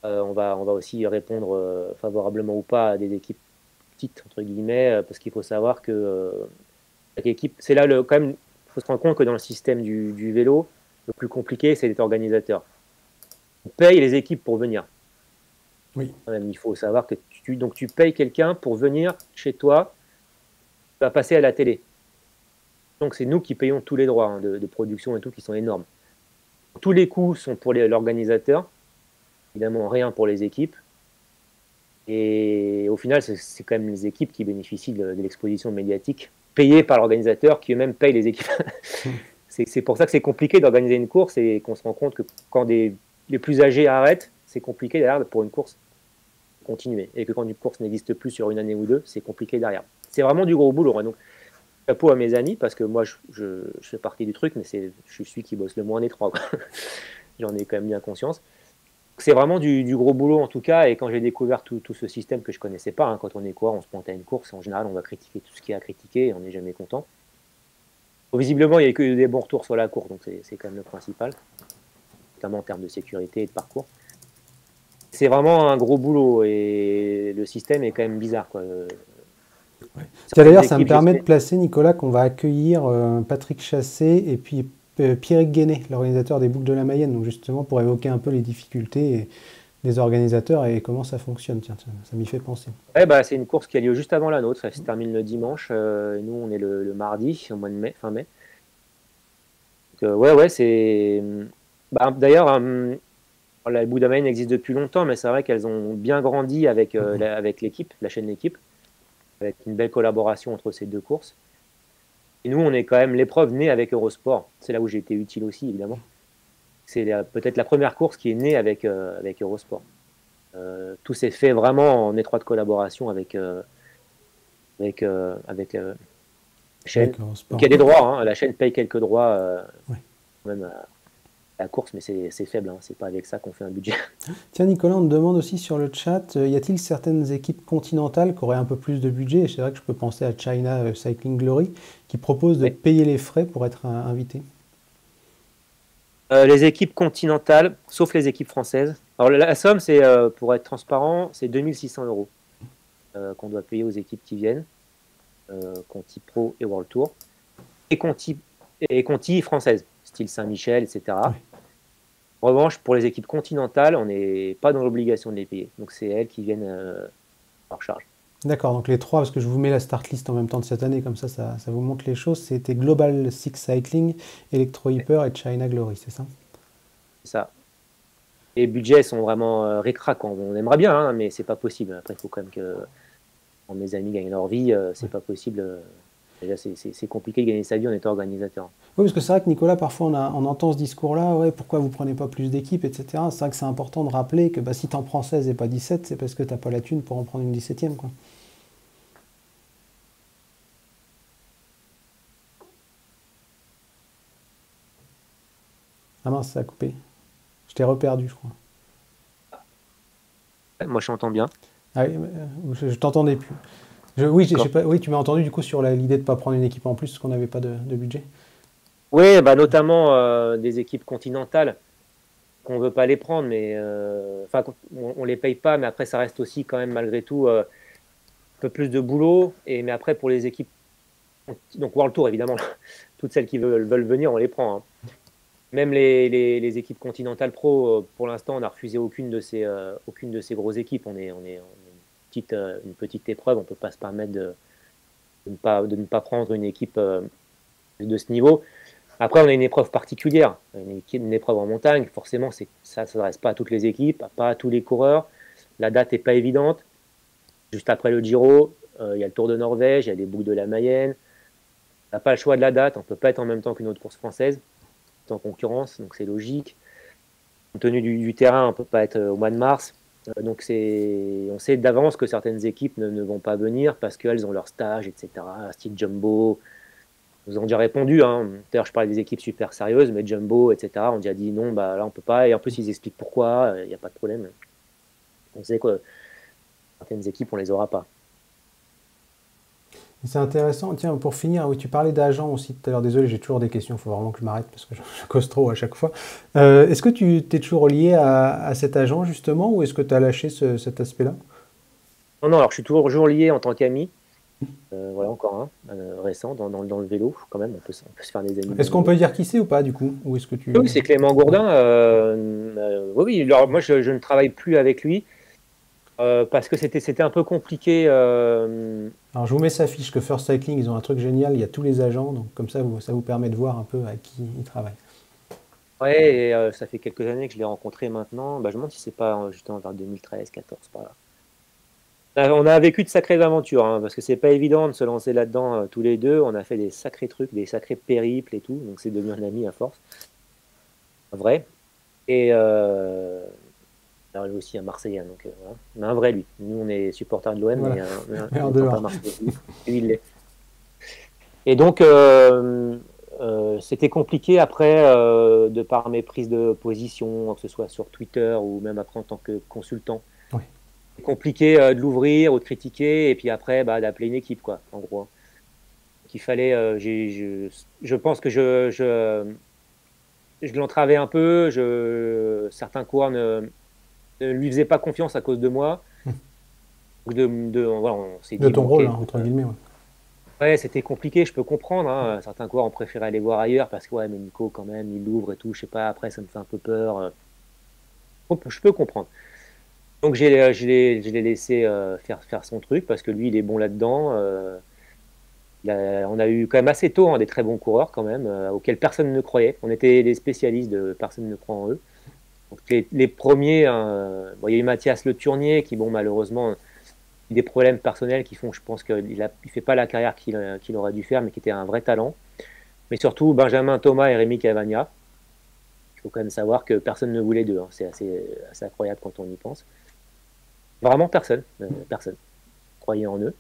E: on va aussi répondre favorablement ou pas à des équipes petites, entre guillemets, parce qu'il faut savoir que c'est là, quand même, il faut se rendre compte que dans le système du vélo, le plus compliqué, c'est d'être organisateur. On paye les équipes pour venir.
D: Oui.
E: Même, il faut savoir que donc tu payes quelqu'un pour venir chez toi, va passer à la télé. Donc c'est nous qui payons tous les droits de production et tout, qui sont énormes. Tous les coûts sont pour l'organisateur, évidemment rien pour les équipes. Et au final, c'est quand même les équipes qui bénéficient de l'exposition médiatique, payées par l'organisateur qui eux-mêmes payent les équipes. C'est pour ça que c'est compliqué d'organiser une course et qu'on se rend compte que quand les plus âgés arrêtent, c'est compliqué derrière pour une course continuer. Et que quand une course n'existe plus sur une année ou deux, c'est compliqué derrière. C'est vraiment du gros boulot. Hein. Donc, chapeau à mes amis, parce que moi, je fais partie du truc, mais je suis celui qui bosse le moins étroit. J'en ai quand même bien conscience. C'est vraiment du gros boulot en tout cas, et quand j'ai découvert tout ce système que je ne connaissais pas, hein, quand on est coureur, on se pointe à une course, en général on va critiquer tout ce qu'il y a à critiquer, et on n'est jamais content. Bon, visiblement il n'y a que des bons retours sur la course, donc c'est quand même le principal, notamment en termes de sécurité et de parcours. C'est vraiment un gros boulot, et le système est quand même bizarre, quoi.
D: Ouais. D'ailleurs, ça me permet de placer, Nicolas, qu'on va accueillir Patrick Chassé et puis Pierrick Guéné, l'organisateur des Boucles de la Mayenne, donc justement pour évoquer un peu les difficultés des organisateurs et comment ça fonctionne. Tiens, ça m'y fait penser.
E: Ouais, bah, c'est une course qui a lieu juste avant la nôtre, elle se termine le dimanche, et nous on est le mardi, au mois de mai, fin mai. Donc, ouais, c'est... Bah, d'ailleurs, les Boucles de la Mayenne existent depuis longtemps, mais c'est vrai qu'elles ont bien grandi avec l'équipe, la chaîne L'équipe, avec une belle collaboration entre ces deux courses. Et nous, on est quand même l'épreuve née avec Eurosport. C'est là où j'ai été utile aussi, évidemment. C'est peut-être la première course qui est née avec Eurosport. Tout s'est fait vraiment en étroite collaboration avec la chaîne. Donc, il y a des droits. Hein. La chaîne paye quelques droits quand même à la course, mais c'est faible. Hein. C'est pas avec ça qu'on fait un budget.
D: Tiens, Nicolas, on te demande aussi sur le chat, y a-t-il certaines équipes continentales qui auraient un peu plus de budget? Et c'est vrai que je peux penser à China Cycling Glory, qui propose de payer les frais pour être invité.
E: Les équipes continentales, sauf les équipes françaises. Alors la somme, c'est pour être transparent, c'est 2600 € qu'on doit payer aux équipes qui viennent, Conti Pro et World Tour, et Conti françaises, style Saint-Michel, etc. Oui. En revanche, pour les équipes continentales, on n'est pas dans l'obligation de les payer. Donc c'est elles qui viennent en charge.
D: D'accord, donc les trois, parce que je vous mets la start list en même temps de cette année, comme ça vous montre les choses. C'était Global Six Cycling, Electro Hyper et China Glory, c'est ça?
E: C'est ça. Les budgets sont vraiment ric-rac. On aimerait bien, hein, mais c'est pas possible. Après, il faut quand même que mes amis gagnent leur vie. C'est pas possible. Déjà, c'est compliqué de gagner sa vie en étant organisateur.
D: Oui, parce que c'est vrai que Nicolas, parfois on entend ce discours-là, ouais, pourquoi vous prenez pas plus d'équipes, etc. C'est vrai que c'est important de rappeler que si tu en prends 16 et pas 17, c'est parce que tu n'as pas la thune pour en prendre une 17e, quoi. Ah mince, ça a coupé. Je t'ai reperdu, je crois.
E: Moi, je t'entends bien.
D: Ah, je t'entendais plus. Oui, tu m'as entendu du coup sur l'idée de ne pas prendre une équipe en plus parce qu'on n'avait pas de budget.
E: Oui, bah, notamment des équipes continentales qu'on ne veut pas les prendre, mais on ne les paye pas, mais après ça reste aussi quand même malgré tout un peu plus de boulot. Mais après pour les équipes, donc World Tour évidemment, toutes celles qui veulent venir, on les prend. Hein. Même les équipes continentales pro, pour l'instant, on n'a refusé aucune de ces grosses équipes. On est une petite épreuve, on ne peut pas se permettre de ne pas prendre une équipe de ce niveau. Après, on a une épreuve particulière, une épreuve en montagne. Forcément, ça ne s'adresse pas à toutes les équipes, pas à tous les coureurs. La date n'est pas évidente. Juste après le Giro, il y a le Tour de Norvège, il y a les Boucles de la Mayenne. On n'a pas le choix de la date. On ne peut pas être en même temps qu'une autre course française. En concurrence, donc c'est logique. Compte tenu du terrain, on ne peut pas être au mois de mars. Donc on sait d'avance que certaines équipes ne vont pas venir parce qu'elles ont leur stage, etc. Style Jumbo, nous ont déjà répondu. Hein. D'ailleurs, je parlais des équipes super sérieuses, mais Jumbo, etc. ont déjà dit non, bah là on peut pas. Et en plus, ils expliquent pourquoi. Il n'y a pas de problème. On sait que certaines équipes, on les aura pas.
D: C'est intéressant. Tiens, pour finir, oui, tu parlais d'agents aussi tout à l'heure. Désolé, j'ai toujours des questions. Il faut vraiment que je m'arrête parce que je cause trop à chaque fois. Est-ce que tu es toujours lié à cet agent, justement, ou est-ce que tu as lâché cet aspect-là?
E: Non, alors je suis toujours lié en tant qu'ami. Voilà, encore récent dans le vélo, quand même. On peut se faire des amis.
D: Est-ce qu'on peut dire qui c'est ou pas, du coup? Ou est-ce que
E: Oui, c'est Clément Gourdin. Oui, alors moi, je ne travaille plus avec lui. Parce que c'était un peu compliqué.
D: Alors, je vous mets sa fiche que First Cycling, ils ont un truc génial, il y a tous les agents, donc comme ça vous permet de voir un peu avec qui ils travaillent.
E: Ouais, et ça fait quelques années que je l'ai rencontré maintenant. Bah, je me demande si c'est pas justement vers 2013, 14, par là. On a vécu de sacrées aventures, hein, parce que c'est pas évident de se lancer là-dedans tous les deux. On a fait des sacrés trucs, des sacrés périples et tout, donc c'est devenu un ami à force. Un vrai. Et alors lui aussi un Marseillais, donc voilà. Mais un vrai lui. Nous on est supporters de l'OM,
D: Voilà.
E: mais
D: En
E: on
D: dehors.
E: pas Marseillais. Lui, il l'est. Et donc c'était compliqué après, de par mes prises de position, que ce soit sur Twitter ou même après en tant que consultant.
D: Oui.
E: C'est compliqué de l'ouvrir ou de critiquer et puis après d'appeler une équipe, quoi, en gros. Qu'il fallait, je pense que je l'entravais un peu, certains coureurs ne lui faisaient pas confiance à cause de moi. Voilà, on s'est
D: De
E: dit,
D: ton
E: bon,
D: rôle,
E: ok,
D: hein, entre guillemets. Ouais.
E: ouais, c'était compliqué, je peux comprendre. Hein. Certains coureurs ont préféré aller voir ailleurs parce que, ouais, mais Nico, quand même, il l'ouvre et tout. Je sais pas, après, ça me fait un peu peur. Je peux comprendre. Donc, je l'ai laissé faire son truc parce que lui, il est bon là-dedans. On a eu quand même assez tôt des très bons coureurs, quand même, auxquels personne ne croyait. On était des spécialistes, personne ne croit en eux. Donc, les premiers, bon, il y a eu Mathias Le Tournier qui, bon, malheureusement, des problèmes personnels qui font que je pense qu'il ne fait pas la carrière qu'il aurait dû faire, mais qui était un vrai talent. Mais surtout Benjamin Thomas et Rémi Cavagna. Il faut quand même savoir que personne ne voulait d'eux. Hein. C'est assez incroyable quand on y pense. Vraiment personne. Personne croyait en eux.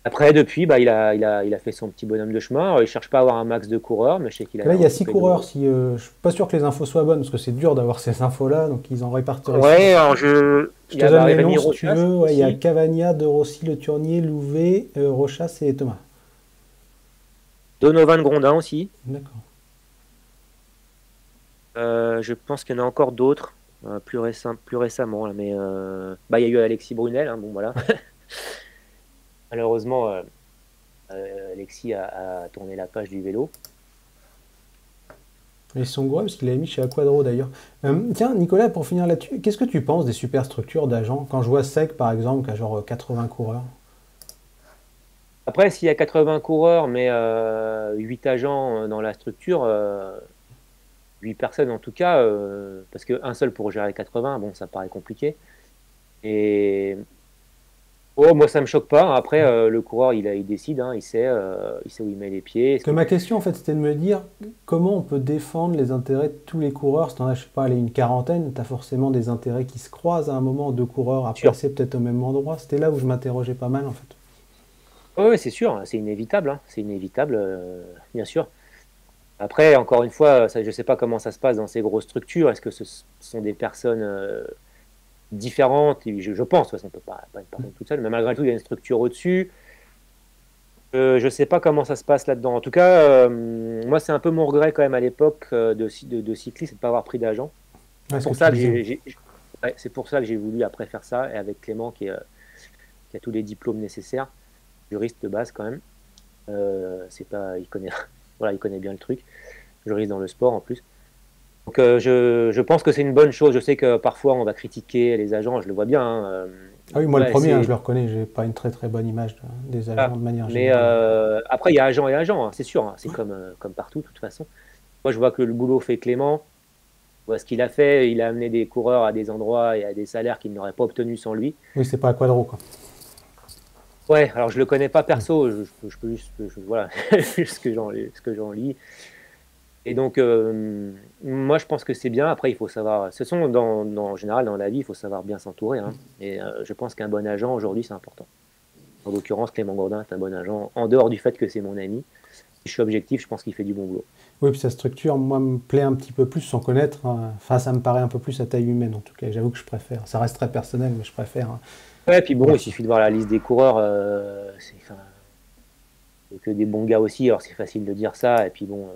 E: Après, depuis, il a fait son petit bonhomme de chemin. Il ne cherche pas à avoir un max de coureurs, mais je sais qu'il a...
D: Là, il y a 6 coureurs. Je ne suis pas sûr que les infos soient bonnes, parce que c'est dur d'avoir ces infos-là, donc ils en répartiraient.
E: Ouais, alors
D: je te donne les noms si tu veux. Ouais, il y a Cavagna, De Rossi, Le Tournier, Louvet, Rochas et Thomas.
E: Donovan Grondin aussi.
D: D'accord.
E: Je pense qu'il y en a encore d'autres, plus récemment. Là, mais il y a eu Alexis Brunel. Hein, bon, voilà. Malheureusement, Alexis a tourné la page du vélo.
D: Ils sont gros parce qu'il l'avait mis chez Aquadro d'ailleurs. Tiens, Nicolas, pour finir là-dessus, qu'est-ce que tu penses des superstructures d'agents? Quand je vois SEC par exemple, qui a genre 80 coureurs.
E: Après, s'il y a 80 coureurs, mais 8 agents dans la structure, 8 personnes en tout cas, parce qu'un seul pour gérer 80, bon, ça paraît compliqué. Et moi, ça me choque pas. Après, le coureur, il décide, hein, il sait où il met les pieds.
D: Ma question, en fait, c'était de me dire comment on peut défendre les intérêts de tous les coureurs. Si tu en as, je sais pas, une quarantaine, tu as forcément des intérêts qui se croisent à un moment, deux coureurs à placer peut-être au même endroit. C'était là où je m'interrogeais pas mal, en fait.
E: Oui, c'est sûr, c'est inévitable. Hein, c'est inévitable, bien sûr. Après, encore une fois, je ne sais pas comment ça se passe dans ces grosses structures. Est-ce que ce sont des personnes différentes? Je pense, on ne peut pas une personne toute seule, mais malgré tout, il y a une structure au-dessus. Je ne sais pas comment ça se passe là-dedans. En tout cas, moi, c'est un peu mon regret quand même à l'époque de cycliste, c'est de ne pas avoir pris d'agent.
D: Ouais,
E: c'est pour ça que j'ai voulu après faire ça, et avec Clément qui a tous les diplômes nécessaires, juriste de base quand même. Il connaît bien le truc. Juriste dans le sport en plus. Donc je pense que c'est une bonne chose. Je sais que parfois on va critiquer les agents, je le vois bien. Hein.
D: Ah oui, moi le premier, je le reconnais, j'ai pas une très très bonne image des agents de manière générale.
E: Mais après il y a agent et agent, hein, c'est sûr. Hein. C'est comme partout de toute façon. Moi je vois que le boulot fait Clément. Je vois ce qu'il a fait. Il a amené des coureurs à des endroits et à des salaires qu'il n'aurait pas obtenus sans lui.
D: Oui, c'est pas à Quadro quoi.
E: Ouais, alors je le connais pas perso, je peux juste, voilà, ce que j'en lis. Et donc, moi je pense que c'est bien. Après, il faut savoir, en général dans la vie, il faut savoir bien s'entourer. Hein. Et je pense qu'un bon agent aujourd'hui, c'est important. En l'occurrence, Clément Grondin est un bon agent, en dehors du fait que c'est mon ami. Si je suis objectif, je pense qu'il fait du bon boulot.
D: Oui, puis sa structure, moi, me plaît un petit peu plus sans connaître. Enfin, ça me paraît un peu plus à taille humaine en tout cas. J'avoue que je préfère. Ça reste très personnel, mais je préfère. Hein.
E: Ouais, puis bon, il suffit de voir la liste des coureurs. C'est que des bons gars aussi, alors c'est facile de dire ça. Et puis bon,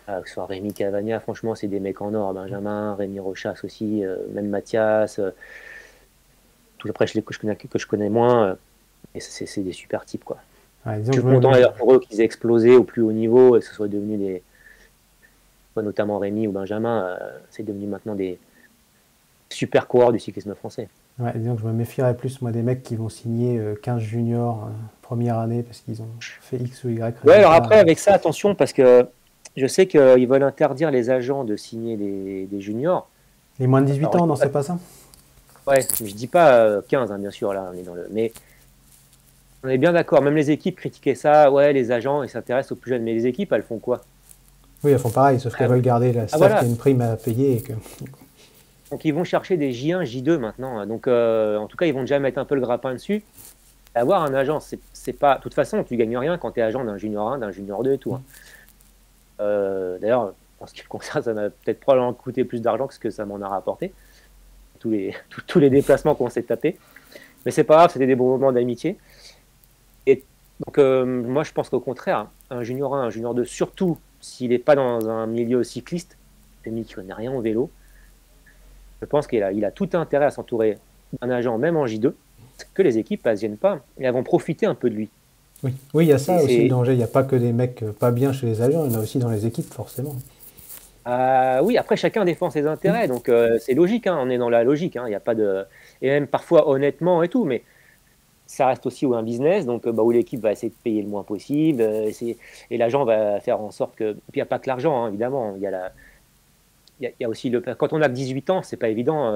E: que ce soit Rémi Cavagna, franchement, c'est des mecs en or. Benjamin, Rémi Rochas aussi, même Mathias. Tout après, que je connais moins. Et c'est des super types, quoi.
D: Ouais,
E: je suis content d'ailleurs pour eux qu'ils aient explosé au plus haut niveau et que ce soit devenu notamment Rémi ou Benjamin, c'est devenu maintenant des super coureurs du cyclisme français.
D: Ouais, disons que je me méfierais plus, moi, des mecs qui vont signer 15 juniors première année parce qu'ils ont fait X ou Y.
E: Ouais, alors
D: résultat.
E: après, avec ça, attention, parce que je sais qu'ils veulent interdire les agents de signer des juniors.
D: Les moins de 18
E: Alors,
D: ans, non, c'est pas ça?
E: ouais, je dis pas 15, hein, bien sûr, là, on est dans le. Mais on est bien d'accord, même les équipes critiquaient ça, ouais, les agents, ils s'intéressent aux plus jeunes, mais les équipes, elles font quoi?
D: Oui, elles font pareil, sauf qu'elles veulent garder la savent
E: voilà.
D: qu'il y a une prime à payer et que.
E: Donc ils vont chercher des J1, J2 maintenant. Donc en tout cas, ils vont déjà mettre un peu le grappin dessus. Avoir un agent, c'est pas. De toute façon, tu gagnes rien quand tu es agent d'un junior 1, d'un junior 2 et tout. Hein. D'ailleurs, en ce qui me concerne, ça m'a peut-être probablement coûté plus d'argent que ce que ça m'en a rapporté. Tous les déplacements qu'on s'est tapés. Mais c'est pas grave, c'était des bons moments d'amitié. Et donc moi, je pense qu'au contraire, un junior 1, un junior 2, surtout s'il n'est pas dans un milieu cycliste, celui qui connaît rien au vélo, je pense qu'il a tout intérêt à s'entourer d'un agent, même en J2, que les équipes ne viennent pas et elles vont profiter un peu de lui.
D: Oui, il y a ça aussi le danger. Il n'y a pas que des mecs pas bien chez les agents, il y en a aussi dans les équipes, forcément.
E: Oui, après, chacun défend ses intérêts, donc c'est logique, hein, on est dans la logique. Il y a pas de... Et même parfois honnêtement et tout, mais ça reste aussi un business, donc où l'équipe va essayer de payer le moins possible, et l'agent va faire en sorte que... Et puis il n'y a pas que l'argent, hein, évidemment, il y a il y a aussi quand on a 18 ans, c'est pas évident,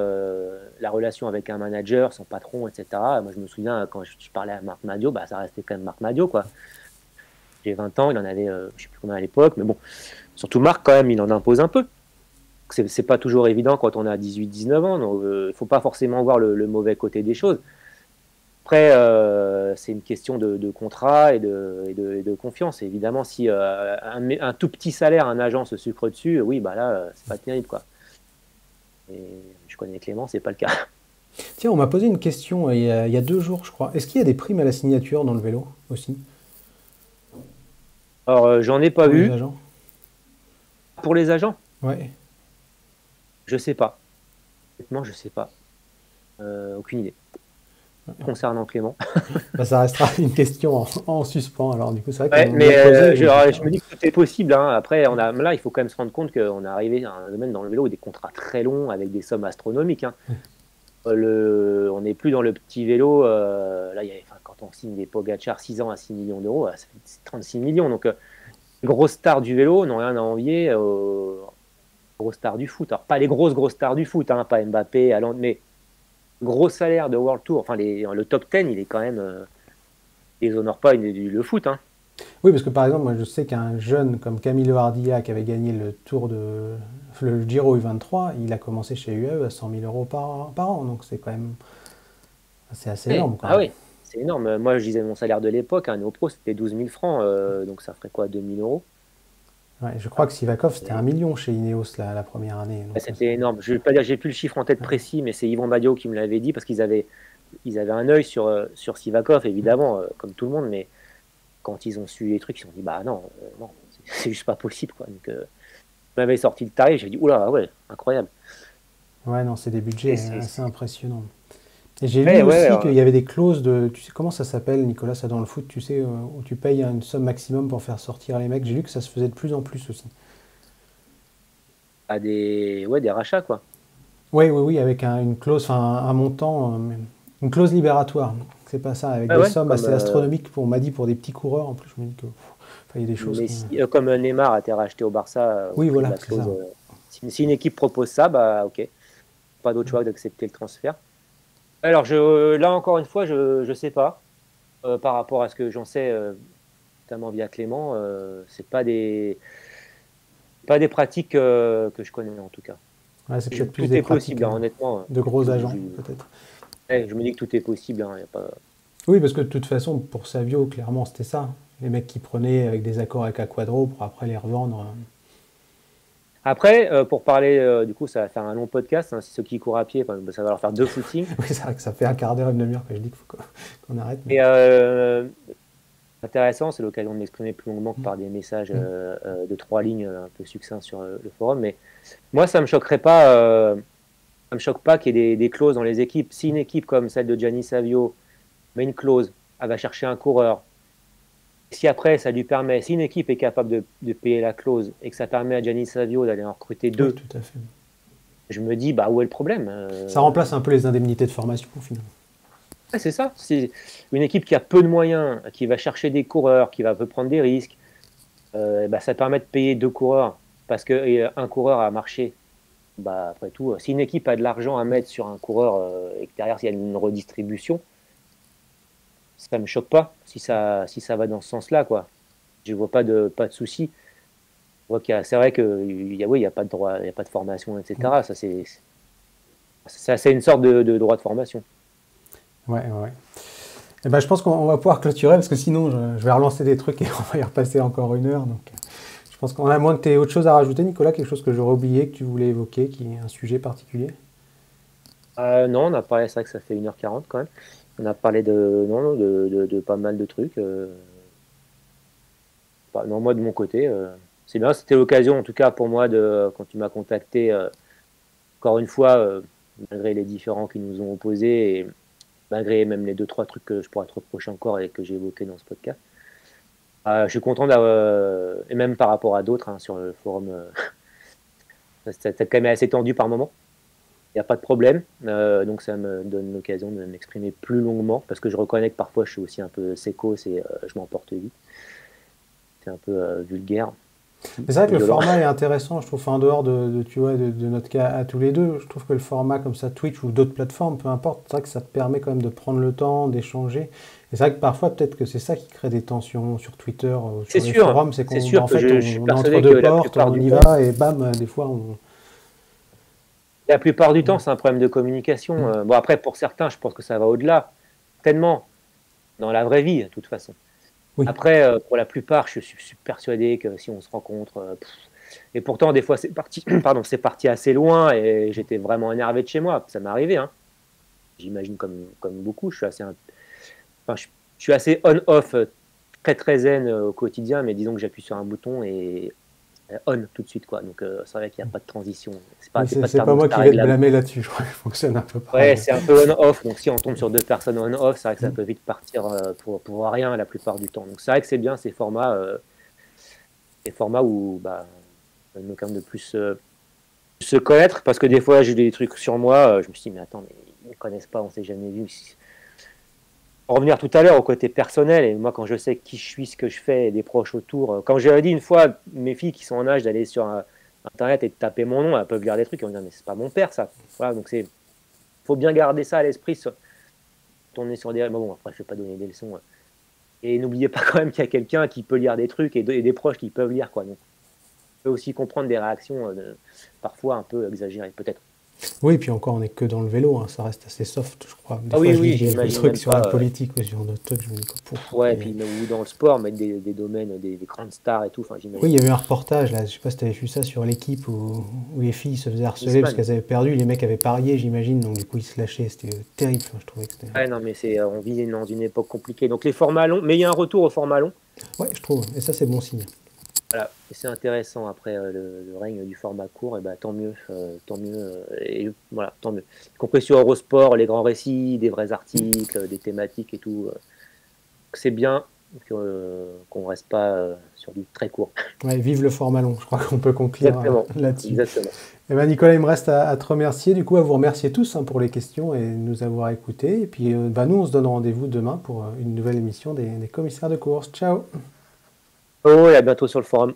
E: la relation avec un manager, son patron, etc. Moi, je me souviens quand je parlais à Marc Madiot, ça restait quand même Marc Madiot, quoi. J'ai 20 ans, il en avait, je sais plus combien à l'époque, mais bon, surtout Marc, quand même, il en impose un peu. C'est pas toujours évident quand on a 18-19 ans, donc il faut pas forcément voir le mauvais côté des choses. Après, c'est une question de contrat et de confiance. Et évidemment, si un tout petit salaire, un agent se sucre dessus, oui, là, c'est pas terrible, quoi. Et je connais Clément, c'est pas le cas.
D: Tiens, on m'a posé une question il y a 2 jours, je crois. Est-ce qu'il y a des primes à la signature dans le vélo aussi?
E: Alors, j'en ai pas
D: Pour les
E: vu.
D: agents?
E: Pour les agents,
D: Ouais.
E: je sais pas. Honnêtement, je sais pas. Aucune idée. Concernant Clément.
D: Ça restera une question en suspens. Alors, du coup, c'est vrai
E: Ouais,
D: qu'on
E: mais
D: l'a posé,
E: je me dis que tout est possible. Hein. Après, là, il faut quand même se rendre compte qu'on est arrivé à un domaine dans le vélo où des contrats très longs avec des sommes astronomiques. Hein. On n'est plus dans le petit vélo. Là, quand on signe des Pogacar 6 ans à 6 millions d'euros, ça fait 36 millions. Donc, les grosses stars du vélo n'ont rien à envier aux grosses stars du foot. Alors, pas les grosses stars du foot, hein, pas Mbappé, Haaland, mais gros salaire de World Tour. Enfin, le top 10, il est quand même. Ils n'honorent pas le foot. Hein.
D: Oui, parce que par exemple, moi je sais qu'un jeune comme Camilo Ardilla qui avait gagné le Giro U23, il a commencé chez UAE à 100 000 euros par an, donc c'est quand même assez énorme. Quoi.
E: Oui, c'est énorme. Moi, je disais mon salaire de l'époque, un Néo-Pro, c'était 12 000 francs, donc ça ferait quoi, 2 000 euros?
D: Ouais, je crois que Sivakov, c'était 1 million chez Ineos la première année.
E: C'était énorme. Je ne vais pas dire, j'ai plus le chiffre en tête précis, mais c'est Yvan Badio qui me l'avait dit, parce qu'ils avaient un œil sur Sivakov, évidemment, comme tout le monde, mais quand ils ont su les trucs, ils se sont dit, non, c'est juste pas possible. Quoi. Donc, on m'avait sorti le tarif, j'ai dit, oula, ouais, incroyable.
D: Ouais, non, c'est des budgets assez impressionnants. Et j'ai lu aussi qu'il y avait des clauses de... Tu sais comment ça s'appelle, Nicolas, ça dans le foot, tu sais, où tu payes une somme maximum pour faire sortir les mecs. J'ai lu que ça se faisait de plus en plus aussi.
E: Des rachats, quoi.
D: Oui, avec une clause, un montant, une clause libératoire. C'est pas ça, avec des sommes assez astronomiques, on m'a dit, pour des petits coureurs. En plus, je me dis que il y a des choses...
E: Mais comme Neymar a été racheté au Barça,
D: oui, voilà,
E: c'est ça. Si une équipe propose ça, ok. Pas d'autre choix que d'accepter le transfert. Alors, là, encore une fois, je ne sais pas. Par rapport à ce que j'en sais, notamment via Clément, c'est pas des pratiques que je connais, en tout cas.
D: Ouais, c'est peut-être plus
E: tout
D: des
E: est possible, honnêtement.
D: De gros agents, peut-être.
E: Je me dis que tout est possible. Y a pas...
D: Oui, parce que de toute façon, pour Savio, clairement, c'était ça. Les mecs qui prenaient avec des accords avec Aquadro pour après les revendre.
E: Après, pour parler, du coup, ça va faire un long podcast. Hein, si ceux qui courent à pied, ça va leur faire 2 footings.
D: Oui, c'est vrai que ça fait un quart d'heure, une demi-heure que je dis qu'il faut qu'on arrête. Mais...
E: Et intéressant, c'est l'occasion de m'exprimer plus longuement que par des messages de 3 lignes un peu succincts sur le forum. Mais moi, ça me choquerait pas. Ça me choque pas qu'il y ait des clauses dans les équipes. Si une équipe comme celle de Gianni Savio met une clause, elle va chercher un coureur. Si après, ça lui permet, si une équipe est capable de payer la clause et que ça permet à Gianni Savio d'aller en recruter 2,
D: oui, tout à fait.
E: je me dis, bah, où est le problème?
D: Ça remplace un peu les indemnités de formation, finalement.
E: Ouais, c'est ça. C'est une équipe qui a peu de moyens, qui va chercher des coureurs, qui va peu prendre des risques. Bah, ça permet de payer 2 coureurs parce qu'un coureur a marché. Bah, après tout, si une équipe a de l'argent à mettre sur un coureur et que derrière il y a une redistribution, ça me choque pas si ça va dans ce sens-là, quoi. Je vois pas de souci. Je vois c'est vrai qu'il y a, oui, il y a pas de droit, il y a pas de formation, etc. Ça c'est une sorte de droit de formation.
D: Ouais. Et ben, je pense qu'on va pouvoir clôturer parce que sinon je vais relancer des trucs et on va y repasser encore 1 heure. Donc, je pense qu'on a moins que tu aies autre chose à rajouter, Nicolas, quelque chose que j'aurais oublié, que tu voulais évoquer, qui est un sujet particulier.
E: Non, on a parlé, c'est vrai que ça fait 1h40 quand même. On a parlé de pas mal de trucs. Non, moi de mon côté, c'est bien. C'était l'occasion, en tout cas pour moi, quand tu m'as contacté, encore une fois, malgré les différends qui nous ont opposés et malgré même les 2-3 trucs que je pourrais te reprocher encore et que j'ai évoqués dans ce podcast. Je suis content d'avoir, et même par rapport à d'autres sur le forum, c'était quand même assez tendu par moment. Il n'y a pas de problème, donc ça me donne l'occasion de m'exprimer plus longuement parce que je reconnais que parfois je suis aussi un peu sécos et je m'emporte vite. C'est un peu vulgaire.
D: Mais c'est vrai que le format est intéressant, je trouve, en dehors tu vois, de notre cas à tous les deux. Je trouve que le format comme ça, Twitch ou d'autres plateformes, peu importe, c'est vrai que ça te permet quand même de prendre le temps, d'échanger. Et c'est vrai que parfois, peut-être que c'est ça qui crée des tensions sur Twitter, sur les forums, c'est qu'on
E: sûr
D: en
E: que
D: fait,
E: je suis
D: on est entre
E: persuadé
D: deux
E: que
D: portes, on y va et bam, des fois on...
E: La plupart du temps, c'est un problème de communication. Bon, après, pour certains, je pense que ça va au-delà, pleinement, dans la vraie vie, de toute façon.
D: Oui.
E: Après, pour la plupart, je suis persuadé que si on se rencontre, et pourtant, des fois, c'est parti, pardon, c'est parti assez loin et j'étais vraiment énervé de chez moi. Ça m'est arrivé, hein. J'imagine comme beaucoup. Je suis assez on-off, très très zen au quotidien, mais disons que j'appuie sur un bouton et on tout de suite, quoi. Donc c'est vrai qu'il n'y a pas de transition.
D: C'est pas moi qui vais te blâmer là-dessus, je crois qu'il fonctionne un peu pareil.
E: Ouais, c'est un peu on-off, donc si on tombe sur 2 personnes on-off, c'est vrai que ça peut vite partir pour rien la plupart du temps. Donc c'est vrai que c'est bien ces formats où on nous permet de plus se connaître, parce que des fois j'ai des trucs sur moi, je me suis dit mais attends, mais ils ne me connaissent pas, on s'est jamais vu. Pour revenir tout à l'heure au côté personnel, et moi quand je sais qui je suis, ce que je fais, et des proches autour, quand j'avais dit une fois, mes filles qui sont en âge d'aller sur Internet et de taper mon nom, elles peuvent lire des trucs et vont dire mais c'est pas mon père ça. Voilà, donc faut bien garder ça à l'esprit, tourner sur des... Bon, après je vais pas donner des leçons. Et n'oubliez pas quand même qu'il y a quelqu'un qui peut lire des trucs et des proches qui peuvent lire, quoi. Donc on peut aussi comprendre des réactions parfois un peu exagérées, peut-être.
D: Oui, puis encore, on n'est que dans le vélo, hein, ça reste assez soft, je crois. Des fois,
E: oui,
D: je lis des trucs sur la
E: pas,
D: politique ou sur d'autres trucs, je me dis que
E: ouais, puis ou dans le sport, mettre des domaines, des grandes stars et tout. J'imagine.
D: Oui, il y avait un reportage, là, je sais pas si tu avais vu ça, sur l'équipe où les filles se faisaient harceler parce qu'elles avaient perdu, les mecs avaient parié, j'imagine, donc du coup ils se lâchaient, c'était terrible, je trouvais que c'était...
E: Ouais, non, mais on vit dans une époque compliquée. Donc les formats longs, mais il y a un retour au format long.
D: Ouais, je trouve, et ça c'est bon signe.
E: Voilà, et c'est intéressant après le règne du format court, et tant mieux, et voilà, tant mieux. Y compris sur Eurosport, les grands récits, des vrais articles, des thématiques et tout. C'est bien qu'on reste pas sur du très court.
D: Ouais, vive le format long, je crois qu'on peut conclure là-dessus.
E: Exactement.
D: Et ben Nicolas, il me reste à te remercier, du coup à vous remercier tous pour les questions et nous avoir écoutés. Et puis nous, on se donne rendez-vous demain pour une nouvelle émission des commissaires de course. Ciao!
E: Oh, et à bientôt sur le forum.